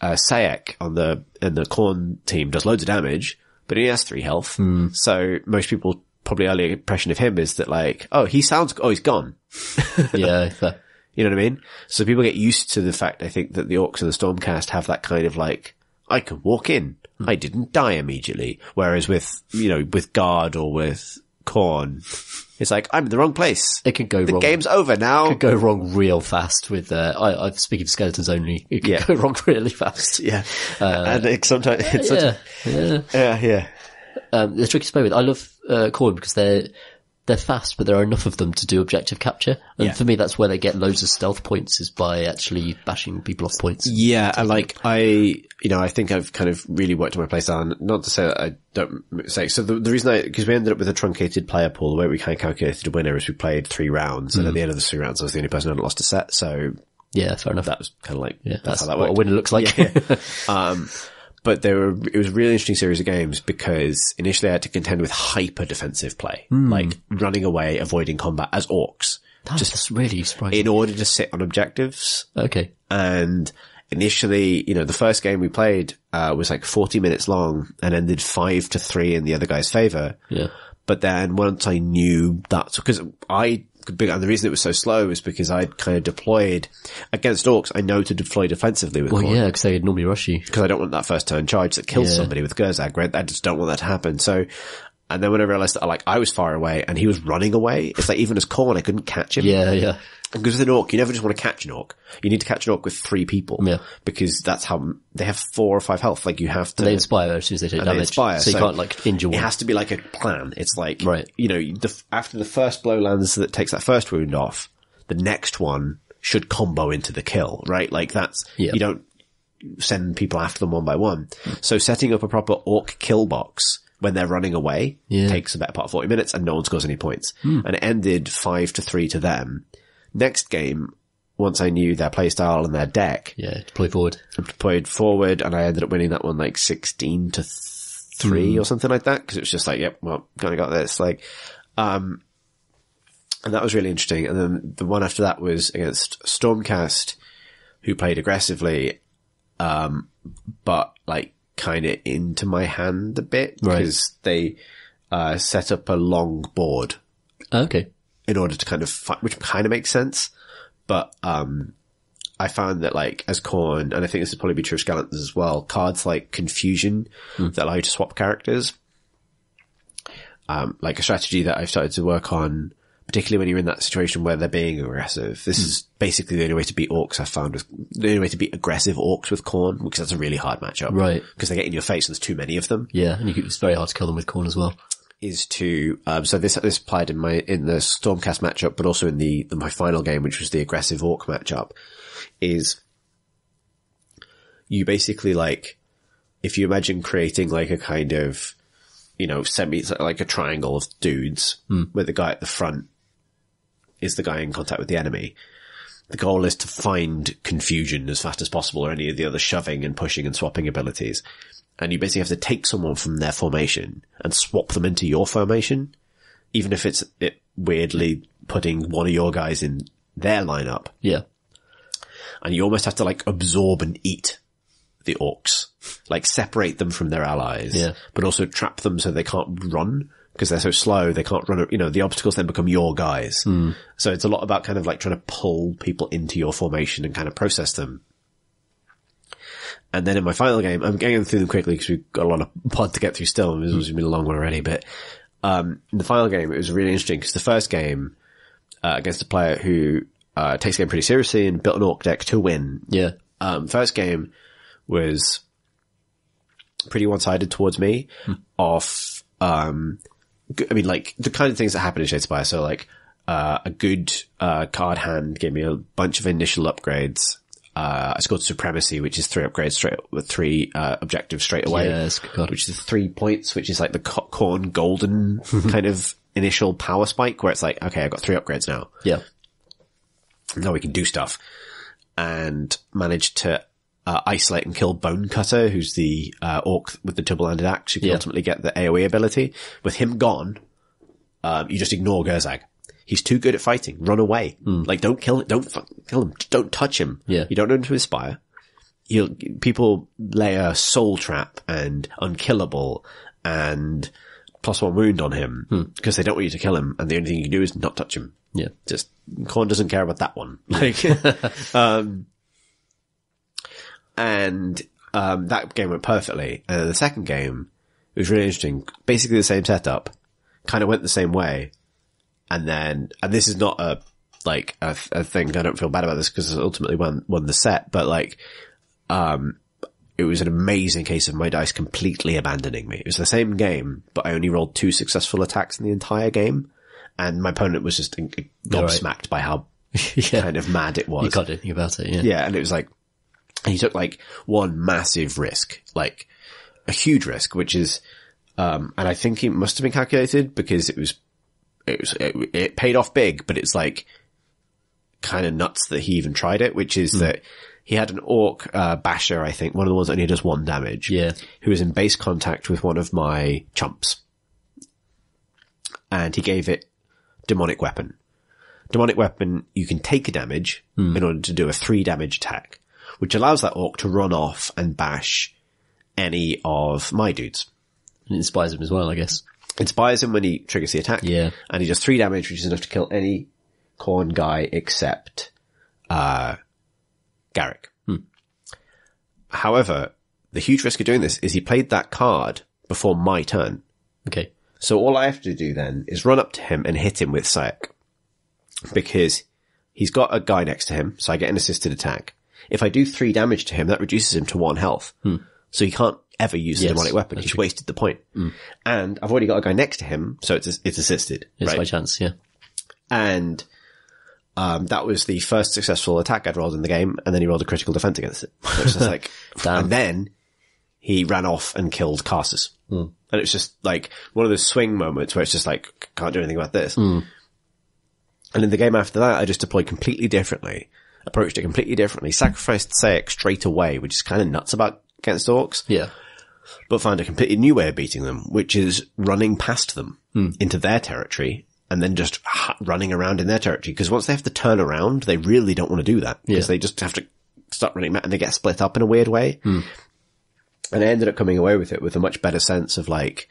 Sayek in the Khorne team does loads of damage, but he has 3 health. So most people probably early impression of him is that he's gone. Yeah. Fair. You know what I mean? So people get used to the fact, I think, that the Orcs and the Stormcast have that kind of I can walk in. I didn't die immediately. Whereas with Guard or with Khorne, it's I'm in the wrong place. It could go wrong. The game's over now. It could go wrong real fast with, I'm speaking of skeletons only. It could go wrong really fast. Yeah. And sometimes it's Yeah. The tricky to play with. I love, Khorne because they're fast, but there are enough of them to do objective capture. And for me, that's where they get loads of stealth points is by actually bashing people off points. Yeah. And I think I've kind of really worked on my playstyle. Not to say that I don't say, so the reason because we ended up with a truncated player pool, the way we kind of calculated a winner is we played 3 rounds and at the end of the 3 rounds, I was the only person who hadn't lost a set. So yeah, fair enough. That was kind of that's how that what worked. a winner looks like. Yeah. But it was a really interesting series of games because initially I had to contend with hyper defensive play, running away, avoiding combat as Orcs. That's really surprising. In order to sit on objectives. Okay. And initially, the first game we played, was 40 minutes long and ended 5-3 in the other guy's favor. Yeah. But then once I knew that, because I And the reason it was so slow is because I'd kind of deployed against orcs. I know to deploy defensively with Well, Khorne. yeah, because they would normally rush you. Because I don't want that first turn charge that kills somebody with Gerzag, right? I just don't want that to happen. So, and then when I realized that I was far away and he was running away, it's like even as Khorne, I couldn't catch him. Yeah. Because with an orc, you never just want to catch an orc. You need to catch an orc with 3 people. Yeah. Because that's how, they have 4 or 5 health. Like you have to. They inspire as soon as they take damage. They inspire. So you can't like injure one. It has to be like a plan. It's like, right. you know, after the first blow lands that takes that first wound off, the next one should combo into the kill, right? Like that's, you don't send people after them one by one. So setting up a proper orc kill box when they're running away takes a better part of 40 minutes and no one scores any points. And it ended 5-3 to them. Next game, once I knew their playstyle and their deck. Yeah, deployed forward. And I ended up winning that one like 16-3 or something like that. Cause it was just like, yep, well, kind of got this. Like, and that was really interesting. And then the one after that was against Stormcast, who played aggressively, but like kind of into my hand a bit because they, set up a long board. Okay. In order to kind of fight, which kind of makes sense. But, I found that like as Khorne, and I think this would probably be true of Skeletons as well, cards like Confusion that allow you to swap characters. Like a strategy that I've started to work on, particularly when you're in that situation where they're being aggressive. This is basically the only way to beat orcs I've found the only way to beat aggressive orcs with Khorne, because that's a really hard matchup. Right. Because they get in your face and there's too many of them. Yeah, and it's very hard to kill them with Khorne as well. Is to, so this applied in the Stormcast matchup, but also in my final game, which was the aggressive orc matchup, is you basically like, if you imagine creating like a kind of, you know, like a triangle of dudes, where the guy at the front is the guy in contact with the enemy. The goal is to find Confusion as fast as possible, or any of the other shoving and pushing and swapping abilities. And you basically have to take someone from their formation and swap them into your formation, even if it's weirdly putting one of your guys in their lineup. Yeah. And you almost have to like absorb and eat the orcs, like separate them from their allies, but also trap them so they can't run because they're so slow. They can't run, you know, the obstacles then become your guys. So it's a lot about kind of like trying to pull people into your formation and kind of process them. And then in my final game, I'm getting through them quickly because we've got a lot of pod to get through still. This has been a long one already, but, in the final game, it was really interesting because the first game, against a player who, takes the game pretty seriously and built an orc deck to win. Yeah. First game was pretty one-sided towards me off, I mean, like the kind of things that happen in Shadespire. So like, a good, card hand gave me a bunch of initial upgrades. I scored Supremacy, which is 3 upgrades with 3 objectives straight away. Yes, which is 3 points, which is like the Khorne golden kind of initial power spike where it's like, okay, I've got 3 upgrades now. Yeah. Now we can do stuff. And managed to, isolate and kill Bone Cutter, who's the, orc with the double-handed axe who can ultimately get the AoE ability. With him gone, you just ignore Gerzag. He's too good at fighting. Run away. Like, don't kill him. Don't kill him. Don't touch him. Yeah. You don't know him to inspire. People lay a soul trap and unkillable and +1 wound on him because they don't want you to kill him. And the only thing you can do is not touch him. Yeah. Just, Khorne doesn't care about that one. Like, that game went perfectly. And then the second game, it was really interesting. Basically the same setup. Kind of went the same way. And this is not a thing, I don't feel bad about this because I ultimately won the set, but like, it was an amazing case of my dice completely abandoning me. It was the same game, but I only rolled 2 successful attacks in the entire game. And my opponent was just gobsmacked by how kind of mad it was. You can't do anything about it, yeah. Yeah, and it was like, he took like one massive risk, like a huge risk, which is, and I think it must have been calculated because it paid off big, but it's like kind of nuts that he even tried it, which is that he had an orc, basher, I think, one of the ones that only does 1 damage. Yeah. Who was in base contact with one of my chumps. And he gave it demonic weapon. Demonic weapon, you can take a damage in order to do a 3 damage attack, which allows that orc to run off and bash any of my dudes. And it inspires him as well, I guess. Inspires him when he triggers the attack. Yeah. And he does 3 damage, which is enough to kill any Khorne guy except Garrick. However, the huge risk of doing this is he played that card before my turn. Okay. So all I have to do then is run up to him and hit him with Sayak. Because he's got a guy next to him, so I get an assisted attack. If I do 3 damage to him, that reduces him to 1 health. So he can't ever use a demonic weapon. He's wasted the point. And I've already got a guy next to him, so it's assisted. It's by chance, yeah. And that was the first successful attack I'd rolled in the game, and then he rolled a critical defense against it. So it's just like, Damn. and then he ran off and killed Custos. And it was just like one of those swing moments where it's just like, can't do anything about this. And in the game after that, I just deployed completely differently, approached it completely differently, sacrificed Sayak straight away, which is kind of nuts against Orcs. Yeah. But found a completely new way of beating them, which is running past them into their territory and then just running around in their territory. Because once they have to turn around, they really don't want to do that because they just have to start running and they get split up in a weird way. And I ended up coming away with it with a much better sense of like,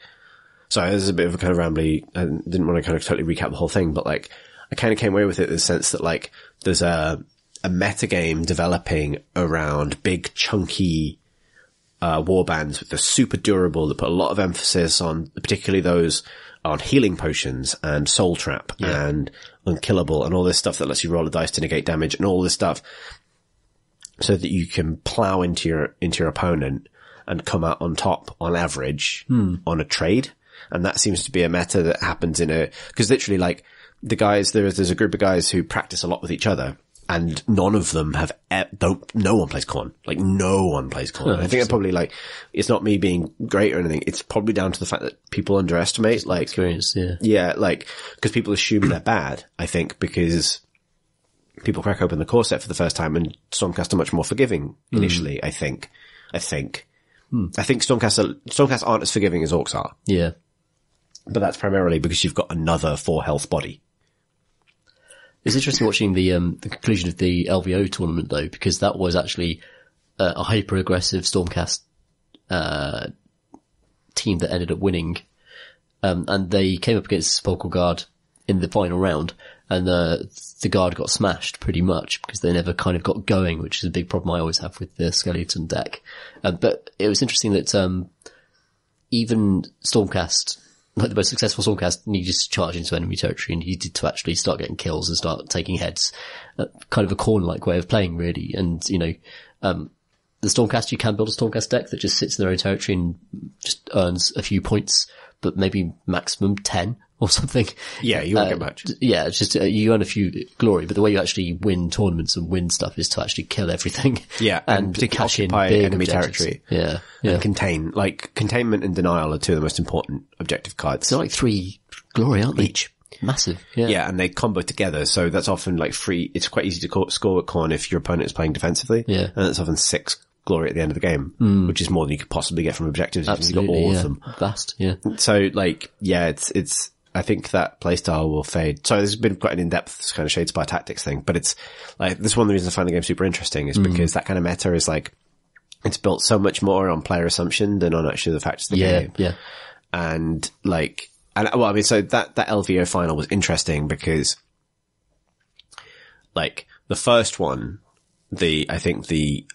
sorry, this is a bit of a kind of rambly, I didn't want to kind of totally recap the whole thing, but like, I kind of came away with it in the sense that like, there's a metagame developing around big chunky, warbands that are super durable that put a lot of emphasis on, particularly those on healing potions and soul trap and unkillable and all this stuff that lets you roll a dice to negate damage and all this stuff so that you can plow into your opponent and come out on top on average on a trade. And that seems to be a meta that happens because literally like the guys, there's a group of guys who practice a lot with each other and none of them no one plays Khorne. Like no one plays Khorne. I think it's probably like, it's not me being great or anything. It's probably down to the fact that people underestimate like experience. Yeah. Yeah. Like, cause people assume they're bad, I think, because people crack open the core set for the first time and Stormcast are much more forgiving initially, I think. I think Stormcast aren't as forgiving as Orcs are. Yeah. But that's primarily because you've got another 4 health body. It's interesting watching the conclusion of the LVO tournament though, because that was actually a hyper aggressive Stormcast, team that ended up winning. And they came up against Sepulchral Guard in the final round and, the Guard got smashed pretty much because they never kind of got going, which is a big problem I always have with the Skeleton deck. But it was interesting that, even Stormcast, like the most successful Stormcast, needed to charge into enemy territory and needed to actually start getting kills and start taking heads. Kind of a Khorne-like way of playing, really. And, you know, the Stormcast, you can build a Stormcast deck that just sits in their own territory and just earns a few points, but maybe maximum 10 or something. Yeah, you won't get much. Yeah, it's just, you earn a few glory, but the way you actually win tournaments and win stuff is to actually kill everything. Yeah, and to cash in occupy big enemy objectives. territory. Yeah. And contain. Like, containment and denial are 2 of the most important objective cards. They're like 3 glory, aren't they? Each. Massive. Yeah. Yeah, and they combo together, so that's often like free. It's quite easy to score at Khorne if your opponent is playing defensively. Yeah. And it's often 6 glory at the end of the game, which is more than you could possibly get from objectives. Absolutely. You've got all yeah. of them. Vast. Yeah. So like, yeah, it's, I think that playstyle will fade. So there's been quite an in-depth kind of Shadespire tactics thing, but it's like, this is one of the reasons I find the game super interesting is because that kind of meta is like, it's built so much more on player assumption than on actually the facts of the game. Yeah. And like, well, I mean, so that LVO final was interesting like the first one, I think the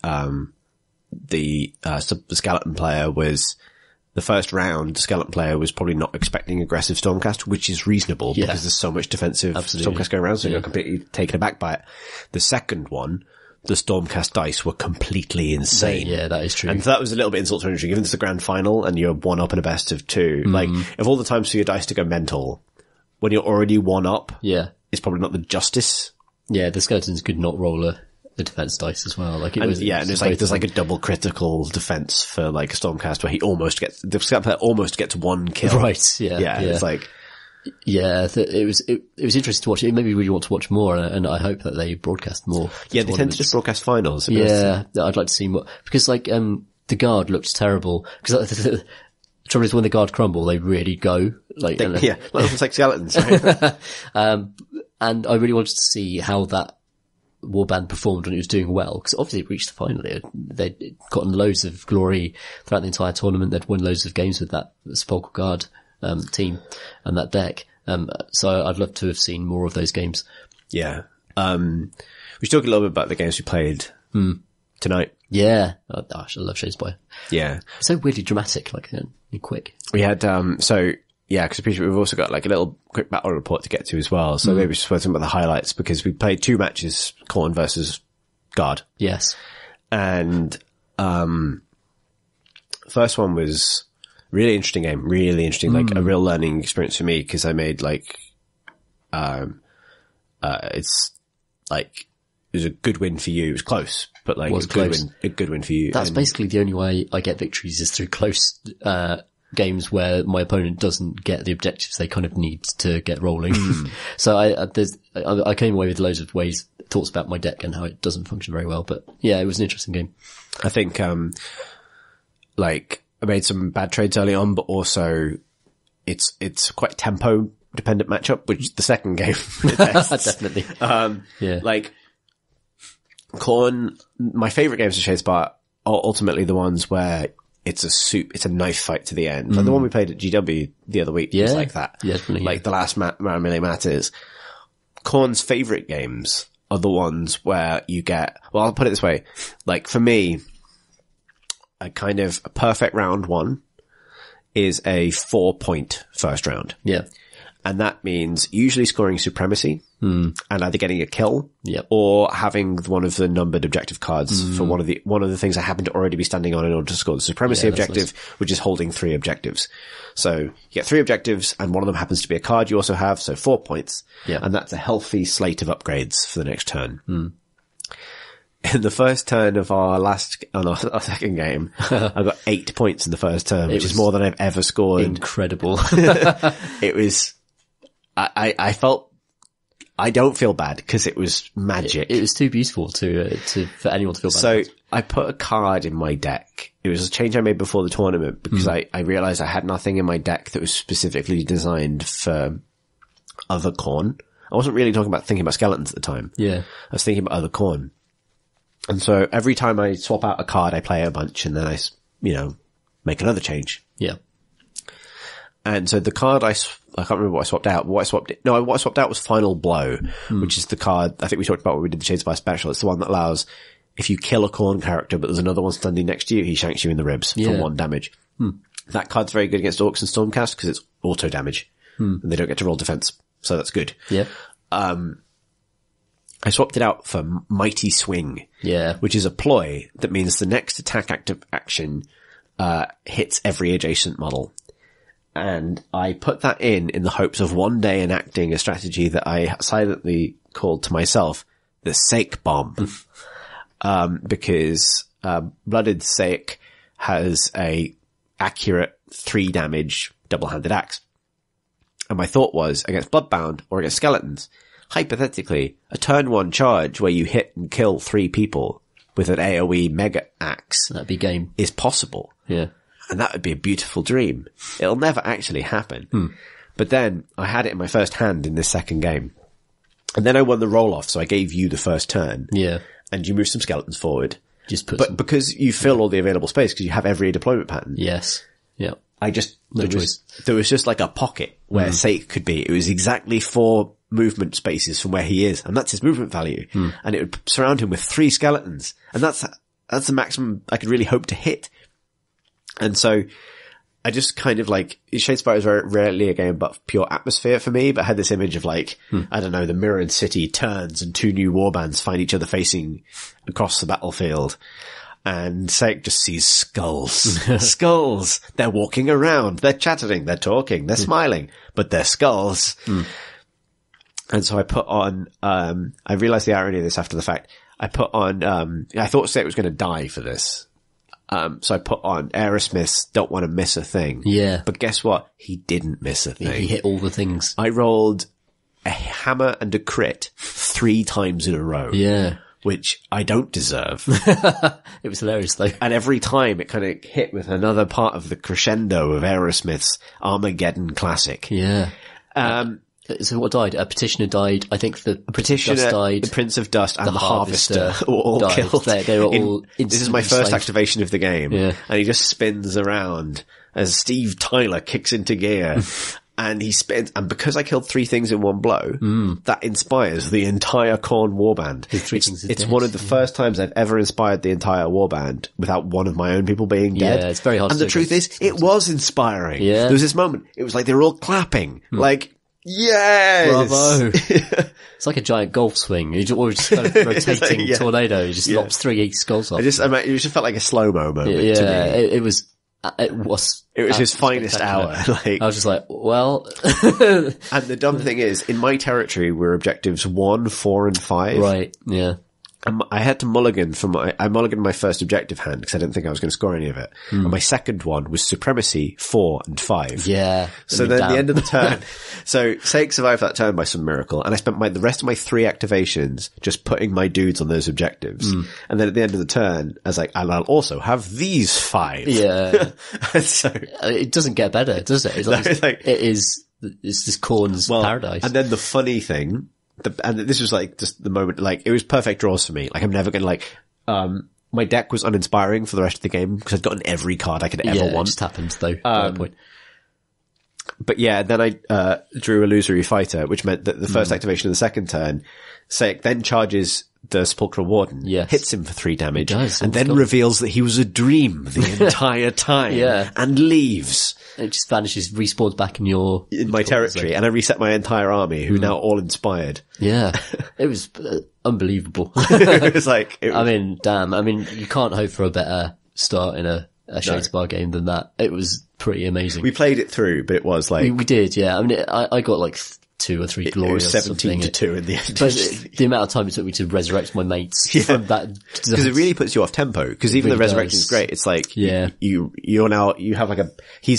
skeleton player was, the first round, the skeleton player was probably not expecting aggressive Stormcast, which is reasonable because there's so much defensive Stormcast going around, so you're completely taken aback by it. The second one, the Stormcast dice were completely insane. Yeah, that is true. And that was a little bit insult to injury, given it's the grand final and you're 1 up in a best of 2. Like, of all the times for your dice to go mental, when you're already 1 up, it's probably not the justice. Yeah, the skeletons could not roll the defense dice as well. Like it was, and it's like, there's like a double critical defense for like a Stormcast where the skeleton player almost gets 1 kill. Right, yeah. It's like, it was interesting to watch. It made me really want to watch more, and I hope that they broadcast more. Yeah, they tend to just broadcast finals. Yeah, I'd like to see more because like the Guard looked terrible because the trouble is when the Guard crumble, they really go like almost like skeletons. Right? And I really wanted to see how that Warband performed when it was doing well, because obviously it reached the final. They'd gotten loads of glory throughout the entire tournament. They'd won loads of games with that Sepulchral Guard team and that deck. So I'd love to have seen more of those games. Yeah. We should talk a little bit about the games we played tonight. Yeah. Oh, gosh, I love Shadespire. Yeah. It's so weirdly dramatic, like, and quick. We had, because we've also got like a little quick battle report to get to as well. So maybe just talking about the highlights, because we played 2 matches, Khorne versus Guard. Yes. And, first one was really interesting game, like a real learning experience for me, because I made like, it's like, it was a good win for you. It was close, but like a good win for you. That's basically the only way I get victories is through close, games where my opponent doesn't get the objectives they kind of need to get rolling. So I came away with loads of thoughts about my deck and how it doesn't function very well. But yeah, it was an interesting game. I think, like I made some bad trades early on, but also it's quite tempo dependent matchup, which the second game Definitely. Yeah. Like Khorne, my favorite games of Shadespire are ultimately the ones where it's a knife fight to the end. Like the one we played at GW the other week was like that. Yeah, definitely. Like the last round really matters. Khorne's favorite games are the ones where you get, well, I'll put it this way. Like for me, a perfect round 1 is a 4-point first round. Yeah. And that means usually scoring supremacy and either getting a kill or having one of the numbered objective cards for one of the things I happen to already be standing on in order to score the supremacy objective, which is holding 3 objectives. So you get 3 objectives and one of them happens to be a card you also have, so 4 points. Yeah. And that's a healthy slate of upgrades for the next turn. In the first turn of our second game, I got 8 points in the first turn, which is more than I've ever scored. Incredible. It was, I felt, I don't feel bad because it was magic. It was too beautiful for anyone to feel bad. So I put a card in my deck. It was a change I made before the tournament because I realized I had nothing in my deck that was specifically designed for other Khorne. I wasn't really thinking about skeletons at the time. Yeah. I was thinking about other Khorne. And so every time I swap out a card, I play a bunch and then I make another change. Yeah. And so the card I can't remember what I swapped out. What I swapped out was Final Blow, which is the card I think we talked about when we did the Shadespire special. It's the one that allows, if you kill a Khorne character but there's another one standing next to you, he shanks you in the ribs for 1 damage. That card's very good against Orcs and Stormcast because it's auto damage. And they don't get to roll defense. So that's good. Yeah. I swapped it out for Mighty Swing. Yeah. Which is a ploy that means the next attack action hits every adjacent model. And I put that in the hopes of one day enacting a strategy that I silently called to myself the Sake Bomb. Because Blooded Sake has a accurate 3 damage double-handed axe. And my thought was, against Bloodbound or against skeletons, hypothetically, a turn 1 charge where you hit and kill 3 people with an AoE mega axe That'd be game. is possible. Yeah. And that would be a beautiful dream. It'll never actually happen. But then I had it in my first hand in this second game. And then I won the roll-off, so I gave you the first turn. Yeah. And you moved some skeletons forward. Because you fill all the available space, because you have every deployment pattern. Yes. Yeah. There was just like a pocket where Sake could be. It was exactly 4 movement spaces from where he is, and that's his movement value. And it would surround him with 3 skeletons. And that's the maximum I could really hope to hit. And so I just kind of like, Shadespire is very rarely a game about pure atmosphere for me, but I had this image of like, I don't know, the mirrored city turns and 2 new warbands find each other facing across the battlefield. And Sake just sees skulls. Skulls. They're walking around. They're chattering. They're talking. They're smiling. But they're skulls. And so I put on, I realized the irony of this after the fact. I put on, I thought Sake was going to die for this. So I put on Aerosmith's Don't Want to Miss a Thing. Yeah. But guess what? He didn't miss a thing. He hit all the things. I rolled a hammer and a crit 3 times in a row. Yeah. Which I don't deserve. It was hilarious though. And every time it kind of hit with another part of the crescendo of Aerosmith's Armageddon classic. Yeah. So what died? A petitioner died. I think the petitioner Dust died. The Prince of Dust and the Harvester were all died. killed. They were all this is my first activation of the game. Yeah. And he just spins around as Steve Tyler kicks into gear. And he spins, and because I killed 3 things in one blow, that inspires the entire Khorne warband. It's one of the first times I've ever inspired the entire warband without one of my own people being dead. Yeah, it's very hard and the truth is, it was inspiring. Yeah. There was this moment, it was like they were all clapping, like, yes! Bravo. It's like a giant golf swing. You just kind of rotating tornado. It just lops 3 skulls off. It just felt like a slow-mo moment to me. It was his finest hour. Like, I was just like, well. And the dumb thing is, in my territory were objectives 1, 4, and 5. Right, yeah. And I had to mulligan I mulliganed my first objective hand because I didn't think I was going to score any of it. And my second one was supremacy 4 and 5. Yeah. So then at the end of the turn, so Sake survived that turn by some miracle, and I spent the rest of my 3 activations just putting my dudes on those objectives. And then at the end of the turn, I was like, and I'll also have these 5. Yeah. So it doesn't get better, does it? It's this Khorne's paradise. And then the funny thing, and this was like just the moment, like it was perfect draws for me. Like I'm never going to my deck was uninspiring for the rest of the game because I'd gotten every card I could ever want. It just happened though, at that point. But yeah, then I drew Illusory Fighter, which meant that the first activation of the second turn, Sayek then charges the Sepulchral Warden, hits him for 3 damage, and then reveals that he was a dream the entire time, and leaves. It just vanishes, respawns back in my territory, and I reset my entire army, who are now all inspired. Yeah. It was unbelievable. It was like... I mean, damn. I mean, you can't hope for a better start in a Shadespire game than that. It was pretty amazing. We played it through, but it was like... We did, yeah. I mean, I got like 2 or 3 glorious. It was 17-2 in the end. But the amount of time it took me to resurrect my mates from that. Because it really puts you off tempo. Because even the resurrection is great. It's like, he's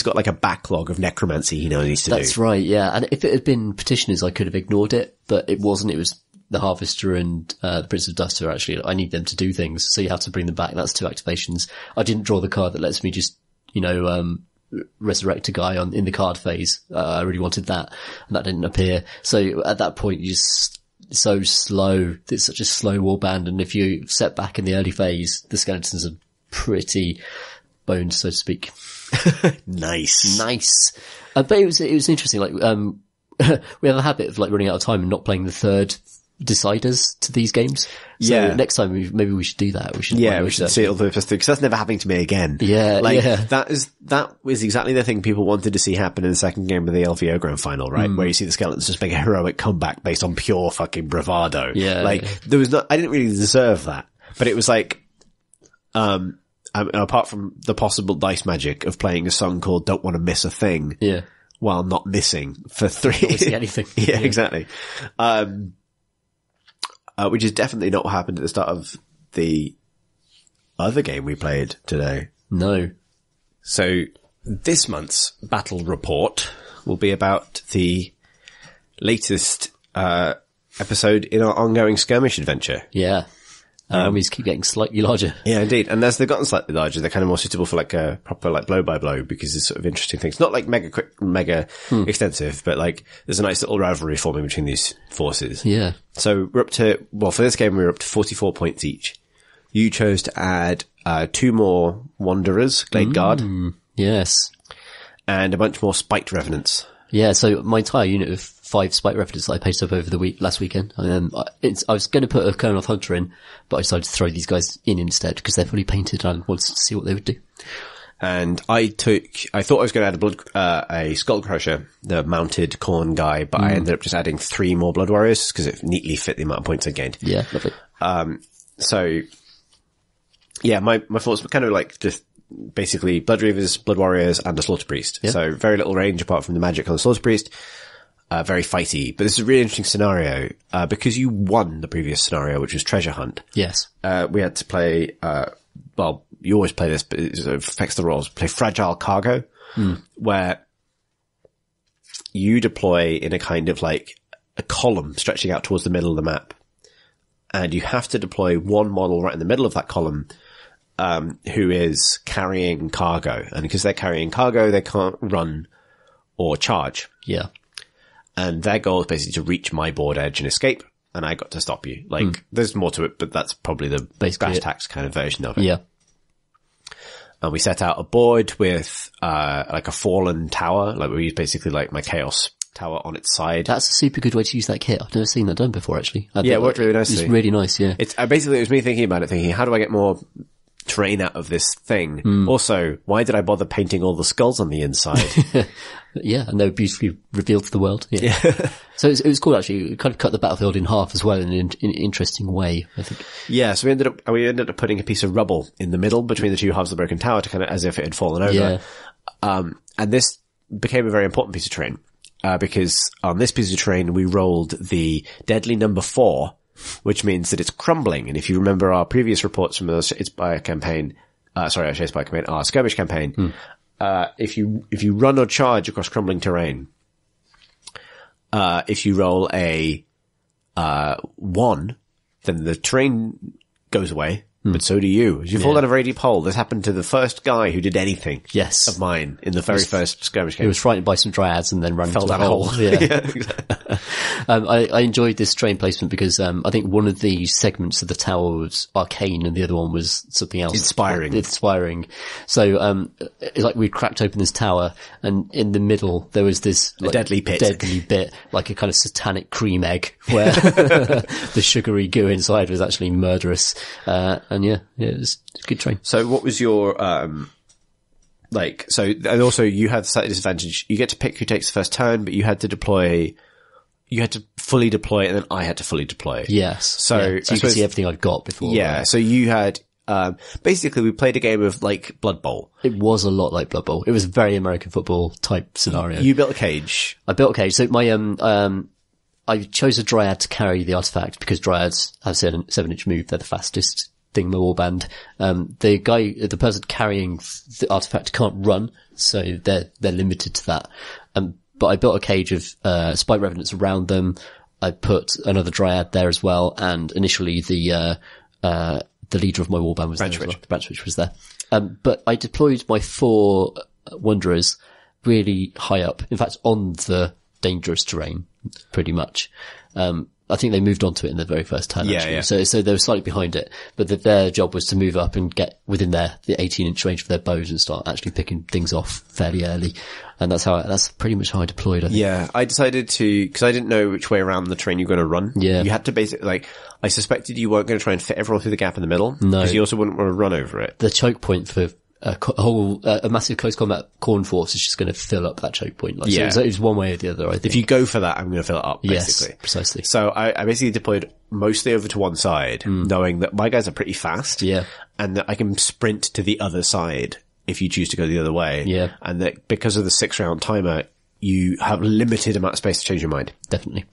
got like a backlog of necromancy he needs to do. That's right, yeah. And if it had been petitioners, I could have ignored it, but it wasn't. It was the Harvester and the Prince of Dust who actually, I need them to do things. So you have to bring them back. That's 2 activations. I didn't draw the card that lets me just, resurrect a guy in the card phase. I really wanted that, and that didn't appear. So at that point, you're just so slow. It's such a slow warband, and if you set back in the early phase, the skeletons are pretty boned, so to speak. Nice. But it was interesting. Like we have a habit of like running out of time and not playing the third deciders to these games. So next time maybe we should do that. We should see all the first through, because that's never happening to me again. That was exactly the thing people wanted to see happen in the second game of the LVO Grand Final, right? Where you see the skeletons just make a heroic comeback based on pure fucking bravado. There was I didn't really deserve that, but it was like, apart from the possible dice magic of playing a song called Don't Want to Miss a Thing. While not missing for 3. Not missing anything. Exactly. Which is definitely not what happened at the start of the other game we played today. No. So this month's battle report will be about the latest episode in our ongoing skirmish adventure. Yeah. Armies keep getting slightly larger. Yeah, indeed. And as they've gotten slightly larger, they're kind of more suitable for like a proper like blow by blow, because there's sort of interesting things. Not like mega quick, mega extensive, but like there's a nice little rivalry forming between these forces. Yeah. So we're up to, for this game we're up to 44 points each. You chose to add 2 more Wanderers, Glade Guard. Yes. And a bunch more Spiked Revenants. Yeah, so my entire unit of 5 Spike Revenants that I painted up over the last weekend. I was going to put a Colonel Hunter in, but I decided to throw these guys in instead because they're fully painted and I wanted to see what they would do. And I thought I was going to add a Skull Crusher, the mounted Khorne guy, but I ended up just adding 3 more Blood Warriors because it neatly fit the amount of points I gained. Yeah, lovely. So yeah, my thoughts were kind of like just basically Blood Reavers, Blood Warriors, and a Slaughter Priest. Yeah. So very little range apart from the magic on the Slaughter Priest. Very fighty. But this is a really interesting scenario, because you won the previous scenario, which was Treasure Hunt. Yes. We had to play, you always play this, but it affects the roles. Play Fragile Cargo, where you deploy in a kind of like a column stretching out towards the middle of the map. And you have to deploy one model right in the middle of that column, who is carrying cargo. And because they're carrying cargo, they can't run or charge. Yeah. And their goal is basically to reach my board edge and escape. And I got to stop you. Like, there's more to it, but that's probably the brass tacks kind of version of it. Yeah. And we set out a board with, like a fallen tower. Like we used basically like my chaos tower on its side. That's a super good way to use that kit. I've never seen that done before, actually. Yeah, it worked really nicely. It's really nice, yeah. It's basically, it was me thinking about it, thinking, how do I get more terrain out of this thing? Also, why did I bother painting all the skulls on the inside? Yeah, and they were beautifully revealed to the world. Yeah. So it was cool, actually. It kind of cut the battlefield in half as well in an interesting way, I think. Yeah, so we ended up putting a piece of rubble in the middle between the two halves of the broken tower to kind of, as if it had fallen over. Yeah. And this became a very important piece of terrain, because on this piece of terrain we rolled the deadly number 4, which means that it's crumbling. And if you remember our previous reports from the Inspire campaign, our skirmish campaign, if you run or charge across crumbling terrain, if you roll a 1, then the terrain goes away, but so do you. As you fall down a very deep hole. This happened to the first guy who did anything of mine in the very first skirmish game. He was frightened by some dryads and then ran Fell into down a a hole. hole. Yeah. Yeah, exactly. I enjoyed this terrain placement because I think one of the segments of the tower was arcane and the other one was something else. Inspiring. So it's like we cracked open this tower and in the middle there was this like, deadly bit, like a kind of satanic cream egg where the sugary goo inside was actually murderous. And yeah, it was a good train. So what was your, and also you had the slight disadvantage. You get to pick who takes the first turn, but you had to fully deploy and then I had to fully deploy. Yes. So you could see everything I'd got before. Yeah. So you had, basically we played a game of like Blood Bowl. It was a lot like Blood Bowl. It was a very American football type scenario. You built a cage. I built a cage. So my, I chose a Dryad to carry the artifact because Dryads have 7-inch move. They're the fastest thing in the warband. The person carrying the artifact can't run, so they're limited to that. But I built a cage of, Spike Revenants around them. I put another Dryad there as well, and initially the leader of my warband was there as well. The Branch Witch was there. But I deployed my 4 Wanderers really high up. In fact, on the dangerous terrain, pretty much. I think they moved onto it in the very first turn, actually. Yeah. So they were slightly behind it, but their job was to move up and get within the 18-inch range of their bows and start actually picking things off fairly early. And that's pretty much how I deployed, I think. Yeah, I decided because I didn't know which way around the train you were going to run. Yeah. You had to basically, I suspected you weren't going to try and fit everyone through the gap in the middle. No. Because you also wouldn't want to run over it. The choke point for a massive close combat corn force is just going to fill up that choke point. So it was one way or the other, I think. If you go for that, I'm going to fill it up, basically. Yes, precisely. So I basically deployed mostly over to one side, knowing that my guys are pretty fast. Yeah. And that I can sprint to the other side if you choose to go the other way. Yeah. And that because of the 6-round timer, you have limited amount of space to change your mind. Definitely.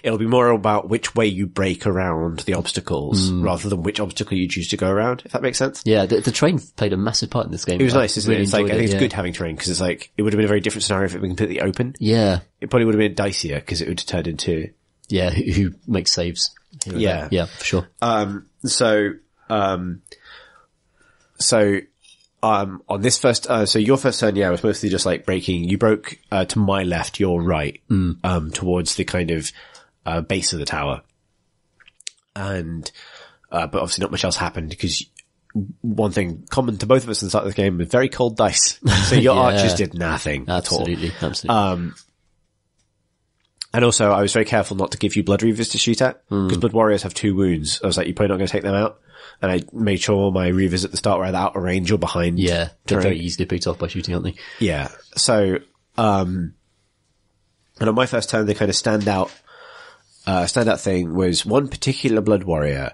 It'll be more about which way you break around the obstacles rather than which obstacle you choose to go around, if that makes sense. Yeah, the train played a massive part in this game. It was nice, isn't it? It's I think it's yeah. good having terrain because it's it would have been a very different scenario if it had been completely open. Yeah. It probably would have been dicier because it would have turned into... Yeah, who makes saves. Yeah. Yeah, for sure. On this first, so your first turn, was mostly just breaking. You broke, to my left, your right, towards the kind of, base of the tower. And, but obviously not much else happened because one thing common to both of us in the start of the game was very cold dice. So your archers did nothing at all. Absolutely. And also I was very careful not to give you Blood Reavers to shoot at because Blood Warriors have 2 wounds. I was like, you're probably not going to take them out. And I made sure my Reavers at the start were either out of range or behind. Yeah, they're very easily picked off by shooting, aren't they? Yeah. So, and on my first turn, the kind of standout thing was one particular Blood Warrior,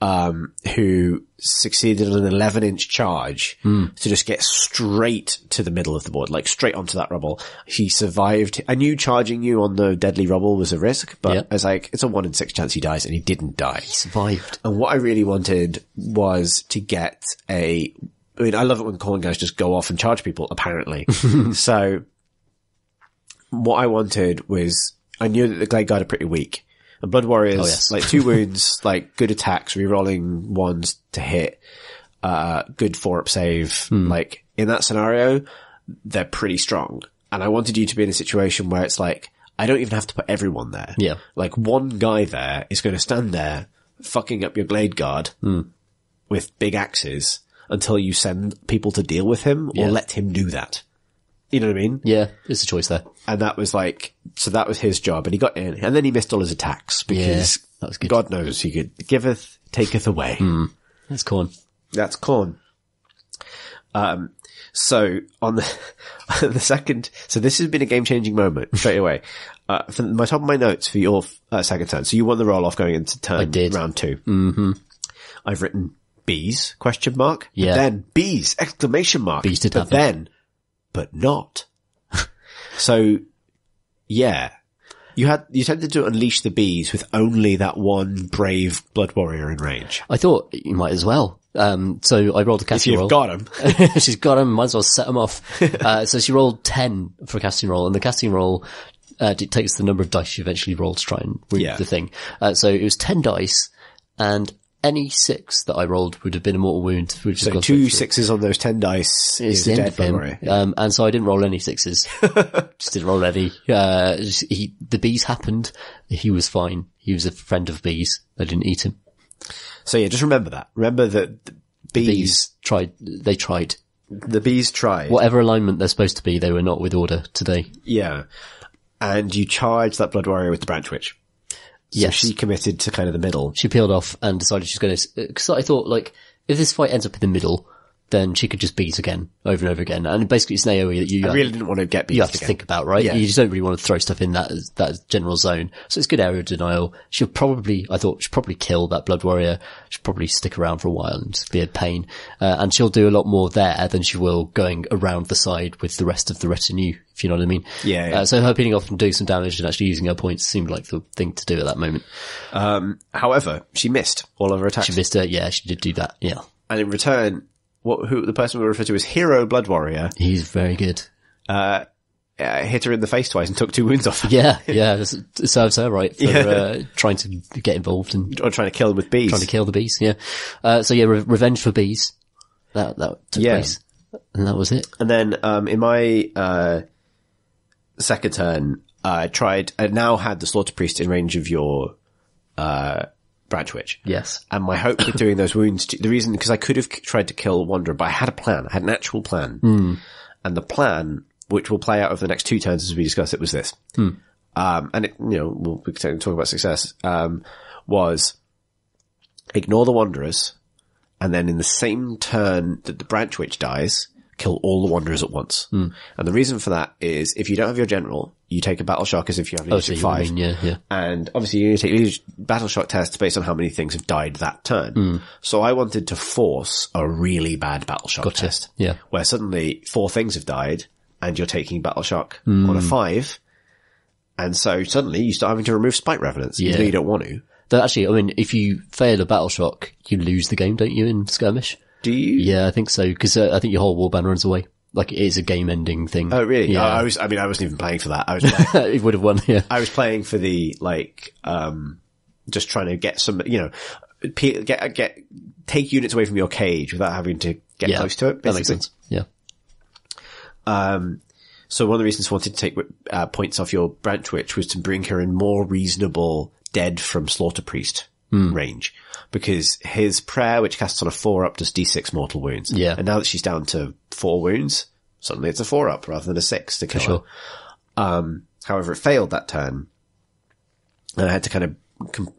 who succeeded on an 11-inch charge to just get straight to the middle of the board, straight onto that rubble. He survived. I knew charging you on the deadly rubble was a risk, but I was it's a 1 in 6 chance he dies, and he didn't die. He survived. And what I really wanted was to get I love it when corn guys just go off and charge people, apparently. So what I wanted was, I knew that the Glade Guard are pretty weak. The Blood Warriors, 2 wounds, good attacks, rerolling 1s to hit, good 4-up save. In that scenario, they're pretty strong. And I wanted you to be in a situation where it's I don't even have to put everyone there. Yeah. One guy there is going to stand there, fucking up your Glade Guard with big axes. until you send people to deal with him or let him do that. You know what I mean? Yeah, there's a choice there. And that was like, so that was his job, and he got in, and then he missed all his attacks because that was good. God knows he could giveth, taketh away. That's Khorne. That's Khorne. So on the second, so this has been a game-changing moment straight away. From my top of my notes for your second turn. So you won the roll off going into round 2. Mm-hmm. I've written bees, question mark. Yeah. But then bees, exclamation mark. Bees did but happen. then, but not. So, yeah. You tended to unleash the bees with only that one brave blood warrior in range. I thought you might as well. So I rolled a casting roll. If you've got him. She's got him, might as well set him off. So she rolled 10 for a casting roll, and the casting roll dictates the number of dice she eventually rolled to try and wound the thing. So it was 10 dice, and any 6 that I rolled would have been a mortal wound. So 2 6s on those 10 dice is the a end dead of him. blood warrior. And so I didn't roll any 6s. Just didn't roll any. The bees happened. He was fine. He was a friend of bees. They didn't eat him. So yeah, just remember that. Remember that the bees tried. They tried. The bees tried. Whatever alignment they're supposed to be, they were not with order today. Yeah. And you charged that blood warrior with the branch witch. So yes. she committed to kind of the middle. She peeled off and decided she's going to, because I thought, like, if this fight ends up in the middle, then she could just beat again, over and over again. And basically it's an AoE that you really didn't want to get beat you have to again. think about, right? Yeah. You just don't really want to throw stuff in that general zone. So it's good area denial. She'll probably kill that blood warrior. She'll probably stick around for a while and just be a pain. And she'll do a lot more there than she will going around the side with the rest of the retinue, if you know what I mean. Yeah. So her peeling off and doing some damage and actually using her points seemed like the thing to do at that moment. However, she missed all of her attacks. She missed her. Yeah, she did do that. Yeah. And in return, who the person we refer to as Hero Blood Warrior, He's very good. hit her in the face twice and took 2 wounds off her. Yeah, it serves her right for trying to get involved and Or trying to kill them with bees. trying to kill the bees. Yeah. So yeah, revenge for bees. That took place, and that was it. And then in my second turn, I now had the Slaughter Priest in range of your Branch Witch. Yes. And my hope with doing those wounds, the reason, because I could have tried to kill Wanderer, but I had a plan. I had an actual plan. And the plan, which will play out over the next 2 turns as we discuss it, was this. And it, we can talk about success, was ignore the Wanderers, and then in the same turn that the Branch Witch dies, kill all the Wanderers at once. And the reason for that is if you don't have your general, you take a battle shock as if you have leadership 5. Yeah. And obviously you take battle shock tests based on how many things have died that turn. So I wanted to force a really bad battle shock test. Yeah. Where suddenly 4 things have died and you're taking battle shock on a 5. And so suddenly you start having to remove Spite Revenants, even though you don't want to. Though actually, I mean, if you fail a battle shock, you lose the game, don't you, in Skirmish? Do you? Yeah, I think so, because I think your whole warband runs away. Like, it is a game-ending thing. Oh, really? Yeah. I wasn't even playing for that. I was playing, It would have won, yeah. I was playing for the, just trying to get some, take units away from your cage without having to get close to it, basically. That makes sense. Yeah. So one of the reasons I wanted to take points off your Branch Witch was to bring her in more reasonable dead from Slaughter Priest range. Because his prayer, which casts on a 4-up, does d6 mortal wounds. Yeah. And now that she's down to 4 wounds, suddenly it's a 4-up rather than a 6 to kill her. However, it failed that turn. And I had to kind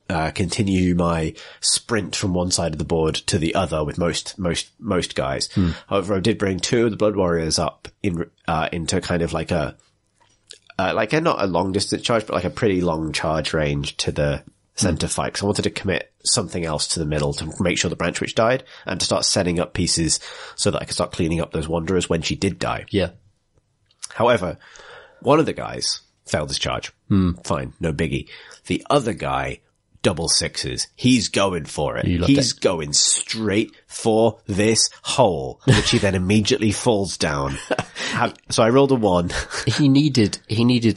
of continue my sprint from one side of the board to the other with most guys. However, I did bring 2 of the Blood Warriors up into kind of like a not a long distance charge, but like a pretty long charge range to the center fight. Cause I wanted to commit something else to the middle to make sure the Branch Witch died and to start setting up pieces so that I could start cleaning up those Wanderers when she did die. Yeah. However, one of the guys failed his charge. Fine. No biggie. The other guy, double 6s. He's going for it. He's going straight for this hole, which he then immediately falls down. So I rolled a 1. He needed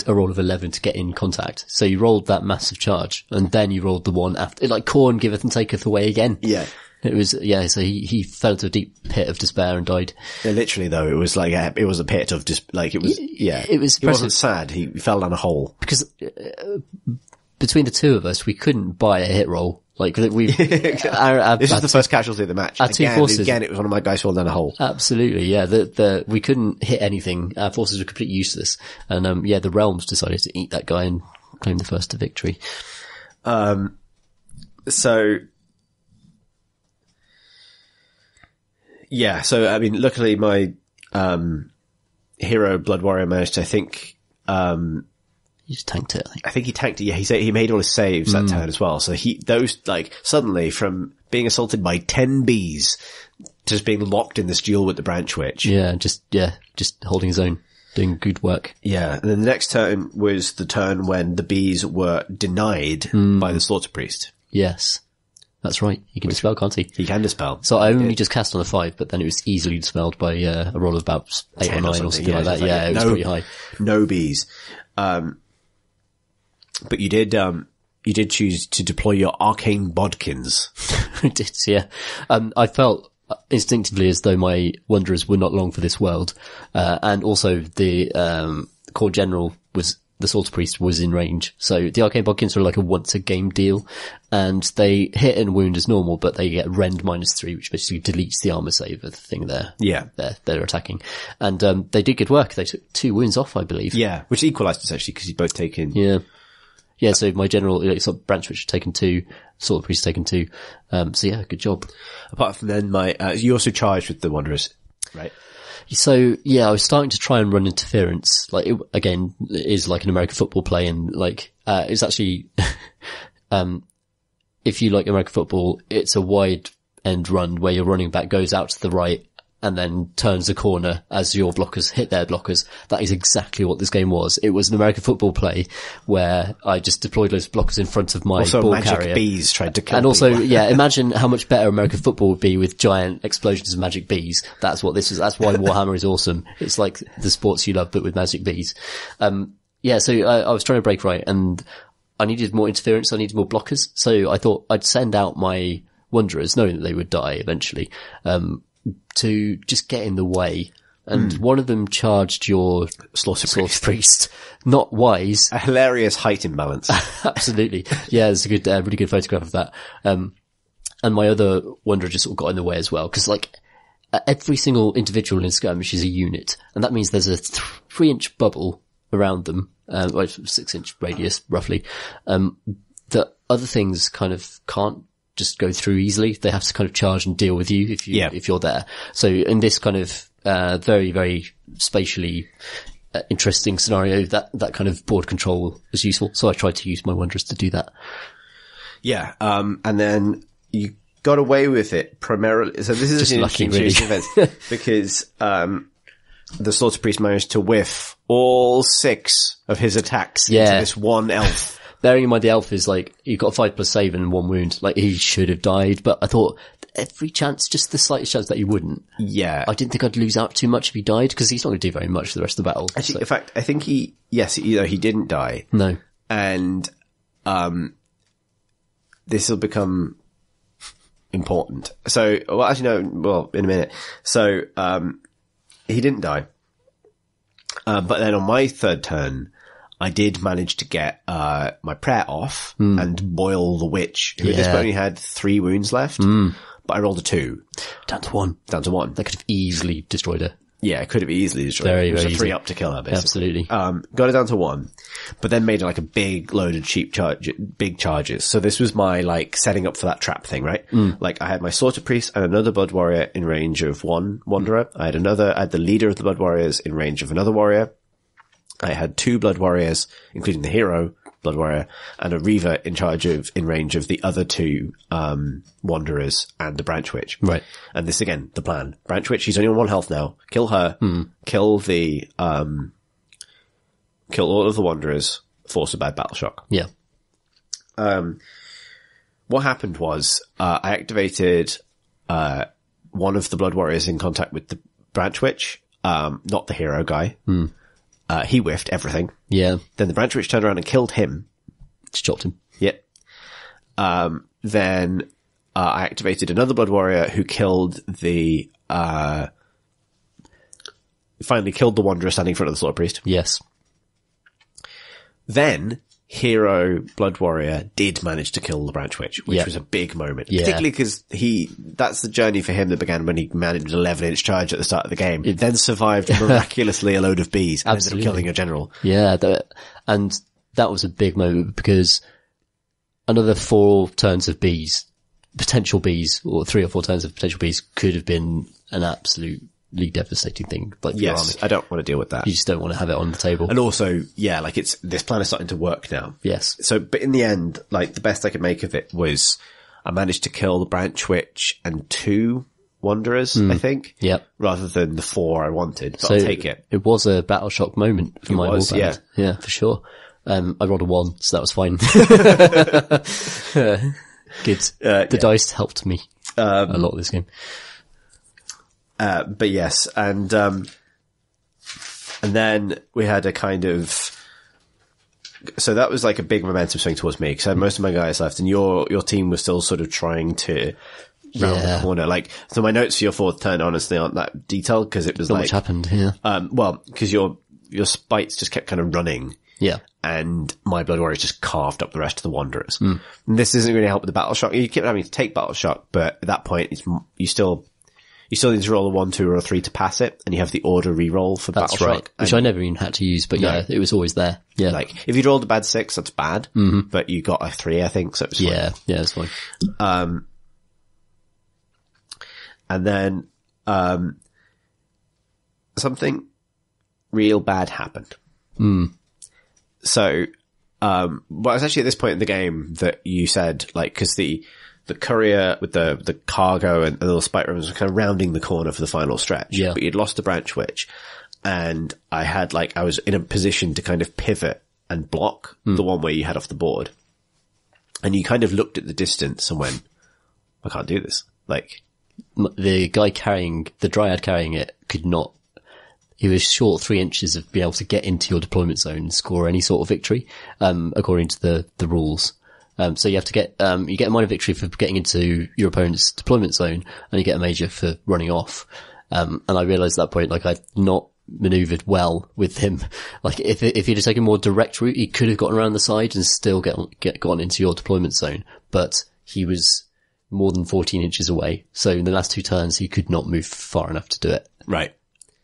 a roll of 11 to get in contact. So you rolled that massive charge, and then you rolled the 1 after, like Khorne giveth and taketh away again. Yeah. It was, so he fell into a deep pit of despair and died. Yeah, literally though, it was like, it was a pit of just, like, it was, It was he wasn't sad, he fell down a hole. Because, between the two of us, we couldn't buy a hit roll. Like we, This is the first casualty of the match. Our two forces. Again, it was one of my guys falling down a hole. Absolutely, yeah. We couldn't hit anything. Our forces were completely useless. And, the realms decided to eat that guy and claim the first victory. So, I mean, luckily my, hero Blood Warrior managed to, I think, he just tanked it, I think he tanked it. Yeah, he made all his saves that turn as well. So suddenly from being assaulted by 10 bees to just being locked in this duel with the Branch Witch. Yeah, just holding his own, doing good work. Yeah. And then the next turn was the turn when the bees were denied by the Slaughter Priest. Yes. That's right. He can dispel, can't he? He can dispel. So I only just cast on a 5, but then it was easily dispelled by a roll of about 8 or 9 or something like that. Yeah, it was pretty high. No bees. But you did choose to deploy your arcane bodkins. I did, yeah. I felt instinctively as though my Wanderers were not long for this world. And also the core general the Slaughter Priest was in range. So the arcane bodkins were like a once a game deal, and they hit and wound as normal, but they get rend -3, which basically deletes the armor save of the thing they're attacking. And they did good work. They took 2 wounds off, I believe. Yeah, which equalized essentially because you'd both taken. Yeah, so my general, Branch Witch had taken 2, Slaughter Priest taken 2. So yeah, good job. Apart from then, you also charged with the Wanderers, right? So yeah, I was starting to try and run interference. Like it is like an American football play, and it's actually, if you like American football, it's a wide end run where your running back goes out to the right and then turns the corner as your blockers hit their blockers. That is exactly what this game was. It was an American football play where I just deployed loads of blockers in front of my ball magic carrier. Bees tried to kill And also, imagine how much better American football would be with giant explosions of magic bees. That's what this is. That's why Warhammer is awesome. It's like the sports you love, but with magic bees. So I was trying to break right, and I needed more interference. I needed more blockers. So I thought I'd send out my Wanderers, knowing that they would die eventually, to just get in the way. And one of them charged your Slaughter Priest. Not wise. A hilarious height imbalance. Absolutely. Yeah, there's a good, really good photograph of that. And my other Wanderer just sort of got in the way as well. Cause every single individual in skirmish is a unit. And that means there's a 3-inch bubble around them, 6-inch radius roughly, that other things kind of can't just go through easily. They have to kind of charge and deal with you if you're there. So in this kind of, very, very spatially interesting scenario, that kind of board control was useful. So I tried to use my Wanderers to do that. Yeah. And then you got away with it primarily. So this is just an lucky, interesting really. event because, the Slaughter Priest managed to whiff all 6 of his attacks into this one elf. Bearing in mind the elf is you've got a 5+ save and 1 wound. He should have died, but I thought every chance, just the slightest chance that he wouldn't. Yeah. I didn't think I'd lose out too much if he died, because he's not going to do very much for the rest of the battle. Actually, in fact, I think he didn't die. No. And, this will become important. So, well, actually no, in a minute. So, he didn't die. But then on my 3rd turn, I did manage to get, my prayer off and boil the witch, who at this point only had 3 wounds left, but I rolled a 2. Down to 1. That could have easily destroyed her. Yeah, it could have easily destroyed her. It was a 3 up to kill her, basically. Absolutely. Got it down to 1, but then made a big load of big charges. So this was my, setting up for that trap thing, right? I had my Slaughter Priest and another Blood Warrior in range of 1 Wanderer. I had the leader of the Blood Warriors in range of another warrior. I had 2 Blood Warriors, including the hero Blood Warrior, and a Reaver in range of the other 2, Wanderers and the Branch Witch. Right. And this again, the plan. Branch Witch, she's only on 1 health now. Kill her, kill all of the Wanderers, force a bad battle shock. Yeah. What happened was, I activated, one of the Blood Warriors in contact with the Branch Witch, not the hero guy. He whiffed everything. Yeah. Then the Branch Witch turned around and killed him. Just chopped him. Yep. Then, I activated another Blood Warrior who killed finally killed the Wanderer standing in front of the Slaughter Priest. Yes. Then, hero Blood Warrior did manage to kill the Branch Witch, which was a big moment. Yeah. Particularly because that's the journey for him that began when he managed an 11-inch charge at the start of the game. It then survived miraculously a load of bees and ended up killing a general. Yeah, and that was a big moment because another 4 turns of bees, potential bees, or 3 or 4 turns of potential bees could have been an absolutely devastating thing. Like, yes, I don't want to deal with that. You just don't want to have it on the table. And also, yeah, like this plan is starting to work now. Yes. So, but in the end, like the best I could make of it was I managed to kill the Branch Witch and 2 Wanderers, I think. Yep. Rather than the 4 I wanted, but I'll take it. It was a battle shock moment for my Warband. Yeah. Yeah, for sure. I rolled a 1, so that was fine. Good. The dice helped me a lot this game. But yes, and then we had a kind of, so that was like a big momentum swing towards me because I had most of my guys left and your team was still sort of trying to round the corner. Like, so my notes for your 4th turn honestly aren't that detailed because it was Not much happened, yeah. Well, because your spites just kept kind of running. Yeah. And my Blood Warriors just carved up the rest of the Wanderers. And this isn't going to help with the battle shock. You keep having to take battle shock, but at that point you still need to roll a 1, 2, or a 3 to pass it, and you have the order reroll for That's battle right. shock. Which I never even had to use, but it was always there. Yeah. Like, if you'd rolled a bad 6, that's bad. But you got a 3, I think, so it was fine. Yeah, that's fine. And then, something real bad happened. So, well, it was actually at this point in the game that you said, like, cause the courier with the cargo and the little spite rooms were kind of rounding the corner for the final stretch. Yeah. But you'd lost the Branch Witch and I was in a position to kind of pivot and block the one where you had off the board. And you kind of looked at the distance and went, I can't do this. Like, the guy the Dryad carrying it could not, he was short 3 inches of being able to get into your deployment zone and score any sort of victory, according to the rules. So you have to get, you get a minor victory for getting into your opponent's deployment zone and you get a major for running off. And I realized at that point, like, I'd not maneuvered well with him. Like, if he'd have taken a more direct route, he could have gotten around the side and still gone into your deployment zone. But he was more than 14 inches away. So in the last 2 turns, he could not move far enough to do it. right.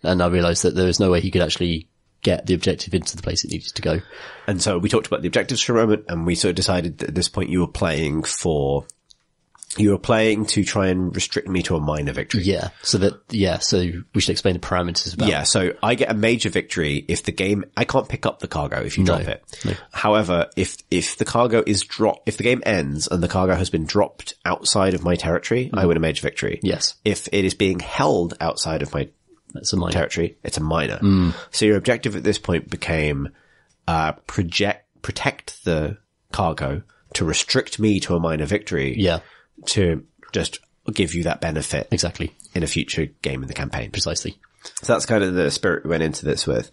And I realized that there was no way he could actually get the objective into the place it needed to go. And so we talked about the objectives for a moment and we sort of decided that at this point you were playing to try and restrict me to a minor victory. Yeah. So we should explain the parameters about. Yeah. So I get a major victory if I can't pick up the cargo if you drop it. No. However, if the cargo is if the game ends and the cargo has been dropped outside of my territory, I win a major victory. Yes. If it is being held outside of my territory, it's a minor. So your objective at this point became, protect the cargo to restrict me to a minor victory. Yeah. To just give you that benefit. Exactly. In a future game in the campaign. Precisely. So that's kind of the spirit we went into this with.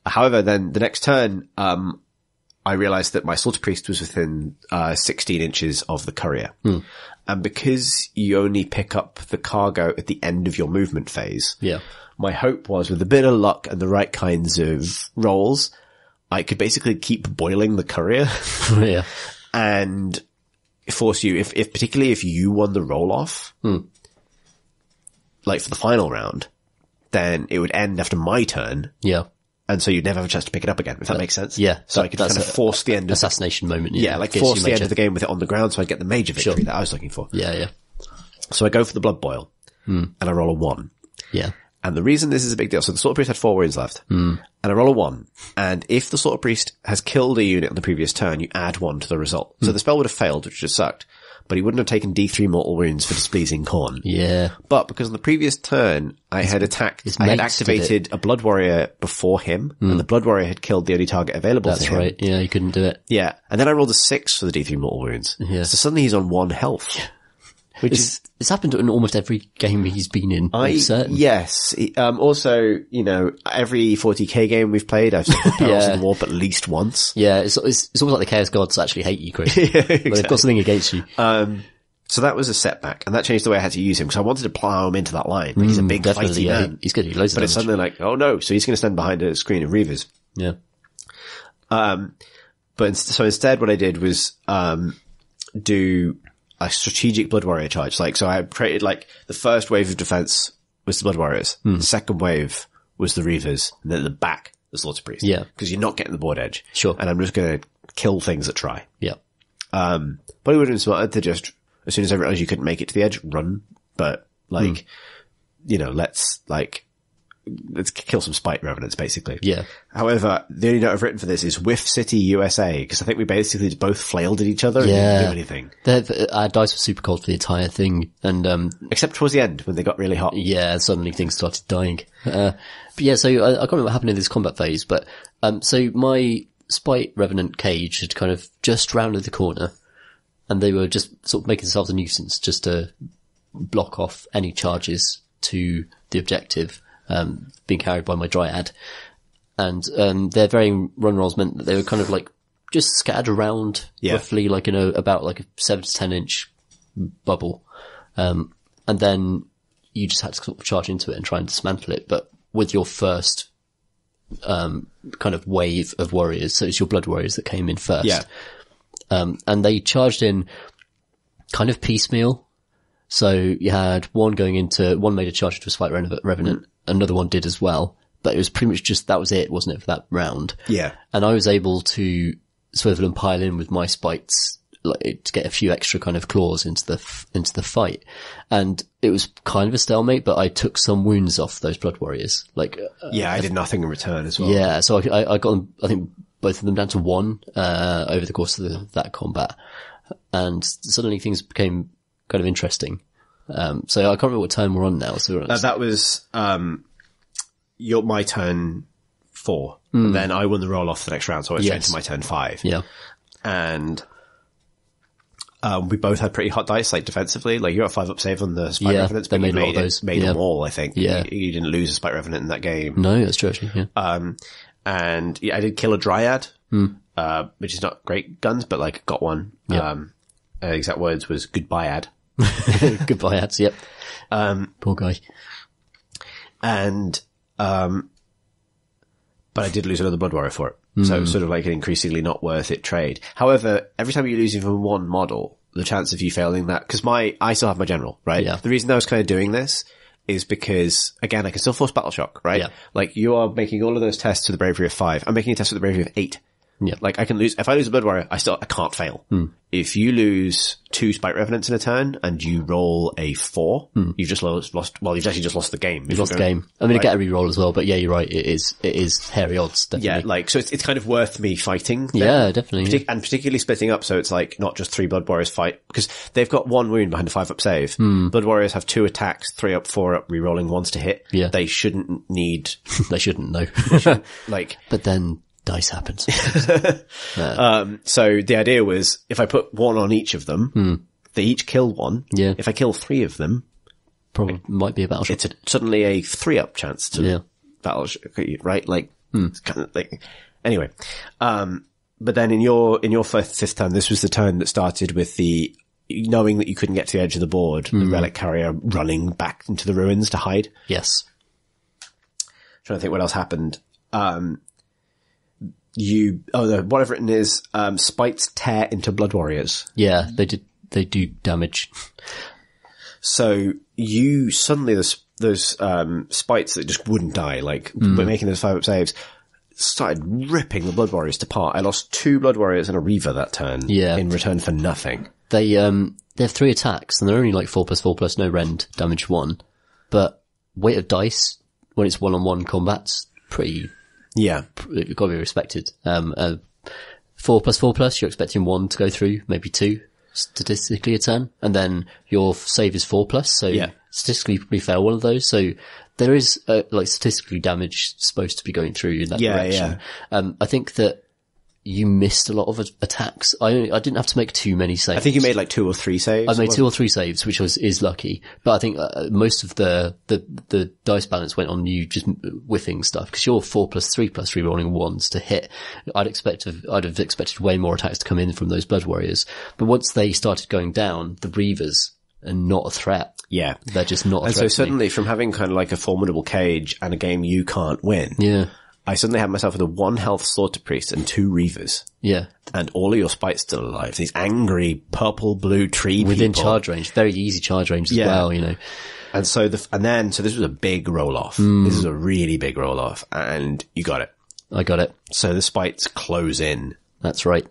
However, then the next turn, I realized that my Slaughter Priest was within, 16 inches of the courier. And because you only pick up the cargo at the end of your movement phase. Yeah. My hope was with a bit of luck and the right kinds of rolls, I could basically keep boiling the courier. Yeah. And force you, particularly if you won the roll off, like for the final round, then it would end after my turn. Yeah. And so you'd never have a chance to pick it up again, if that makes sense. Yeah. So I could kind of force the end of assassination moment. Yeah, like force the end of the game with it on the ground so I get the major victory that I was looking for. Yeah, yeah. So I go for the blood boil and I roll a 1. Yeah. And the reason this is a big deal, so the Slaughter Priest had 4 wounds left. And I roll a 1. And if the Slaughter Priest has killed a unit on the previous turn, you add 1 to the result. So the spell would have failed, which just sucked. But he wouldn't have taken D3 mortal wounds for displeasing Khorne. Yeah. But because on the previous turn, I had activated a Blood Warrior before him, and the Blood Warrior had killed the only target available to him. That's right. Yeah, he couldn't do it. Yeah. And then I rolled a 6 for the D3 mortal wounds. Yeah. So suddenly he's on 1 health. Yeah. It's happened in almost every game he's been in. Yes. Also, every 40k game we've played, I've seen Perils of the Warp at least once. Yeah, it's almost like the Chaos Gods actually hate you, Chris. Exactly. They've got something against you. So that was a setback, and that changed the way I had to use him, because I wanted to plow him into that line. Like, he's a big, fighty man. He's good. He loads of But it's suddenly like, oh no, so he's going to stand behind a screen of Reavers. Yeah. But so instead what I did was, do a strategic Blood Warrior charge. So I created the first wave of defense was the Blood Warriors. The second wave was the Reavers. And then at the back, the Slaughter Priest. Yeah. Because you're not getting the board edge. Sure. And I'm just going to kill things that try. Yeah. But it would have been smarter to just, as soon as I realized you couldn't make it to the edge, run. But let's kill some Spite Revenants, basically. Yeah. However, the only note I've written for this is Whiff City, USA, because I think we basically both flailed at each other and didn't do anything. Our dice were super cold for the entire thing, and except towards the end when they got really hot. Yeah, suddenly things started dying. But yeah, so I can't remember what happened in this combat phase, but so my Spite Revenant cage had kind of just rounded the corner, and they were just sort of making themselves a nuisance just to block off any charges to the objective. Being carried by my Dryad. And, their varying run rolls meant that they were kind of just scattered around roughly about a 7 to 10 inch bubble. And then you just had to sort of charge into it and try and dismantle it. But with your first, kind of wave of warriors, so it's your Blood Warriors that came in first. Yeah. And they charged in kind of piecemeal. So you had one made a charge into a Spite Revenant. Another one did as well, but it was pretty much just, that was it, wasn't it, for that round? Yeah. And I was able to swivel and pile in with my spites, to get a few extra kind of claws into the fight. And it was kind of a stalemate, but I took some wounds off those Blood Warriors. I did nothing in return as well. Yeah, so I got them, I think both of them down to 1, over the course of that combat. And suddenly things became kind of interesting. So I can't remember what turn we're on now. So that was, my turn 4. And then I won the roll off the next round, so I was straight to my turn 5. Yeah. And, we both had pretty hot dice, defensively. You got a 5-up save on the Spite Revenants, but they you made a lot of those. Made them all, I think. Yeah. You didn't lose a Spite Revenant in that game. No, that's true, actually, yeah. And I did kill a Dryad, which is not great guns, but got one. Yeah. Exact words was goodbye ad. Goodbye ads, yep. Poor guy. And, but I did lose another Blood Warrior for it. So it was sort of an increasingly not worth it trade. However, every time you lose even one model, the chance of you failing that, because I still have my general, right? Yeah. The reason I was kind of doing this is because, again, I can still force Battle Shock, right? Yeah. You are making all of those tests with the bravery of 5. I'm making a test with the bravery of 8. Yeah. I can lose, if I lose a Blood Warrior, I can't fail. If you lose 2 Spite Revenants in a turn and you roll a 4, you've just lost, you've actually just lost the game. You've lost the game. I'm going to get a reroll as well, but yeah, you're right. It is hairy odds, definitely. Yeah, so it's kind of worth me fighting them. Yeah, definitely. And particularly splitting up, so it's not just 3 Blood Warriors fight, because they've got 1 wound behind a 5-up save. Blood Warriors have 2 attacks, 3-up, 4-up, rerolling 1s to hit. Yeah. They shouldn't need... They shouldn't, no. But then... dice happens. So the idea was, if I put 1 on each of them, they each kill 1. Yeah. If I kill 3 of them, probably might be a battle shock. It's suddenly a 3-up chance to battle shock, right? It's kind of anyway. But then in your fifth turn, this was the turn that started with the, knowing that you couldn't get to the edge of the board, the Relic Carrier running back into the ruins to hide. Yes. Trying to think what else happened. What I've written is, Spites tear into Blood Warriors. Yeah, they do damage. So you suddenly, those Spites that just wouldn't die, by making those 5-up saves, started ripping the Blood Warriors apart. I lost 2 Blood Warriors and a Reaver that turn. Yeah. In return for nothing. They have 3 attacks and they're only 4+4+, no rend, damage 1. But weight of dice, when it's one-on-one combat's pretty... Yeah. You've got to be respected. 4+4+, you're expecting 1 to go through, maybe 2, statistically a turn. And then your save is 4+, so statistically you probably fail one of those. So there is, statistically damage supposed to be going through in that direction. Yeah. I think that you missed a lot of attacks. I didn't have to make too many saves. I think you made 2 or 3 saves. I made 2 or 3 saves, which is lucky. But I think most of the dice balance went on you just whiffing stuff, because you're 4+3+ rerolling 1s to hit. I'd have expected way more attacks to come in from those Blood Warriors. But once they started going down, the Reavers are not a threat. Yeah. They're just not a threat. And so suddenly, from having kind of a formidable cage and a game you can't win. Yeah. I suddenly had myself with a 1 health Slaughter Priest and 2 Reavers. Yeah. And all of your spites still alive. These angry purple-blue tree Within people. charge range. Very easy charge range as well, you know. And so so this was a big roll-off. This is a really big roll-off. And you got it. I got it. So the spites close in. That's right.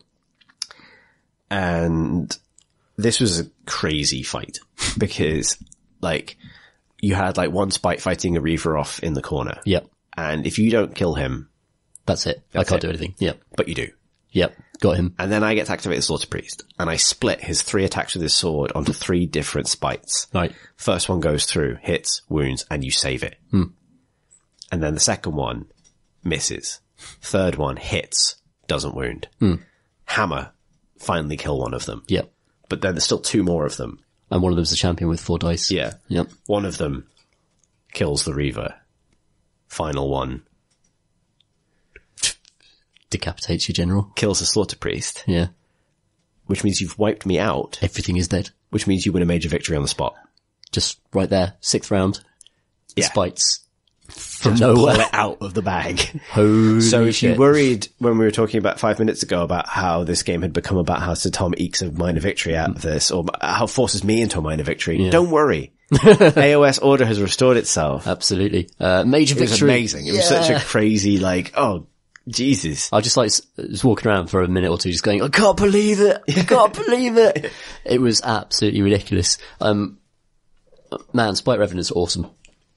And this was a crazy fight because, like, you had, like, one spite fighting a Reaver off in the corner. Yep. And if you don't kill him... That's it. I can't do anything. Yep. But you do. Yep. Got him. And then I get to activate the Slaughter Priest. And I split his 3 attacks with his sword onto 3 different spites. Right. First one goes through, hits, wounds, and you save it. And then the second one misses. Third one hits, doesn't wound. Hammer, finally kill one of them. Yep. But then there's still 2 more of them. And one of them's a champion with 4 dice. Yeah. Yep. One of them kills the Reaver. Final one Decapitates your general. kills the Slaughter Priest. Yeah. Which means you've wiped me out. Everything is dead. Which means you win a major victory on the spot. Just right there. 6th round. The Yeah. spites. From Pull nowhere. it out of the bag. Holy So if you shit. worried when we were talking about 5 minutes ago about how this game had become about how Sir Tom ekes a minor victory out of this, or how it forces me into a minor victory, don't worry. AOS order has restored itself. Absolutely. Major It was victory. amazing. It was such a crazy, like, oh, Jesus. I just like was walking around for a minute or two just going, I can't believe it. I can't believe it. It was absolutely ridiculous. Man, Spite Revenants are awesome.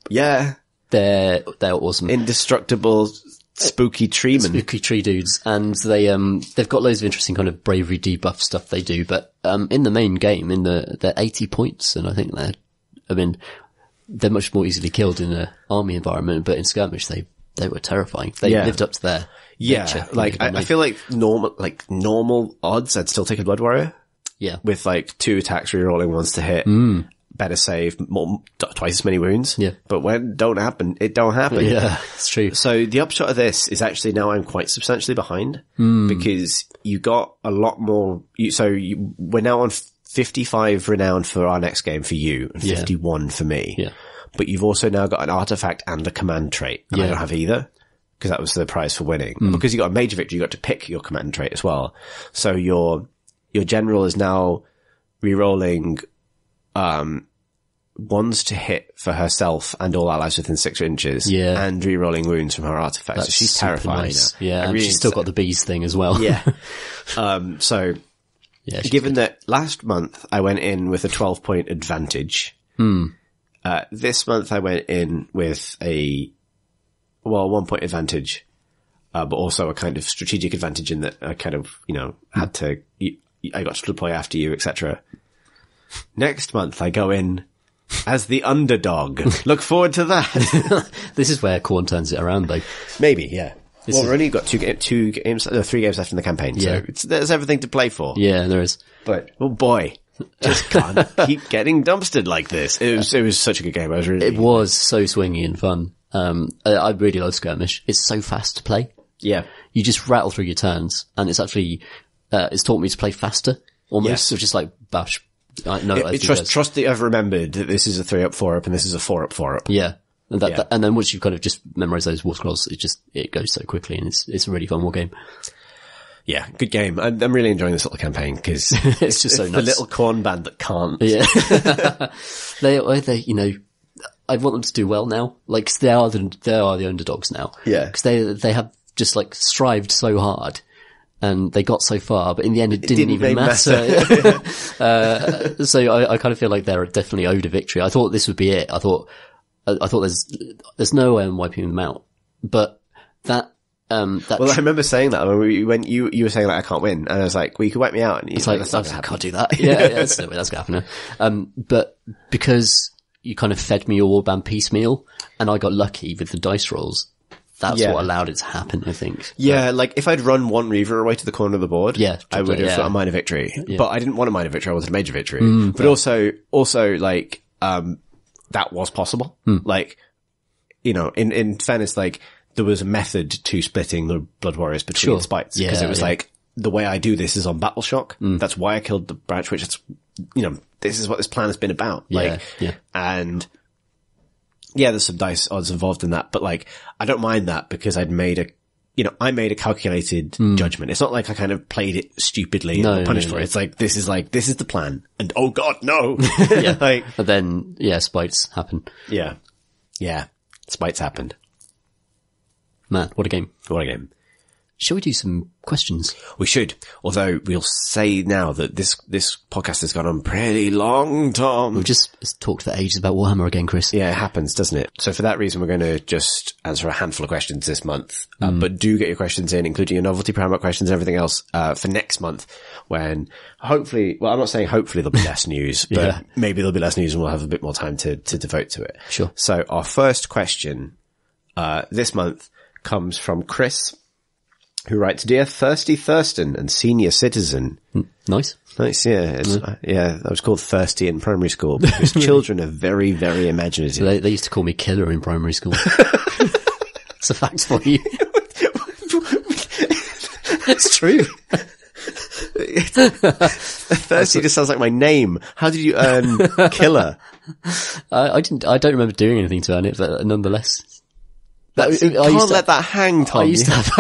Yeah. They're awesome. Indestructible, spooky treemen. Spooky tree dudes. And they've got loads of interesting kind of bravery debuff stuff they do. But, in the main game, they're 80 points. And I think they're much more easily killed in an army environment. But in skirmish, they were terrifying. They lived up to their nature. Like, I feel like normal odds, I'd still take a Blood Warrior. Yeah. With like 2 attacks rerolling ones to hit. Better save, twice as many wounds. Yeah. But when it don't happen. Yeah, it's true. So the upshot of this is actually now I'm quite substantially behind because you got a lot more. We're now on 55 renown for our next game for you and 51 for me. Yeah. But you've also now got an artifact and a command trait. And I don't have either because that was the prize for winning. And because you got a major victory, you got to pick your command trait as well. So your general is now rerolling ones to hit for herself and all allies within 6 inches. Yeah. And re-rolling wounds from her artifacts. So she's super terrifying. nice. Now. Yeah. And she's still got the bees thing as well. Yeah. So yeah, given that last month I went in with a 12-point advantage, this month I went in with a 1-point advantage, but also a kind of strategic advantage in that I kind of, had to, I got to deploy after you, etc. Next month I go in as the underdog. Look forward to that. This is where Khorne turns it around though. Maybe, yeah. We've only got 3 games left in the campaign, so there's everything to play for. Yeah, there is. But, oh boy, just can't keep getting dumpstered like this. It was such a good game. It was so swingy and fun. I really love Skirmish. It's so fast to play. Yeah. You just rattle through your turns, and it's actually, it's taught me to play faster, almost. Yes. So just like bash. Trust that I've remembered that this is a 3-up, 4-up, and this is a 4-up, 4-up. Yeah. And and then once you've kind of just memorized those war scrolls, it goes so quickly, and it's a really fun war game. Yeah, good game. I'm really enjoying this little campaign because it's just so the nice. little Khorne band that can't. Yeah. they, I want them to do well now. Like, 'cause they are the underdogs now. Yeah. 'Cause they have just like strived so hard. And they got so far, but in the end it didn't even matter. So I kind of feel like they're definitely owed a victory. I thought this would be it. I thought there's no way I'm wiping them out. But that I remember saying that when you were saying like I can't win, and I was like, well, you could wipe me out. And it's like, I can't do that. Yeah, that's no way that's gonna happen. But because you kind of fed me your warband piecemeal, and I got lucky with the dice rolls, that's what allowed it to happen, I think. Yeah, like if I'd run one Reaver away to the corner of the board, I would have got a minor victory. Yeah. But I didn't want a minor victory, I wanted a major victory. But also like, that was possible. Like, in fairness, like, there was a method to splitting the Blood Warriors between spites. Because it was like, the way I do this is on Battle Shock. That's why I killed the branch, which is, this is what this plan has been about. And Yeah, there's some dice odds involved in that, but like, I don't mind that because I made a calculated judgment. It's not like I kind of played it stupidly and punished for it. It's like, this is the plan. And oh God, no. Yeah. Like, but then, yeah, spites happen. yeah. Yeah. Spites happened. Man, what a game. What a game. Shall we do some questions? We should. Although we'll say now that this podcast has gone on pretty long, Tom. We've just talked for ages about Warhammer again, Chris. Yeah, it happens, doesn't it? So for that reason, we're going to just answer a handful of questions this month. But do get your questions in, including your novelty program questions and everything else, for next month when hopefully, well, I'm not saying hopefully there'll be less news, but maybe there'll be less news and we'll have a bit more time to devote to it. Sure. So our first question, this month comes from Chris, who writes, Dear Thirsty Thurston and Senior Citizen. Nice. Nice, yeah. I was called Thirsty in primary school because children are very, very imaginative. They used to call me Killer in primary school. It's a fact for you. It's true. Thirsty just sounds like my name. How did you earn Killer? I don't remember doing anything to earn it, but nonetheless. You can't let that hang, Tom. I used to have,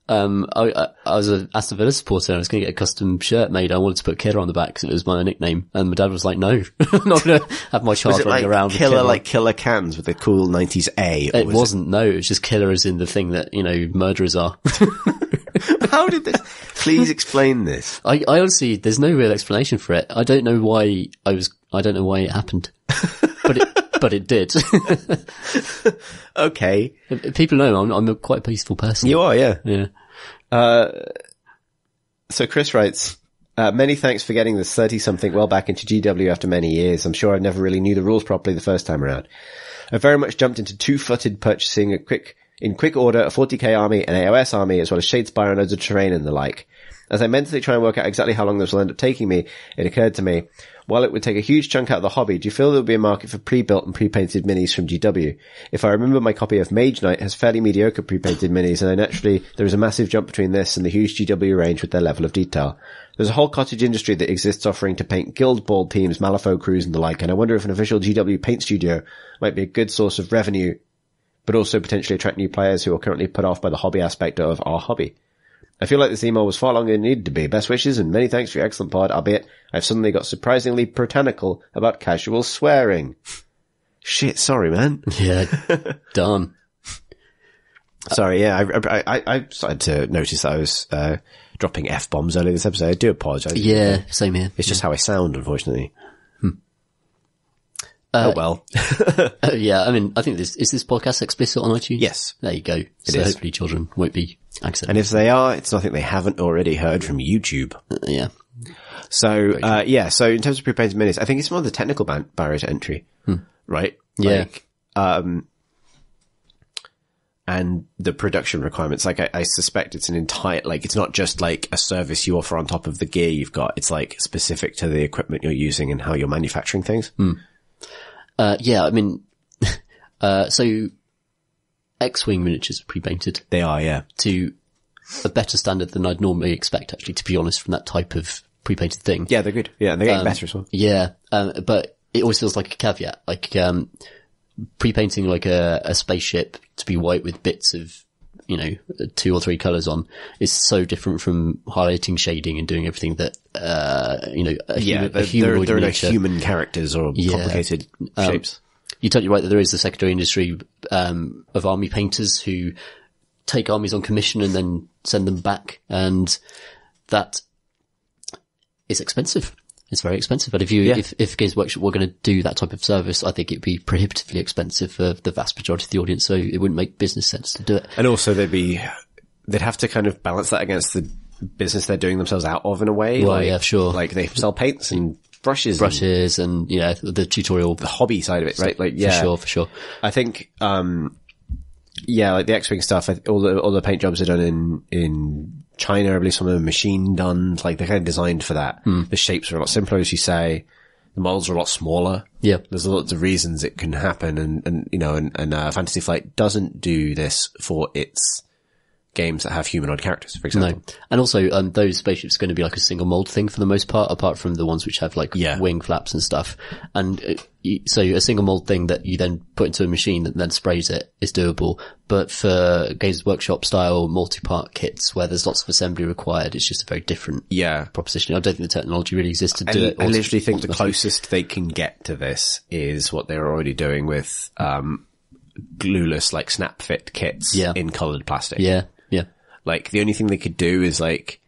I was a Aston Villa supporter and I was going to get a custom shirt made. I wanted to put Killer on the back because it was my nickname. And my dad was like, no, I'm not going to have my child running around with Killer, like Killer Cans with the cool 90s A? It wasn't, no. It was just Killer as in the thing that, murderers are. How did this? Please explain this. I honestly, there's no real explanation for it. I don't know why it happened. But it did. Okay. People know I'm a quite peaceful person. You are, yeah. Yeah. So Chris writes, many thanks for getting this 30-something well back into GW after many years. I'm sure I never really knew the rules properly the first time around. I very much jumped into two-footed purchasing in quick order a 40k army, an AOS army, as well as Shadespire and loads of terrain and the like. As I mentally try and work out exactly how long this will end up taking me, it occurred to me, while it would take a huge chunk out of the hobby, do you feel there will be a market for pre-built and pre-painted minis from GW? If I remember, my copy of Mage Knight has fairly mediocre pre-painted minis, and there is a massive jump between this and the huge GW range with their level of detail. There's a whole cottage industry that exists offering to paint Guild Ball teams, Malifaux crews and the like, and I wonder if an official GW paint studio might be a good source of revenue, but also potentially attract new players who are currently put off by the hobby aspect of our hobby. I feel like this email was far longer than it needed to be. Best wishes and many thanks for your excellent pod, albeit I've suddenly got surprisingly puritanical about casual swearing. Shit, sorry, man. Yeah, darn. Sorry, yeah, I started to notice that I was dropping F-bombs earlier this episode. I do apologise. Yeah, same here. It's just how I sound, unfortunately. Oh well. Yeah, I mean, I think is this podcast explicit on iTunes? Yes. There you go. So hopefully children won't be accepted. And if they are, it's nothing they haven't already heard from YouTube. Yeah. So, so in terms of pre-painted minis, I think it's more the technical barrier to entry, right? Yeah. And the production requirements. Like, I suspect it's an entire, like, it's not just like a service you offer on top of the gear you've got. It's like specific to the equipment you're using and how you're manufacturing things. Yeah, I mean, so X-Wing miniatures are pre-painted. They are, yeah. To a better standard than I'd normally expect, actually, to be honest, from that type of pre-painted thing. Yeah, they're good. Yeah, and they're getting better as well. Yeah, but it always feels like a caveat. Like, pre-painting like a spaceship to be white with bits of, 2 or 3 colours on is so different from highlighting, shading and doing everything that, they're no human characters or complicated shapes. You're totally right that there is a secondary industry, of army painters who take armies on commission and then send them back. And that is expensive. It's very expensive. But if Games Workshop were going to do that type of service, I think it'd be prohibitively expensive for the vast majority of the audience. So it wouldn't make business sense to do it. And also they'd have to kind of balance that against the business they're doing themselves out of in a way. Well, yeah, sure. Like they sell paints and brushes and the tutorial, the hobby side of it, right? Like, yeah. For sure. I think, like the X-Wing stuff, all the paint jobs are done in China. I believe some of them are machine done. Like they're kind of designed for that. The shapes are a lot simpler, as you say. The models are a lot smaller. Yeah. There's lots of reasons it can happen. And Fantasy Flight doesn't do this for its games that have humanoid characters, for example. No. And also, those spaceships are going to be like a single mold thing for the most part, apart from the ones which have like wing flaps and stuff. And so a single mold thing that you then put into a machine that then sprays it is doable. But for Games Workshop style multi-part kits where there's lots of assembly required, it's just a very different proposition. I don't think the technology really exists to do it. I literally think the closest they can get to this is what they're already doing with, glueless, like snap fit kits in colored plastic. Yeah. Like the only thing they could do is like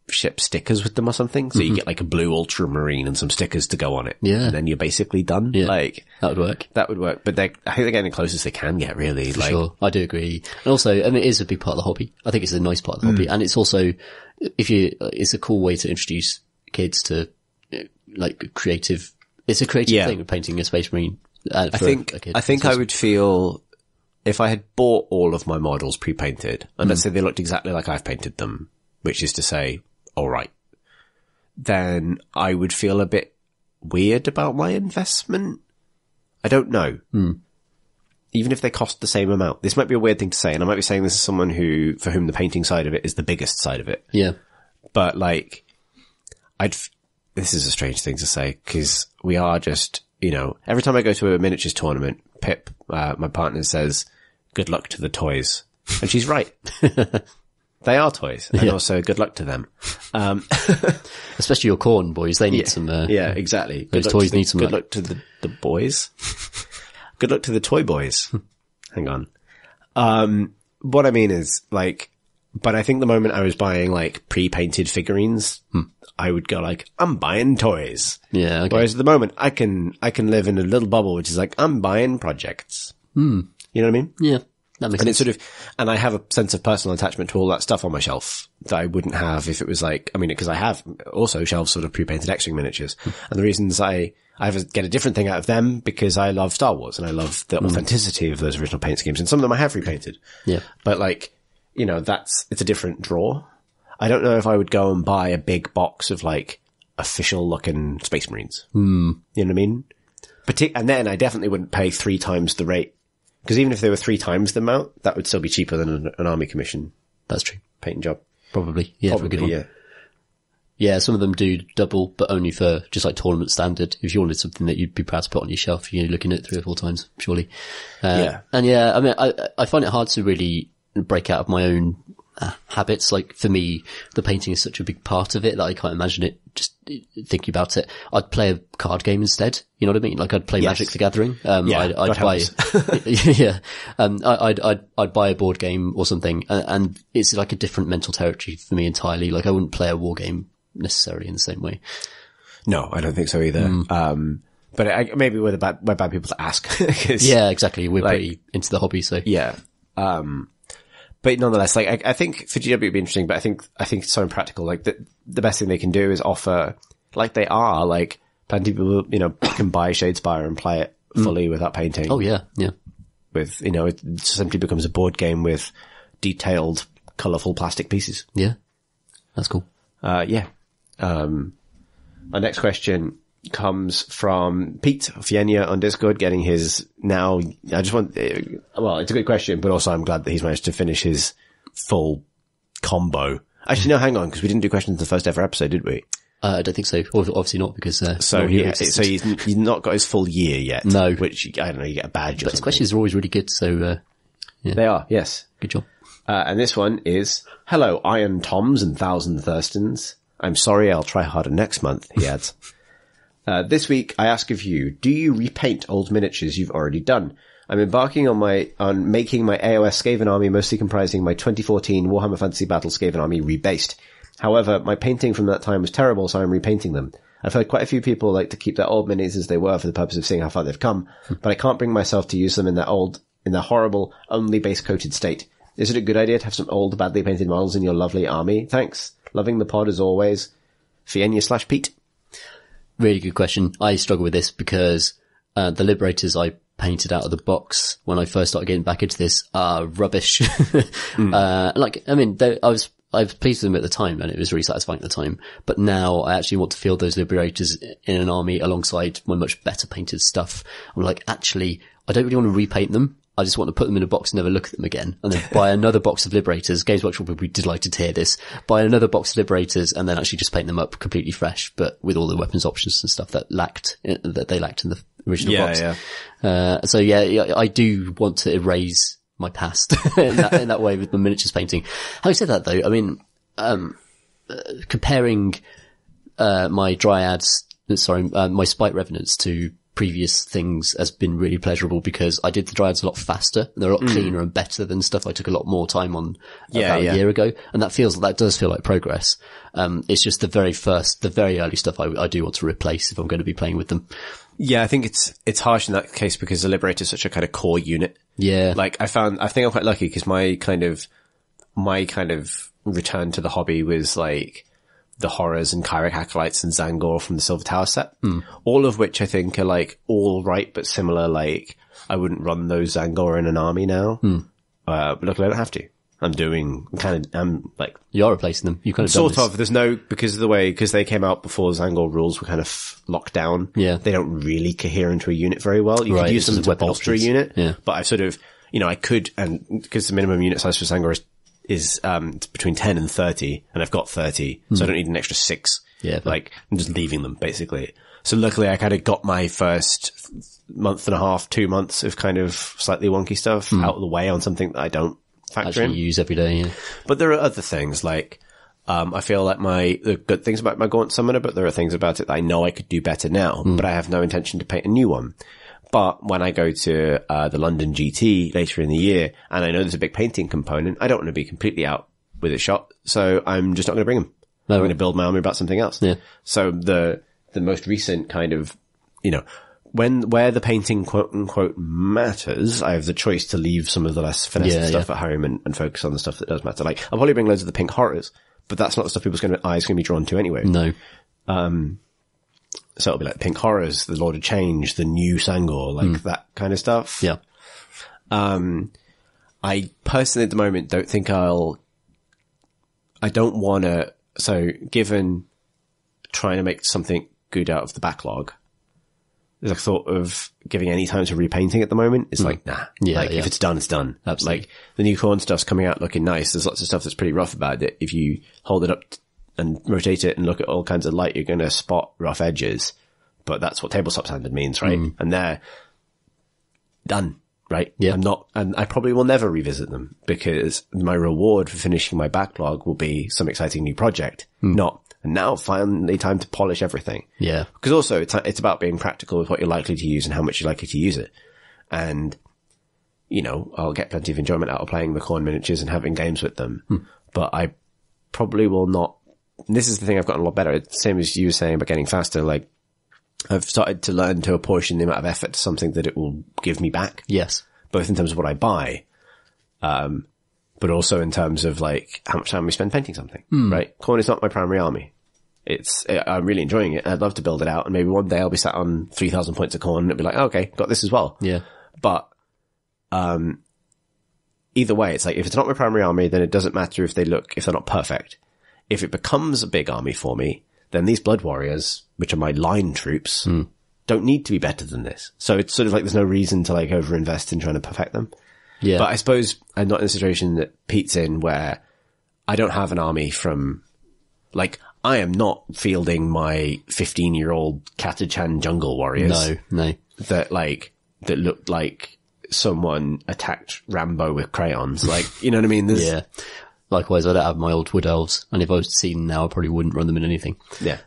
ship stickers with them or something. So you get like a blue ultramarine and some stickers to go on it. Yeah. And then you're basically done. Yeah. Like that would work. But I think they're getting the closest they can get, really. For sure. I do agree. And also, I mean, it is a big part of the hobby. I think it's a nice part of the hobby. And it's also, it's a cool way to introduce kids to like it's a creative thing of painting a space marine. I think I would feel if I had bought all of my models pre-painted, and let's say they looked exactly like I've painted them, which is to say, all right, then I would feel a bit weird about my investment. I don't know. Even if they cost the same amount. This might be a weird thing to say, and I might be saying this as someone for whom the painting side of it is the biggest side of it. Yeah. But like, this is a strange thing to say, because we are just, every time I go to a miniatures tournament, Pip, my partner, says, good luck to the toys. And she's right. They are toys. And also good luck to them. Especially your corn boys. They need some, exactly. Those toys need some good luck to the boys. Good luck to the toy boys. Hang on. What I mean is like, but I think the moment I was buying like pre-painted figurines, I would go like, I'm buying toys. Yeah. Okay. Whereas at the moment I can live in a little bubble, which is like, I'm buying projects. You know what I mean? Yeah. That makes sense. It's and I have a sense of personal attachment to all that stuff on my shelf that I wouldn't have if it was like, because I have also shelves sort of pre-painted X-Wing miniatures. And the reasons I get a different thing out of them because I love Star Wars and I love the authenticity of those original paint schemes. And some of them I have repainted. Yeah. But like, it's a different draw. I don't know if I would go and buy a big box of like official looking Space Marines. You know what I mean? And then I definitely wouldn't pay 3 times the rate. Because even if they were 3 times the amount, that would still be cheaper than an army commission. That's true. Painting job. Probably. Yeah. Probably, for a good one. Yeah, some of them do double, but only for just like tournament standard. If you wanted something that you'd be proud to put on your shelf, you're looking at it 3 or 4 times, surely. And I find it hard to really break out of my own habits. Like for me, the painting is such a big part of it that I can't imagine it just thinking about it. I'd play a card game instead. You know what I mean? Like I'd play Magic the Gathering. I'd buy, I'd buy a board game or something, and it's like a different mental territory for me entirely. Like I wouldn't play a war game necessarily in the same way. No, I don't think so either. But maybe we're bad people to ask. Yeah, exactly. We're pretty into the hobby, so. Yeah. But nonetheless, like, I think for GW it'd be interesting, but I think it's so impractical. Like, the best thing they can do is offer, like they are, like, plenty of people, can buy Shadespire and play it fully without painting. Oh, yeah, yeah. With, it simply becomes a board game with detailed, colourful plastic pieces. Yeah. That's cool. Yeah. Our next question comes from Pete Fienia on Discord, getting his now, it's a good question, but also I'm glad that he's managed to finish his full combo. Actually, no, hang on, because we didn't do questions in the first ever episode, did we? I don't think so. Obviously not, because, so he's not got his full year yet. No. Which, I don't know, you get a badge or But his questions are always really good, so, yeah. They are, yes. Good job. And this one is, hello, Iron Toms and Thousand Thurstons. I'm sorry, I'll try harder next month, he adds. This week, I ask of you, do you repaint old miniatures you've already done? I'm embarking on making my AOS Skaven army, mostly comprising my 2014 Warhammer Fantasy Battle Skaven army rebased. However, my painting from that time was terrible, so I'm repainting them. I've heard quite a few people like to keep their old minis as they were for the purpose of seeing how far they've come, but I can't bring myself to use them in their horrible, only base-coated state. Is it a good idea to have some old, badly painted models in your lovely army? Thanks. Loving the pod as always. Fienia/Pete. Really good question. I struggle with this because the Liberators I painted out of the box when I first started getting back into this are rubbish. I was pleased with them at the time and it was really satisfying at the time. But now I actually want to field those Liberators in an army alongside my much better painted stuff. I'm like, actually, I don't really want to repaint them. I just want to put them in a box and never look at them again. And then buy another box of Liberators. Games Workshop would be delighted to hear this. Buy another box of Liberators and then actually just paint them up completely fresh, but with all the weapons options and stuff that they lacked in the original Yeah, box. yeah. So yeah, I do want to erase my past in that way with my miniatures painting. Having said that though, I mean, comparing, my my Spite Revenants to previous things has been really pleasurable because I did the Dryads a lot faster and they're a lot cleaner and better than stuff I took a lot more time on about a year ago. And that does feel like progress. It's just the very early stuff I do want to replace if I'm going to be playing with them. Yeah, I think it's harsh in that case because the Liberator is such a kind of core unit. Yeah. Like I think I'm quite lucky because my kind of return to the hobby was like the Horrors and Kyrek Acolytes and Zangor from the Silver Tower set. All of which I think are like all right, but similar. Like I wouldn't run those Zangor in an army now. But luckily I don't have to. I'm like, you are replacing them. You kind of sort of. There's no, because they came out before Zangor rules were kind of locked down. Yeah. They don't really cohere into a unit very well. You could use them to bolster a unit. Yeah. But I've sort of, I could, and because the minimum unit size for Zangor is between 10 and 30, and I've got 30, so I don't need an extra 6. Yeah. Like, I'm just leaving them, basically. So luckily I kind of got my first month and a half, 2 months of kind of slightly wonky stuff out of the way on something that I don't factor in. use every day. Yeah. But there are other things like, I feel like the good things about my Gaunt Summoner, but there are things about it that I know I could do better now, but I have no intention to paint a new one. But when I go to, the London GT later in the year, and I know there's a big painting component, I don't want to be completely out with a shot. So I'm just not going to bring them. I'm going to build my army about something else. Yeah. So the most recent kind of, where the painting quote unquote matters, I have the choice to leave some of the less finesse stuff at home and focus on the stuff that does matter. Like, I'll probably bring loads of the pink horrors, but that's not the stuff people's eyes going to be drawn to anyway. No. So it'll be like pink horrors, the Lord of Change, the new Sangor, like that kind of stuff. Yeah. I personally at the moment don't think I don't want to, so given trying to make something good out of the backlog, the thought of giving any time to repainting at the moment is like, nah. Yeah, if it's done, it's done. Absolutely. Like, the new Khorne stuff's coming out looking nice. There's lots of stuff that's pretty rough about it. If you hold it up and rotate it and look at all kinds of light, you're going to spot rough edges. But that's what tabletop standard means, right? And they're done, right? Yeah. And I probably will never revisit them because my reward for finishing my backlog will be some exciting new project, not, and now finally time to polish everything. Yeah. Because also it's about being practical with what you're likely to use and how much you're likely to use it. And, I'll get plenty of enjoyment out of playing the Khorne miniatures and having games with them. But I probably will not, and this is the thing I've gotten a lot better. It's the same as you were saying about getting faster. Like, I've started to learn to apportion the amount of effort to something that it will give me back. Yes. Both in terms of what I buy, but also in terms of like how much time we spend painting something, right? Khorne is not my primary army. I'm really enjoying it. I'd love to build it out, and maybe one day I'll be sat on 3,000 points of Khorne and it'll be like, oh, okay, got this as well. Yeah. But, either way, it's like, if it's not my primary army, then it doesn't matter if they're not perfect. If it becomes a big army for me, then these Blood Warriors, which are my line troops, don't need to be better than this. So it's sort of like there's no reason to like overinvest in trying to perfect them. Yeah. But I suppose I'm not in a situation that Pete's in where I don't have an army from, like, I am not fielding my 15-year-old Katachan jungle warriors. No. That looked like someone attacked Rambo with crayons. Like, you know what I mean? Yeah. Likewise, I don't have my old Wood Elves, and if I was seen now, I probably wouldn't run them in anything. Yeah.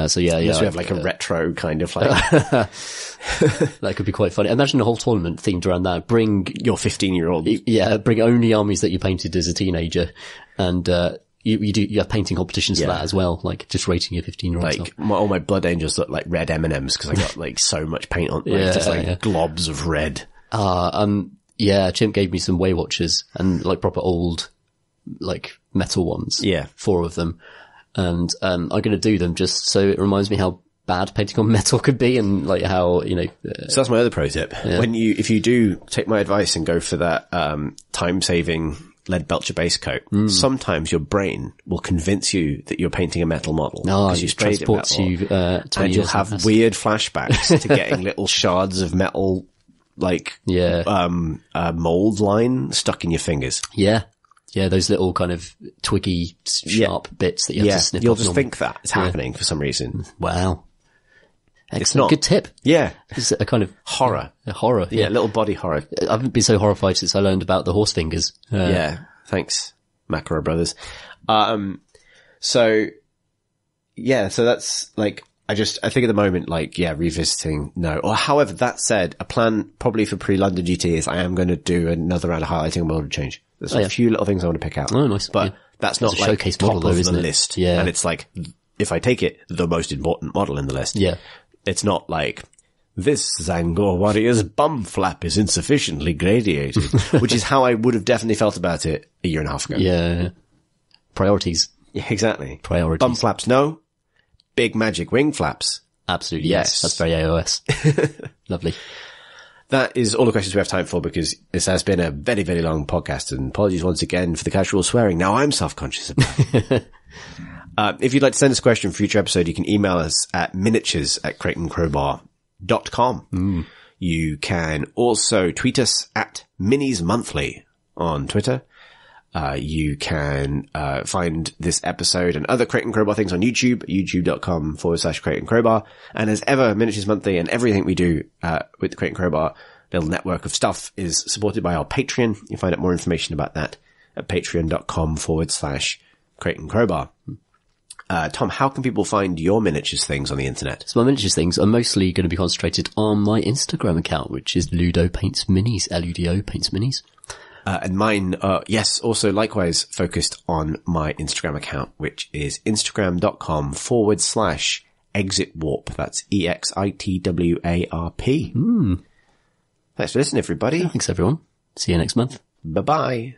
So yeah. Unless we have like a retro kind of like. That could be quite funny. Imagine a whole tournament themed around that. Bring your 15-year-old. Yeah, bring only armies that you painted as a teenager, and you have painting competitions for that as well, like just rating your 15-year-old like self. all my Blood Angels look like red M&Ms because I got like so much paint on, globs of red. Yeah, Chimp gave me some Way Watchers and like proper old, like metal ones. Yeah. 4 of them. And, I'm going to do them just so it reminds me how bad painting on metal could be and like how, So that's my other pro tip. Yeah. If you do take my advice and go for that, time-saving lead belcher base coat, sometimes your brain will convince you that you're painting a metal model. No, because you sprayed it metal. You, and you'll have weird flashbacks to getting little shards of metal, like, mold line stuck in your fingers. Yeah. Yeah, those little kind of twiggy, sharp bits that you have to snip off. You'll just think that it's happening for some reason. Wow. Excellent. not. Good tip. Yeah. It's a kind of Horror. a horror. Yeah, little body horror. I haven't been so horrified since I learned about the horse fingers. Yeah. Thanks, Macro Brothers. So that's like, I think at the moment, like, yeah, revisiting, no. Or however, that said, a plan probably for pre-London GT is I am going to do another round of highlighting and model change. There's a few little things I want to pick out. Oh, nice. But that's not It's a like showcase top model, though, of isn't the it? list. Yeah. And it's like, if I take it, the most important model in the list. Yeah. It's not like, this Zangor warrior's bum flap is insufficiently gradiated, which is how I would have definitely felt about it a year and a half ago. Yeah. Priorities. Yeah, exactly. Priorities. Bum flaps, no. Big magic wing flaps. Absolutely. Yes. Yes. That's very AOS. Lovely. That is all the questions we have time for because this has been a very, very long podcast, and apologies once again for the casual swearing. Now I'm self-conscious about it. If you'd like to send us a question for a future episode, you can email us at miniatures@crateandcrowbar.com. You can also tweet us at minismonthly on Twitter. You can find this episode and other Crate and Crowbar things on YouTube, youtube.com/Crate and Crowbar. And as ever, Miniatures Monthly and everything we do with the Crate and Crowbar little network of stuff is supported by our Patreon. You can find out more information about that at patreon.com/Crate and Crowbar. Tom, how can people find your miniatures things on the internet? So my miniatures things are mostly going to be concentrated on my Instagram account, which is Ludo Paints Minis, Ludo Paints Minis. And mine, yes, also likewise focused on my Instagram account, which is instagram.com/exit warp. That's EXITWARP. Thanks for listening, everybody. Thanks, everyone. See you next month. Bye-bye.